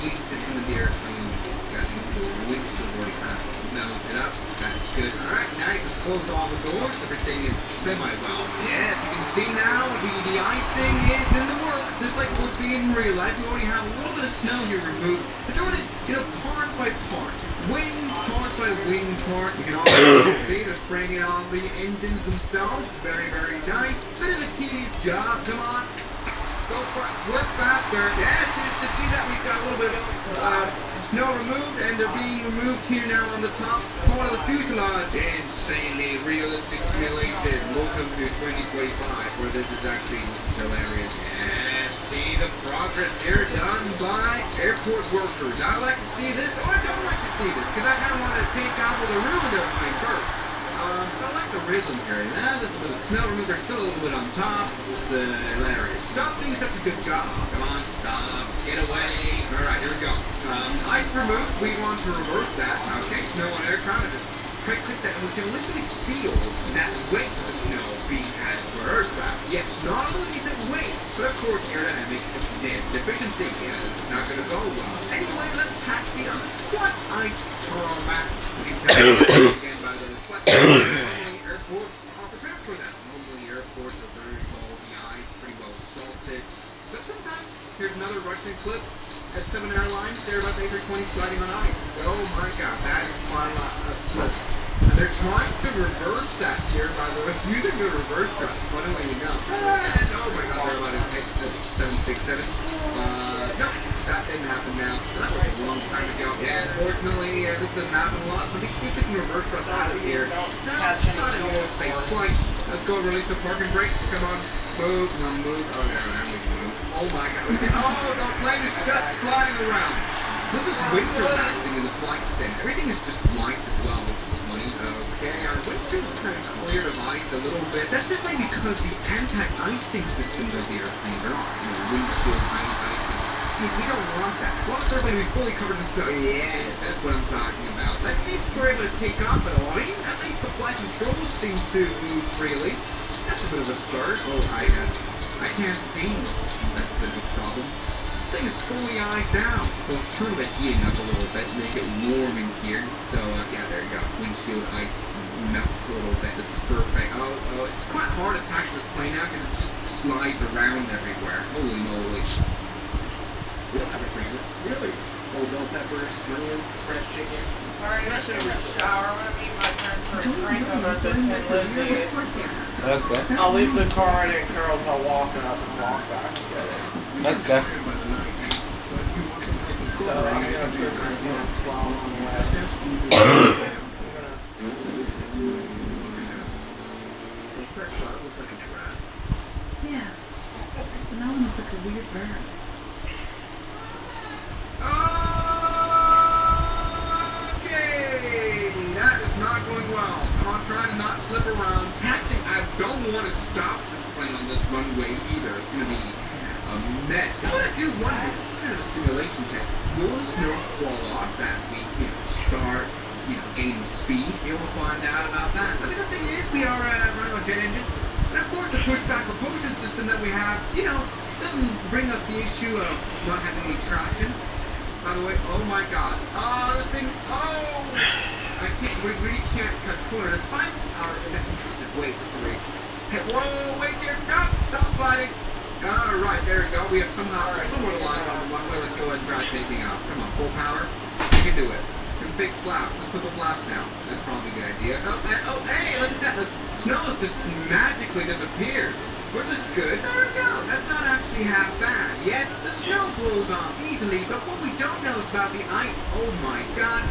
heat system in the airplane. Getting to the windshield already kind of melted up. That's good. Alright, now you just closed all the doors. Everything is semi-well. Yeah, as you can see now, the icing is in the works. Just like it would be in real life. We already have a little bit of snow here removed. But doing it, part by part. Wing part by wing part. You can also see they're spraying it on the engines themselves. Very, very nice. Bit of a tedious job. Come on. Go for it. Work faster. Yeah, just to see that we've got a little bit of snow removed, and they're being removed here now on the top part of the fuselage. Insanely realistic simulation. Welcome to 2025, where this is actually hilarious. Yeah, see the progress here done by airport workers. I like to see this, or I don't like to see this, because I kind of want to take out with a ruined airplane first. I like the rhythm here. Now there's a bit of snow removed. There's still a little bit on top. This is hilarious. Stop doing such a good job. Come on, stop. Get away. Alright, here we go. Ice removed, we want to reverse that. Okay, snow on aircraft, just click that, and we can literally feel that weight of snow being added to our aircraft. Yes, not only is it weight, but of course aerodynamic deficiency is not going to go well. Anyway, let's taxi on the squat ice tarmac. We can tell again by the reflection. Normally airports are prepared for that. Normally airports are very moldy ice, pretty well salted. But sometimes, here's another Russian clip. At 7 Airlines, they're about A320 sliding on ice. Oh my god, that is quite a slip. And they're trying to reverse that here, by the way. Using the reverse truck. What do you know? And oh my god, they're about to 767. No, that didn't happen now. That was a long time ago. Yeah, unfortunately, this doesn't happen a lot. Let me see if we can reverse truck out of here. No, not an old fake flight. Let's go release the parking brake. Come on. Move, no move. Oh, there we go. Oh my god. Oh, the plane is just sliding around. Look at this winter waxing in the flight sim. Everything is just white as well, which is funny. Okay, our windshield's kind of clear of ice a little bit. That's definitely because the anti-icing systems of the airplane are on. You know, windshield icing. We don't want that. We want the airplane to be fully covered in snow. Yeah, that's what I'm talking about. Let's see if we're able to take off at all. At least the flight controls seem to move freely. That's a bit of a start. Oh, I can't see. That's a big problem. This thing is fully iced down. So let's turn the heating up a little bit, make it warm in here. So, yeah, there you go. Windshield ice melts a little bit. This is perfect. Oh, it's quite hard to tackle this plane now because it just slides around everywhere. Holy moly. We don't have a freezer. Really? Old bell peppers, onions, fresh chicken. Alright, I should have a shower. I'm gonna meet my friend for a drink over at the Tin Lizzy. Okay. I'll leave the car right in Carol's. I'll walk up and walk back together. Okay. So I'm gonna put my swallow on the way. Yeah. That one looks like a weird bird. Okay, that is not going well. I'm trying to not slip around. Taxiing, I don't want to stop this plane on this runway either. It's going to be a mess. I want to do one kind of simulation test. Will the snow fall off as we, start, gaining speed? We'll find out about that. But the good thing is we are running on jet engines. And of course the pushback propulsion system that we have, doesn't bring us the issue of not having any traction. By the way, oh my god. This thing, we really can't cut corners. Despite our intrusive weight, hey, whoa, wait here, no, stop sliding. Alright, there we go. We have somehow somewhat aligned on the runway. Let's go ahead and try taking off. Come on, full power. We can do it. There's big flaps. Let's put the flaps down. That's probably a good idea. Hey, look at that. The snow has just magically disappeared. We're just good. There we go. That's not actually half bad. Yes, the snow blows off easily, but what we don't know is about the ice. Oh my god.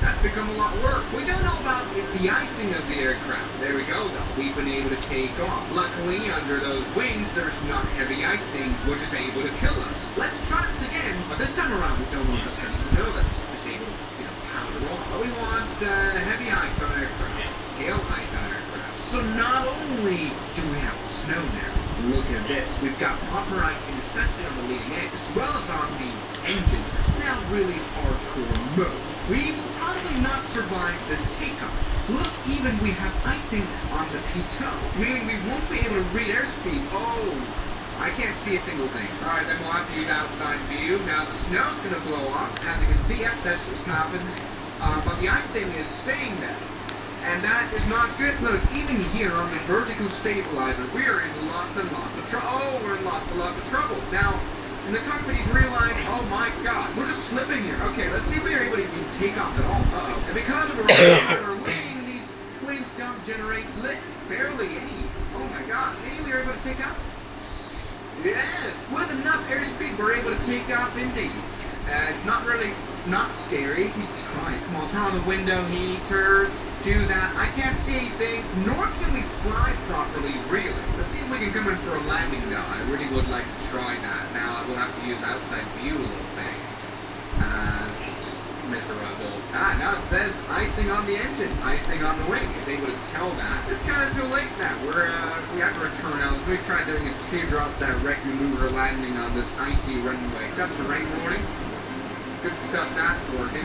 That's become a lot worse. What we don't know about is the icing of the aircraft. There we go, though. We've been able to take off. Luckily, under those wings, there's not heavy icing, which is able to kill us. Let's try this again, but this time around, we don't want this heavy snow that's just able to, powder off. But we want heavy ice on aircraft, tail ice on aircraft. So not only do we have snow now, look at this. We've got proper icing, especially on the leading edge, as well as on the engine. This is now really hardcore mode. We will probably not survive this takeoff. Look, even we have icing on the pitot, meaning we won't be able to read airspeed. Oh, I can't see a single thing. Alright, then we'll have to use outside view. Now the snow's going to blow off. As you can see, yep, that's just happened. But the icing is staying there. And that is not good. Look, even here on the vertical stabilizer, we are in lots and lots of trouble. Oh, we're in lots and lots of trouble. Now, in the cockpit, you realize, oh my god, we're just slipping here. Okay, let's see if we're able to even take off at all. Uh-oh. And because of our wing, these wings don't generate lift. Barely any. Oh my god. Maybe we were able to take off? Yes. With enough airspeed, we're able to take off indeed. It's not scary. Jesus Christ. Come on, turn on the window heaters. Do that. I can't see anything, nor can we fly properly, really. Let's see if we can come in for a landing, though. I really would like to try that. Now, I will have to use outside view a little bit. It's just miserable. Now it says icing on the engine, icing on the wing. It's able to tell that. It's kind of too late now. We have to return out. Let me try doing a teardrop direct maneuver landing on this icy runway. Got terrain warning. Good stuff, that's working.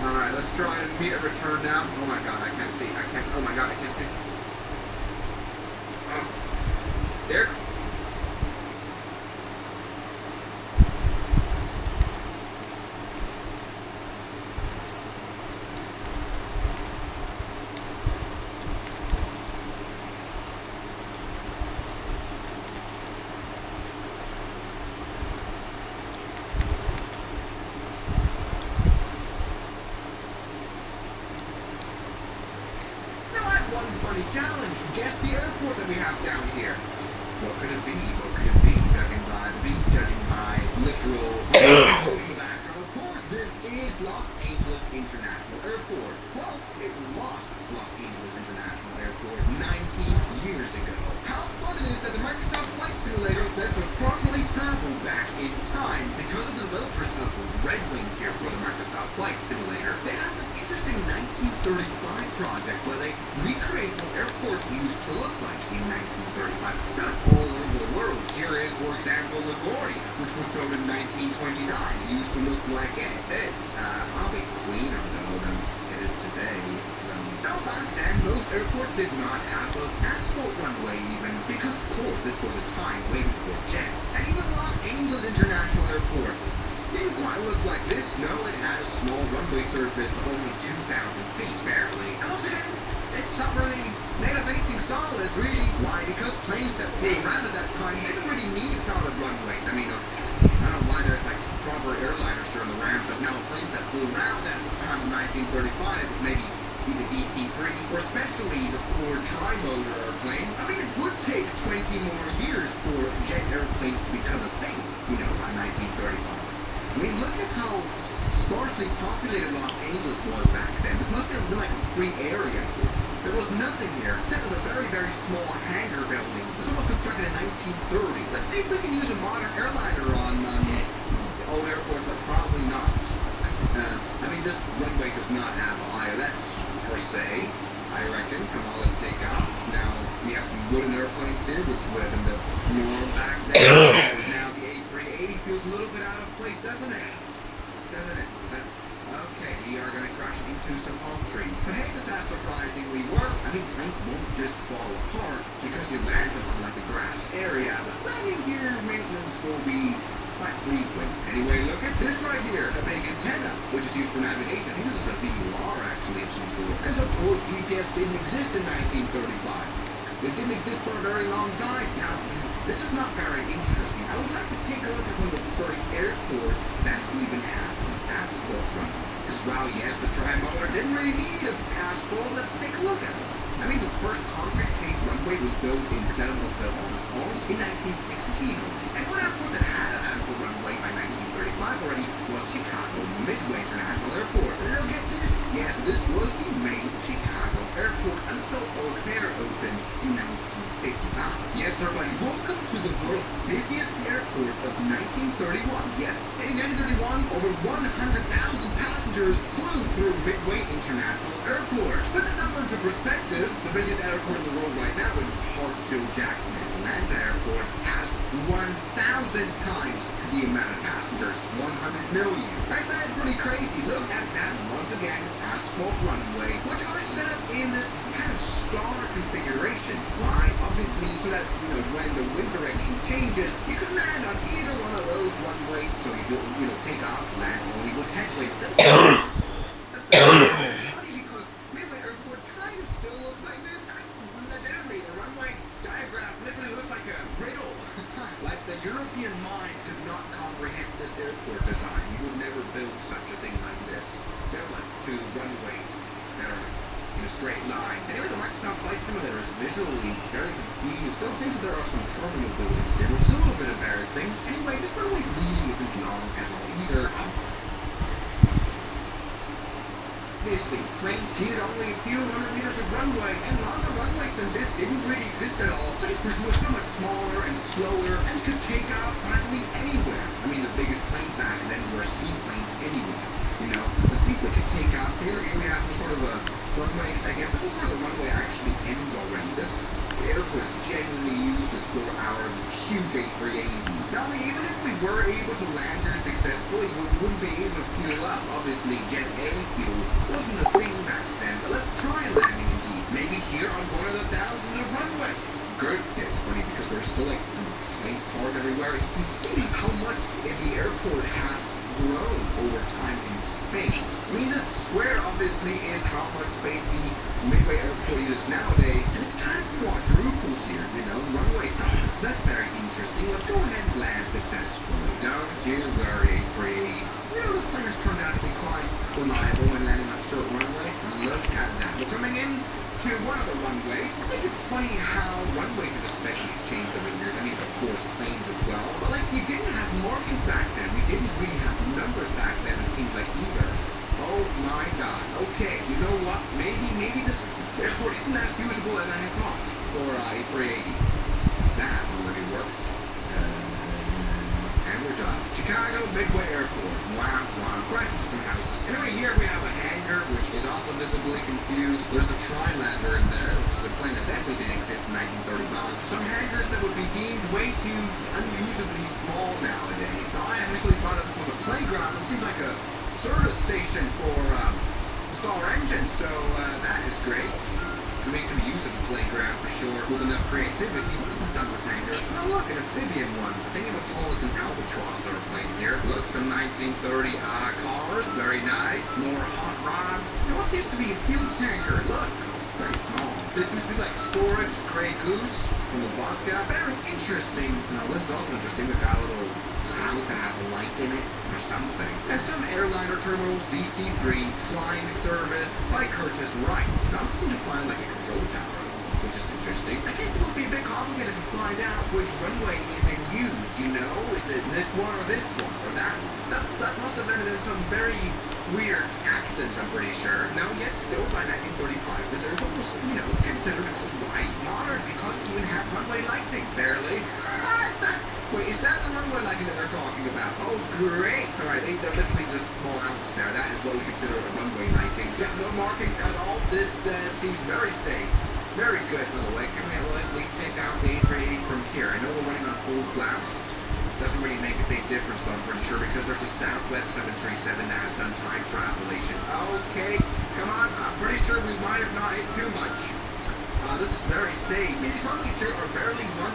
Alright, let's try and meet a return now. Oh my god, I can't see. Oh my god, I can't see. Oh. There. Challenge. Guess the airport that we have down here. What could it be? What could it be? Judging by the beach, judging by literal in the background. Of course, this is Los Angeles International Airport. Well, it was Los Angeles International Airport 19 years ago. How fun it is that the Microsoft Flight Simulator lets us properly travel back in time. Because of the developers of Red Wing here for the Microsoft Flight Simulator, they have this interesting 1935 project where they recreate what airports used to look like in 1935. Not all over the world. Here is, for example, LaGuardia, which was built in 1929. It used to look like this. Probably cleaner, though, than it is today. No, back then, most airports did not have an asphalt runway even, because, of course, this was a time way before jets. And even Los Angeles International Airport didn't quite look like this. No, it had a small runway surface of only 2,000 feet, barely. And once again, it's not really made of anything solid, really. Why? Because planes that flew around at that time didn't really need solid runways. I mean, I don't know why there's like proper airliners here on the ramp, but no, planes that flew around at the time of 1935 was maybe the DC-3, or especially the Ford tri-motor airplane. I mean, it would take 20 more years for jet airplanes to become a thing, you know, by 1935. I mean, look at how sparsely populated Los Angeles was back then. This must have been like a free area. There was nothing here, except for a very, very small hangar building. This one was constructed in 1930. Let's see if we can use a modern airliner on old airports, but probably not. I mean, this runway does not have ILS, per se, I reckon. Come on, let's take off. Now, we have some wooden airplanes here, which would have been the norm back then. Now, the A380 feels a little bit out of place, doesn't it? Okay, we are going to crash into some palm trees. But hey, this has surprisingly worked. I mean, planes won't just fall apart because you land them on like a grass area. But landing gear maintenance will be quite frequent. Anyway, look at this right here. A big antenna, which is used for navigation. I think this is a VUR actually of some sort. Because of course, GPS didn't exist in 1935. It didn't exist for a very long time. Now, this is not very interesting. I would like to take a look at one of the first airports that even had an asphalt runway. As well, yes, the tri-motor didn't really need an asphalt. Let's take a look at it. I mean, the first concrete paved runway was built in Clermont-Ferrand in 1916. And one airport that had an asphalt runway by 1935 already was Chicago Midway International Airport. Look at this. Yes, this was the main Chicago airport until O'Hare opened in 1955. Yes, everybody, welcome to the world's busiest airport of 1931. Yes, in 1931, over 100,000 passengers flew through Midway International Airport. Put the number into perspective, the busiest airport in the world right now is Hartsfield-Jackson Atlanta Airport has 1,000 times the amount of passengers, 100 million. Right, that is pretty crazy. Look at that, once again, asphalt runway, which are set up in this kind of star configuration. Why? Obviously, so that, you know, when the wind direction changes, you can land on either one of those runways, so you don't, you know, take off, land only with headway. That's funny because Midway Airport kind of still looks like this. Legitimately, the runway diagram literally looks like a riddle. Like the European mind could not comprehend this airport design. You would never build such a thing like this. They're like two runways that are in a straight line. Anyway, the Microsoft Flight Simulator is visually very confused. Don't think that there are some terminal buildings here, which is a little bit embarrassing. Anyway, this runway really isn't long at all either. Obviously, planes needed only a few hundred meters of runway, and longer runways than this didn't really exist at all. Planes were so much smaller and slower and could take off practically anywhere. I mean, the biggest planes back then were seaplanes anyway. You know, the seaplane could take off. Here we have sort of a runway. I guess this is where the runway actually ends already. This airport is genuinely used as for our huge A380. Now, I mean, even if we were able to land here successfully, we wouldn't be able to fuel up. Obviously, Jet A fuel wasn't a thing back then, but let's try landing indeed. Maybe here on one of the thousands of runways. Good. Yeah, it's funny because there's still like some planes parked everywhere. You can see how much the airport has grown over time in space. I mean, the square obviously is how much space the Midway Airport uses nowadays, and it's kind of quadrupled here, you know, runway size. So that's very interesting. Let's go ahead and land successfully. Don't you worry, breeze. You know, this plane has turned out to be quite reliable when landing on short runways. Look at that. We're coming in to one of the runways. I think it's funny how runways have especially changed over the years. I mean, of course, planes as well. But like, you didn't have markings back then. We didn't really have numbers back then, it seems like, either. Oh my god. Okay, you know what? Maybe this airport isn't as usable as I had thought for A380. That already worked. And we're done. Chicago Midway Airport. Wow, wow. Right into some houses. Anyway, here we have a hangar, which is also visibly confused. There's a Trilander in there, which is a plane that definitely didn't exist in 1935. Some hangars that would be deemed way too unusably small nowadays. Now, I initially thought this was a playground. It seems like a service station for installer engines, so that is great. I mean, it can be used as a playground for sure, with enough creativity. What is this on this hangar? Oh look, an amphibian one. I think it would call this an albatross airplane here. Look, some 1930 cars, very nice. More hot rods. You know what seems to be a fuel tanker? Look, very small. This seems to be like storage, Grey Goose from the vodka. Very interesting. Now this is also interesting. We've got a little house that has a light in it or something. And some airliner terminals, DC-3, flying service by Curtis Wright. Now, I seem to find like a control tower, which is interesting. I guess it would be a bit complicated to find out which runway is in use, you know? Is it this one or this one or that one? That must have ended in some very weird accidents, I'm pretty sure. Now, yet still by 1935, this airport was, you know, considered quite modern because it even had runway lighting, barely. Wait, is that the runway lighting that they're talking about? Oh, great! Alright, they're literally the small houses there. That is what we consider a runway lighting. Yeah, no markings at all. This seems very safe. Very good, by the way. Can we at least take out the A380 from here? I know we're running on full flaps. Doesn't really make a big difference, though, I'm pretty sure, because there's a Southwest 737 that has done time travelation. Okay, come on. I'm pretty sure we might have not hit too much. This is very safe. I mean, these runways here are barely 1,000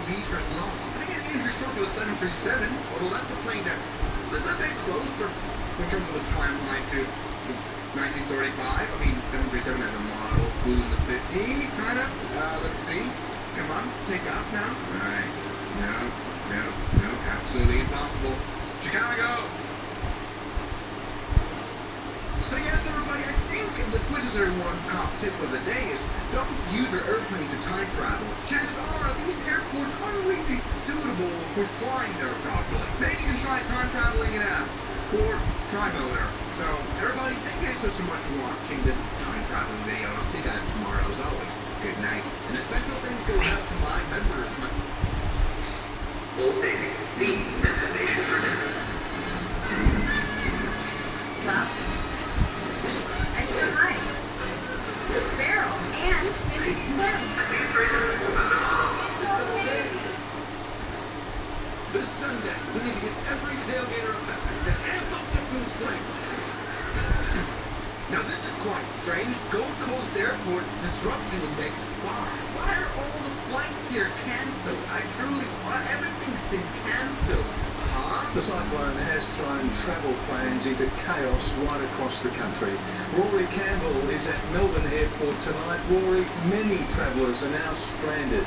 meters long. I think it is short for the 737, although that's a plane that's a little bit closer in terms of the timeline to 1935. I mean, 737 has a model flew in the 50s, kind of. Let's see. Come on, take off now. Right. No, absolutely impossible. Chicago! So yes, everybody, I think the Swiss one top tip of the day is don't use your airplane to time travel. Chances are these airports aren't really suitable for flying there properly. Maybe you can try time traveling in a Ford Trimotor. So everybody, thank you so much for watching this time traveling video. I'll see you guys tomorrow as always. Good night. And a special thanks go out to my members. Voltex, the destination for this. Stop. Extra high. Barrel. And vintage stem. This Sunday, we need to get every tailgater a Pepsi to amp up their food flame. Now this is quite strange. Gold Coast Airport disruption index 5. Why are all the flights here cancelled? Everything's been cancelled. Huh? The cyclone has thrown travel plans into chaos right across the country. Rory Campbell is at Melbourne Airport tonight. Rory, many travellers are now stranded.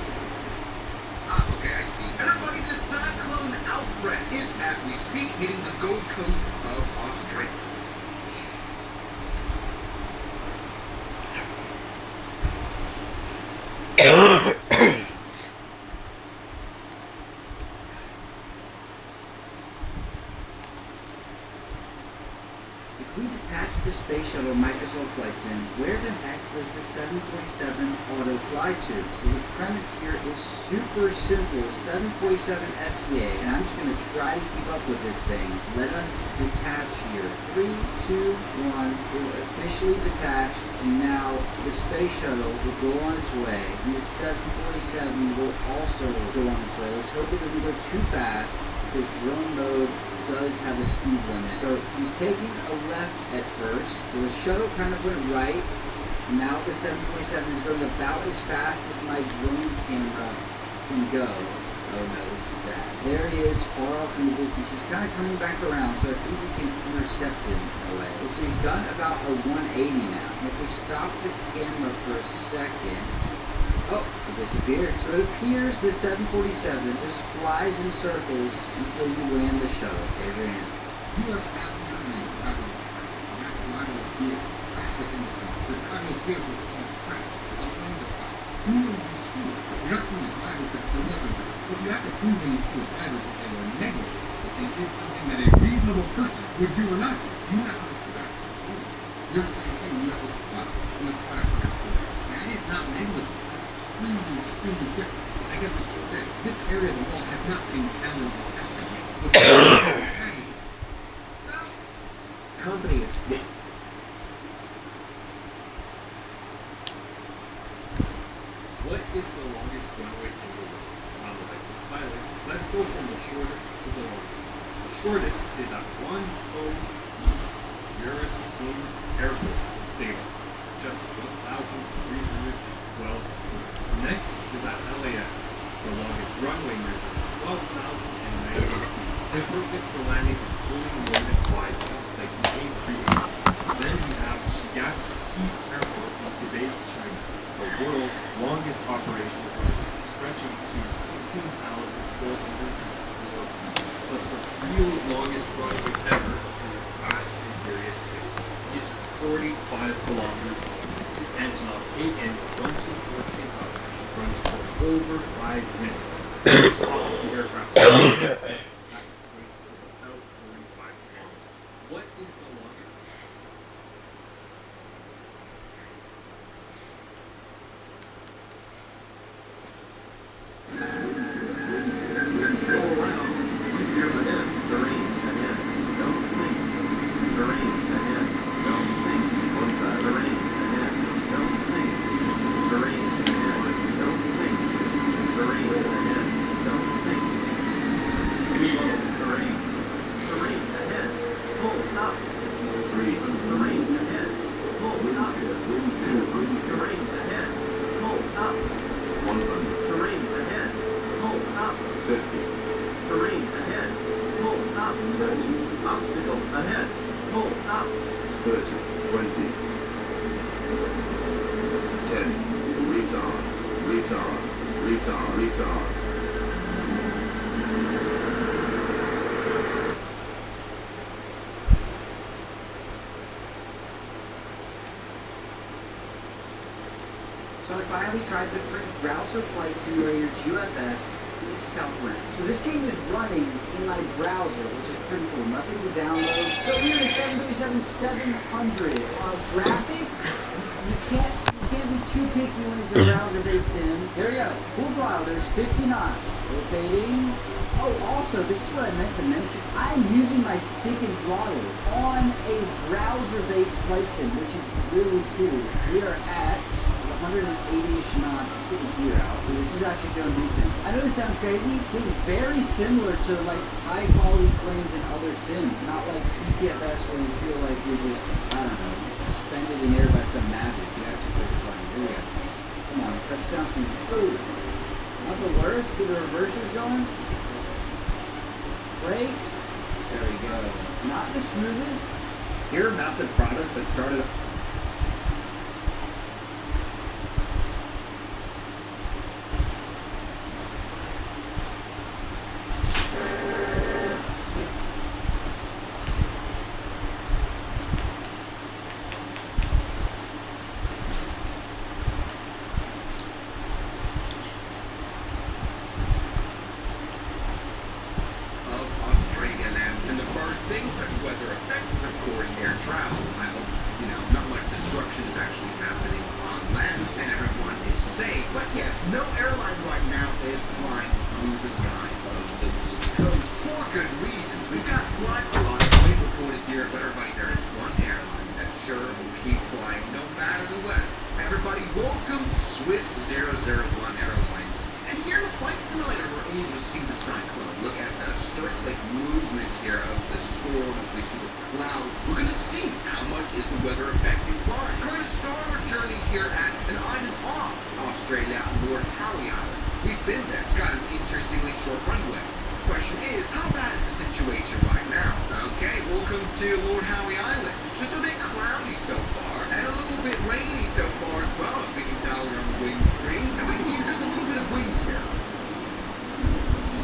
Okay, I see. Everybody, the cyclone Alfred is, as we speak, hitting the Gold Coast of Australia. If we detach the space shuttle Microsoft flights in, where the heck does the 747 auto fly to? So the premise here is super simple. 747 SCA, and I'm just going to try to keep up with this thing. Let us detach here. 3, 2, 1. We're officially detached, and now the space shuttle will go on its way, and the 747 will also go on its way. Let's hope it doesn't go too fast. because drone mode does have a speed limit. So he's taking a left at first. So the shuttle kind of went right. Now the 747 is going about as fast as my drone camera can go. Oh no, this is bad. There he is, far off in the distance. He's kind of coming back around, so I think we can intercept him in a way. So he's done about a 180 now. And if we stop the camera for a second, oh, it disappeared. So it appears the 747 just flies in circles until you land the shuttle. There's your hand. You are a passenger in a driverless taxi. That driverless vehicle crashes into something. The driverless vehicle caused crash. I'll tell you the problem. Who will you sue? You're not suing the driver because there was no driver. But you have to prove when you sue the drivers that they were negligent, that they did something that a reasonable person would do or not do. You have to prove that's the point. You're saying, hey, we have this product, and the product malfunctioned. That is not negligence. That's extremely, extremely different. I guess I should say, this area of the wall has not been challenged and tested yet. Companies. What is the longest runway in the world? On the license pilot, let's go from the shortest to the longest. The shortest is at Euroskin Airport in Salem, just 1,312 meters. Next is at LAX. The longest runway measures 12,090 feet. Perfect for landing a fully loaded wide body like the A380. Then we have Shigatsu Peace Airport in Tibet, China, the world's longest operational runway, stretching to 16,404 feet. But the real longest runway ever is at Fast and Furious 6. It's 45 kilometers long. The Antonov 8N 1214 bus runs for over 5 minutes. It's off the aircraft. What is the longest? Go around. Hear the head. Terrain ahead. Don't think. Terrain ahead. Don't think. One side. Terrain ahead. Don't think. Terrain ahead. Don't think. Terrain ahead. Don't think. Reload. Terrain. Terrain ahead. Pull up. 3. Terrain ahead. Pull up. 2. Terrain ahead. Pull up. 100. Terrain ahead. Pull up. 50. Terrain ahead. Pull up. 30. Obstacle ahead. Pull up. 30. 20. 10. Retard. Retard. Retard. Retard. So I finally tried the free Browser Flight Simulator GFS. This is how it went. So this game is running in my browser, which is pretty cool. Nothing to download. So we're in 737-700. Graphics, you can't be too picky when it's a browser-based sim. There you go. Full throttle. There's 50 knots. Rotating. Oh, also, this is what I meant to mention. I'm using my stick and throttle on a browser-based flight sim, which is really cool. We are at 180-ish knots. Let's get the gear out. This is actually feeling decent. I know this sounds crazy. It was very similar to like high quality planes in other sims, not like PTFS where you feel like you're just, I don't know, suspended in air by some magic. You actually feel flying. Here we go. Come on, touch down some food. Not the worst. Get the reversers going. Brakes. There we go. Not the smoothest. Here are massive products that started. Swiss 001 Airlines. And here in the Flight Simulator, we're able to see the Cyclone. Look at the circling forward as we see the clouds, we're going to see how much is the weather affecting flying. We're going to start our journey here at an island off Australia, Lord Howe Island. We've been there. It's got an interestingly short runway. Question is, how bad is the situation right now? Okay, welcome to Lord Howe Island. It's just a bit cloudy so far, and a little bit rainy so far as well, as we can tell here on the wind screen. And we can hear just a little bit of wind here.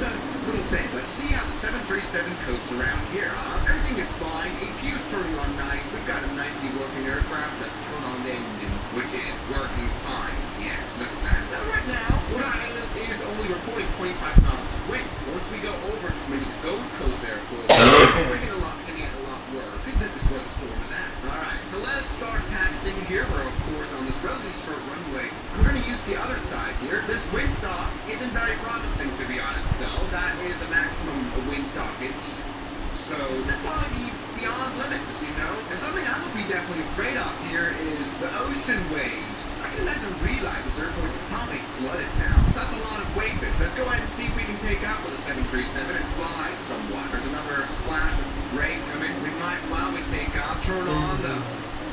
Just a little thing. Let's see how the 737 copes around here, huh? Everything is fine. APU's turning on nice. We've got a nicely working aircraft that's turned on the engines, which is working fine. Yes, look at that. Now, right now, Lord Howe Island is only reporting 25 knots of wind. Once we go over to maybe the Gold Coast Airport, we're getting a lot worse, because this is where the storm is at. Alright, so let us start taxiing here. We're, of course, on this relatively short runway. We're going to use the other side here. This windsock isn't very promising, to be honest, though. That is the maximum windsockage. So, that's probably beyond limits, you know? And something I would be definitely afraid of here is the ocean waves. I can imagine realize this airport is probably flooded now. That's a lot of wave bits. Let's go ahead and see if we can take off with a 737 and fly somewhat. There's another splash of rain coming. We might, while we take off, turn on the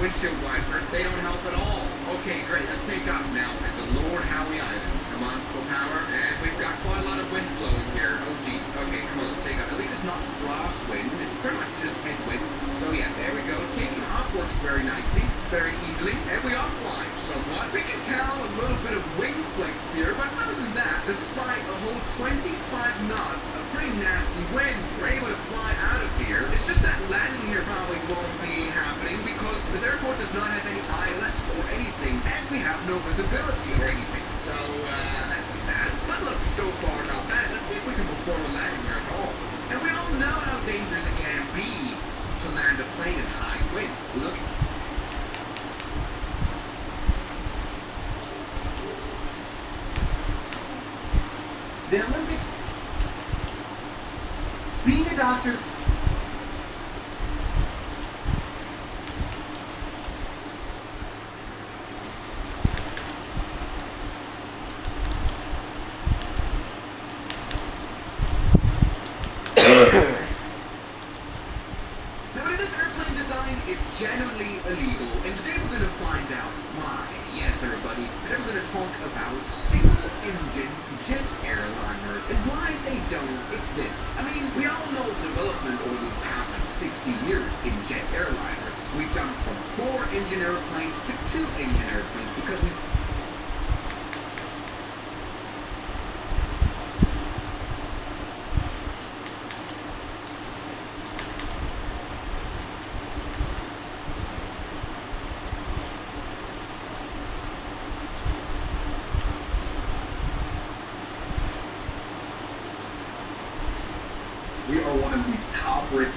windshield wipers. They don't help at all. Okay, great. Let's take off now at the Lord Howe Island. Come on, full power. And we've got quite a lot of wind blowing here. Oh, geez. Okay, come on, let's take off. At least it's not crosswind. It's pretty much just headwind. So, yeah, there we go. Taking off works very nicely, very easily. And we are flying somewhat. We can tell a little bit of wing flex here, but other than that, despite a whole 25 knots of pretty nasty wind, we're able to fly out of here. It's just that landing here probably won't be happening because this airport does not have any ILS or anything, and we have no visibility or anything. So, that's that. But look, so far not bad. Let's see if we can perform a landing here at all. And we all know how dangerous it can be to land a plane in high winds. Look. The Olympics. Being a doctor. Now, this airplane design is generally illegal, and today we're going to find out why. Yes, everybody. Today we're going to talk about single-engine jet airliners and why they don't exist. I mean, we all know the development over the past 60 years in jet airliners. We jumped from 4-engine airplanes to 2-engine airplanes because we we are one of the top-rated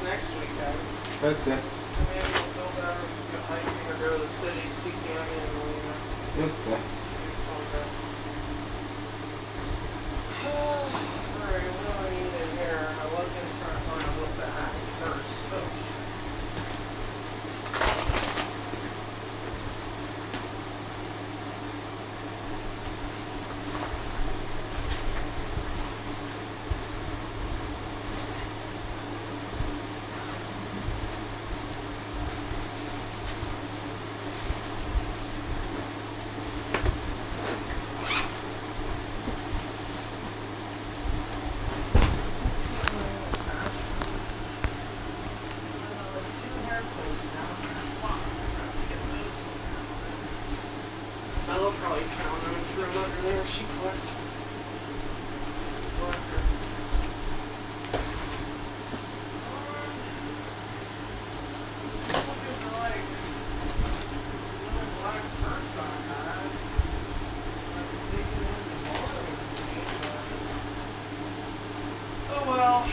Next week, Dad. Okay. Maybe we'll go down and go hiking or go to the city, see Canyon, and Okay. Alright, what do I need in here? I was gonna try to find out what the heck first. Oh, shit. Bella probably found them and threw them under there. She collects. Oh well.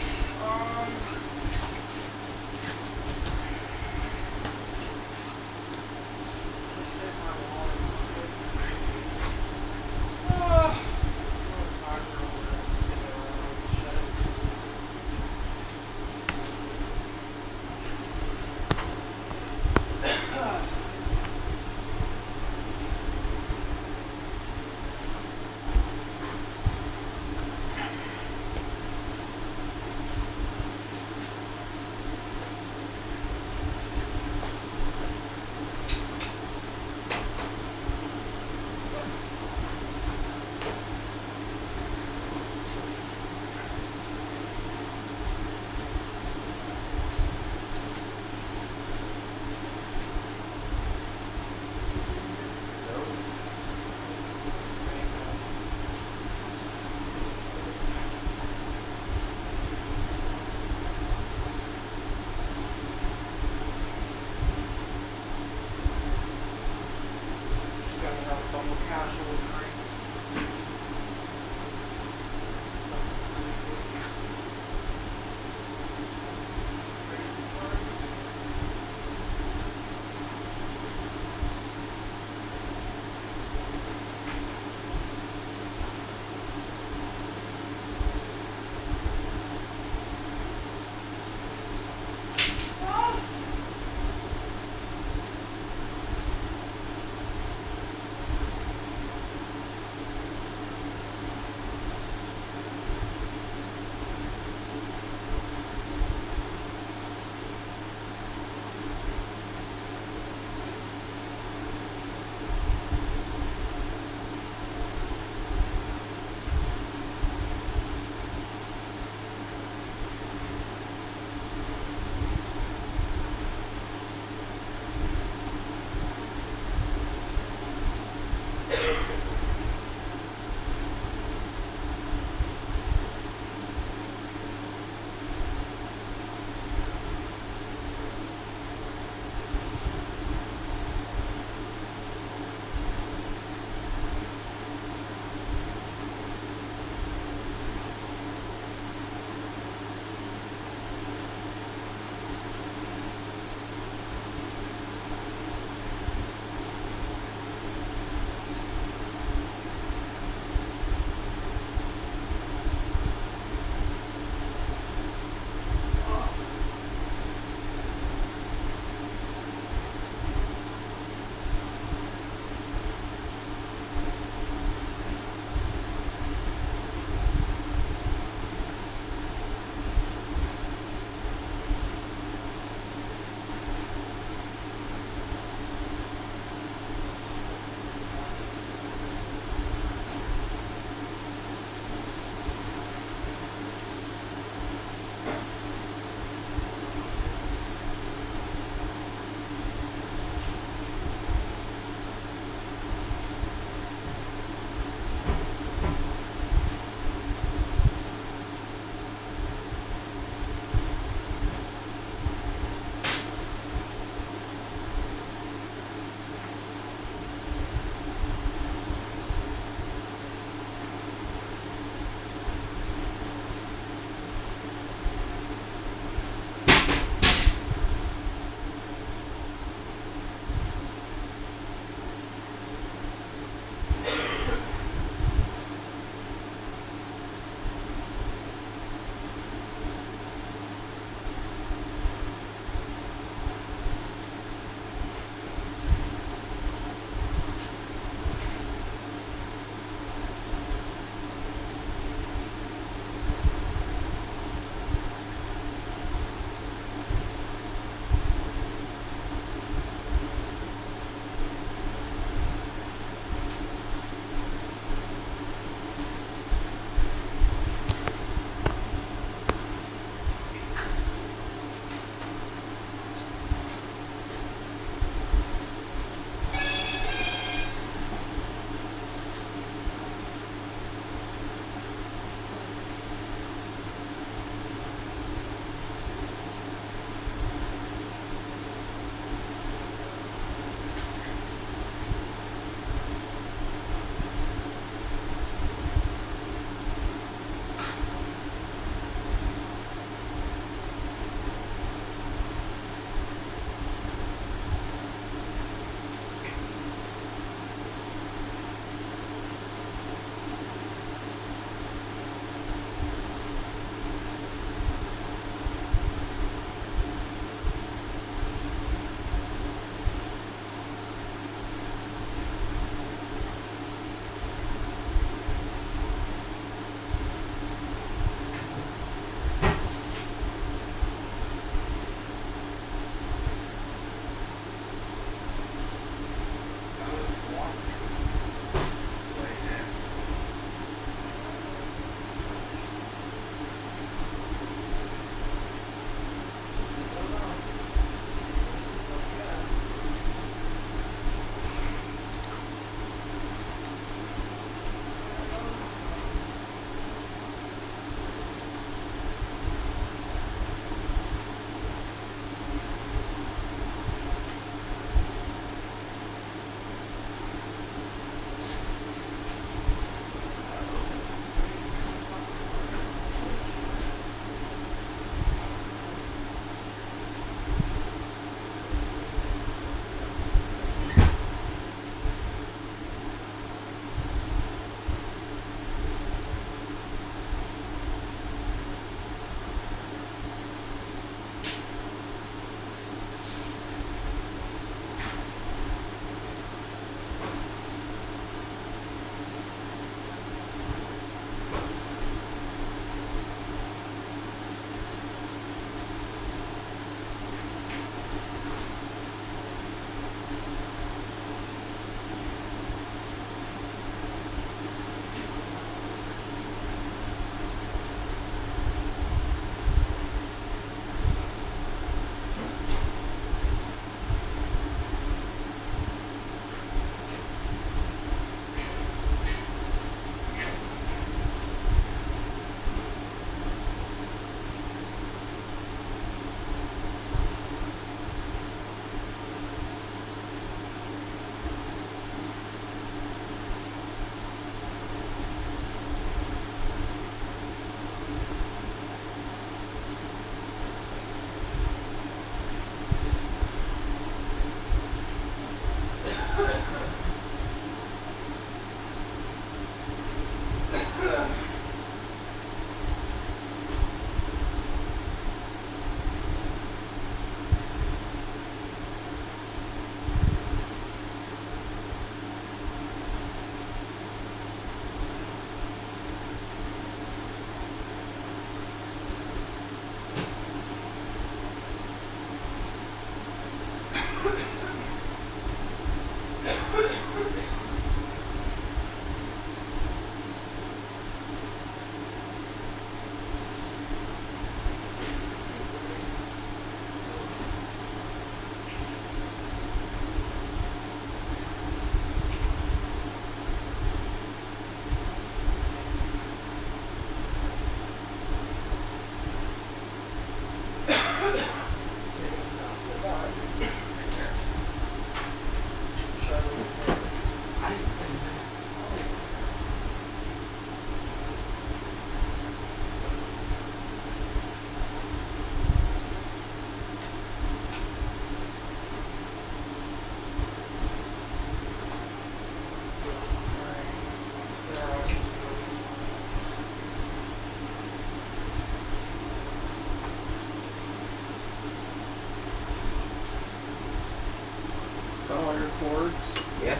all your cords. Yeah.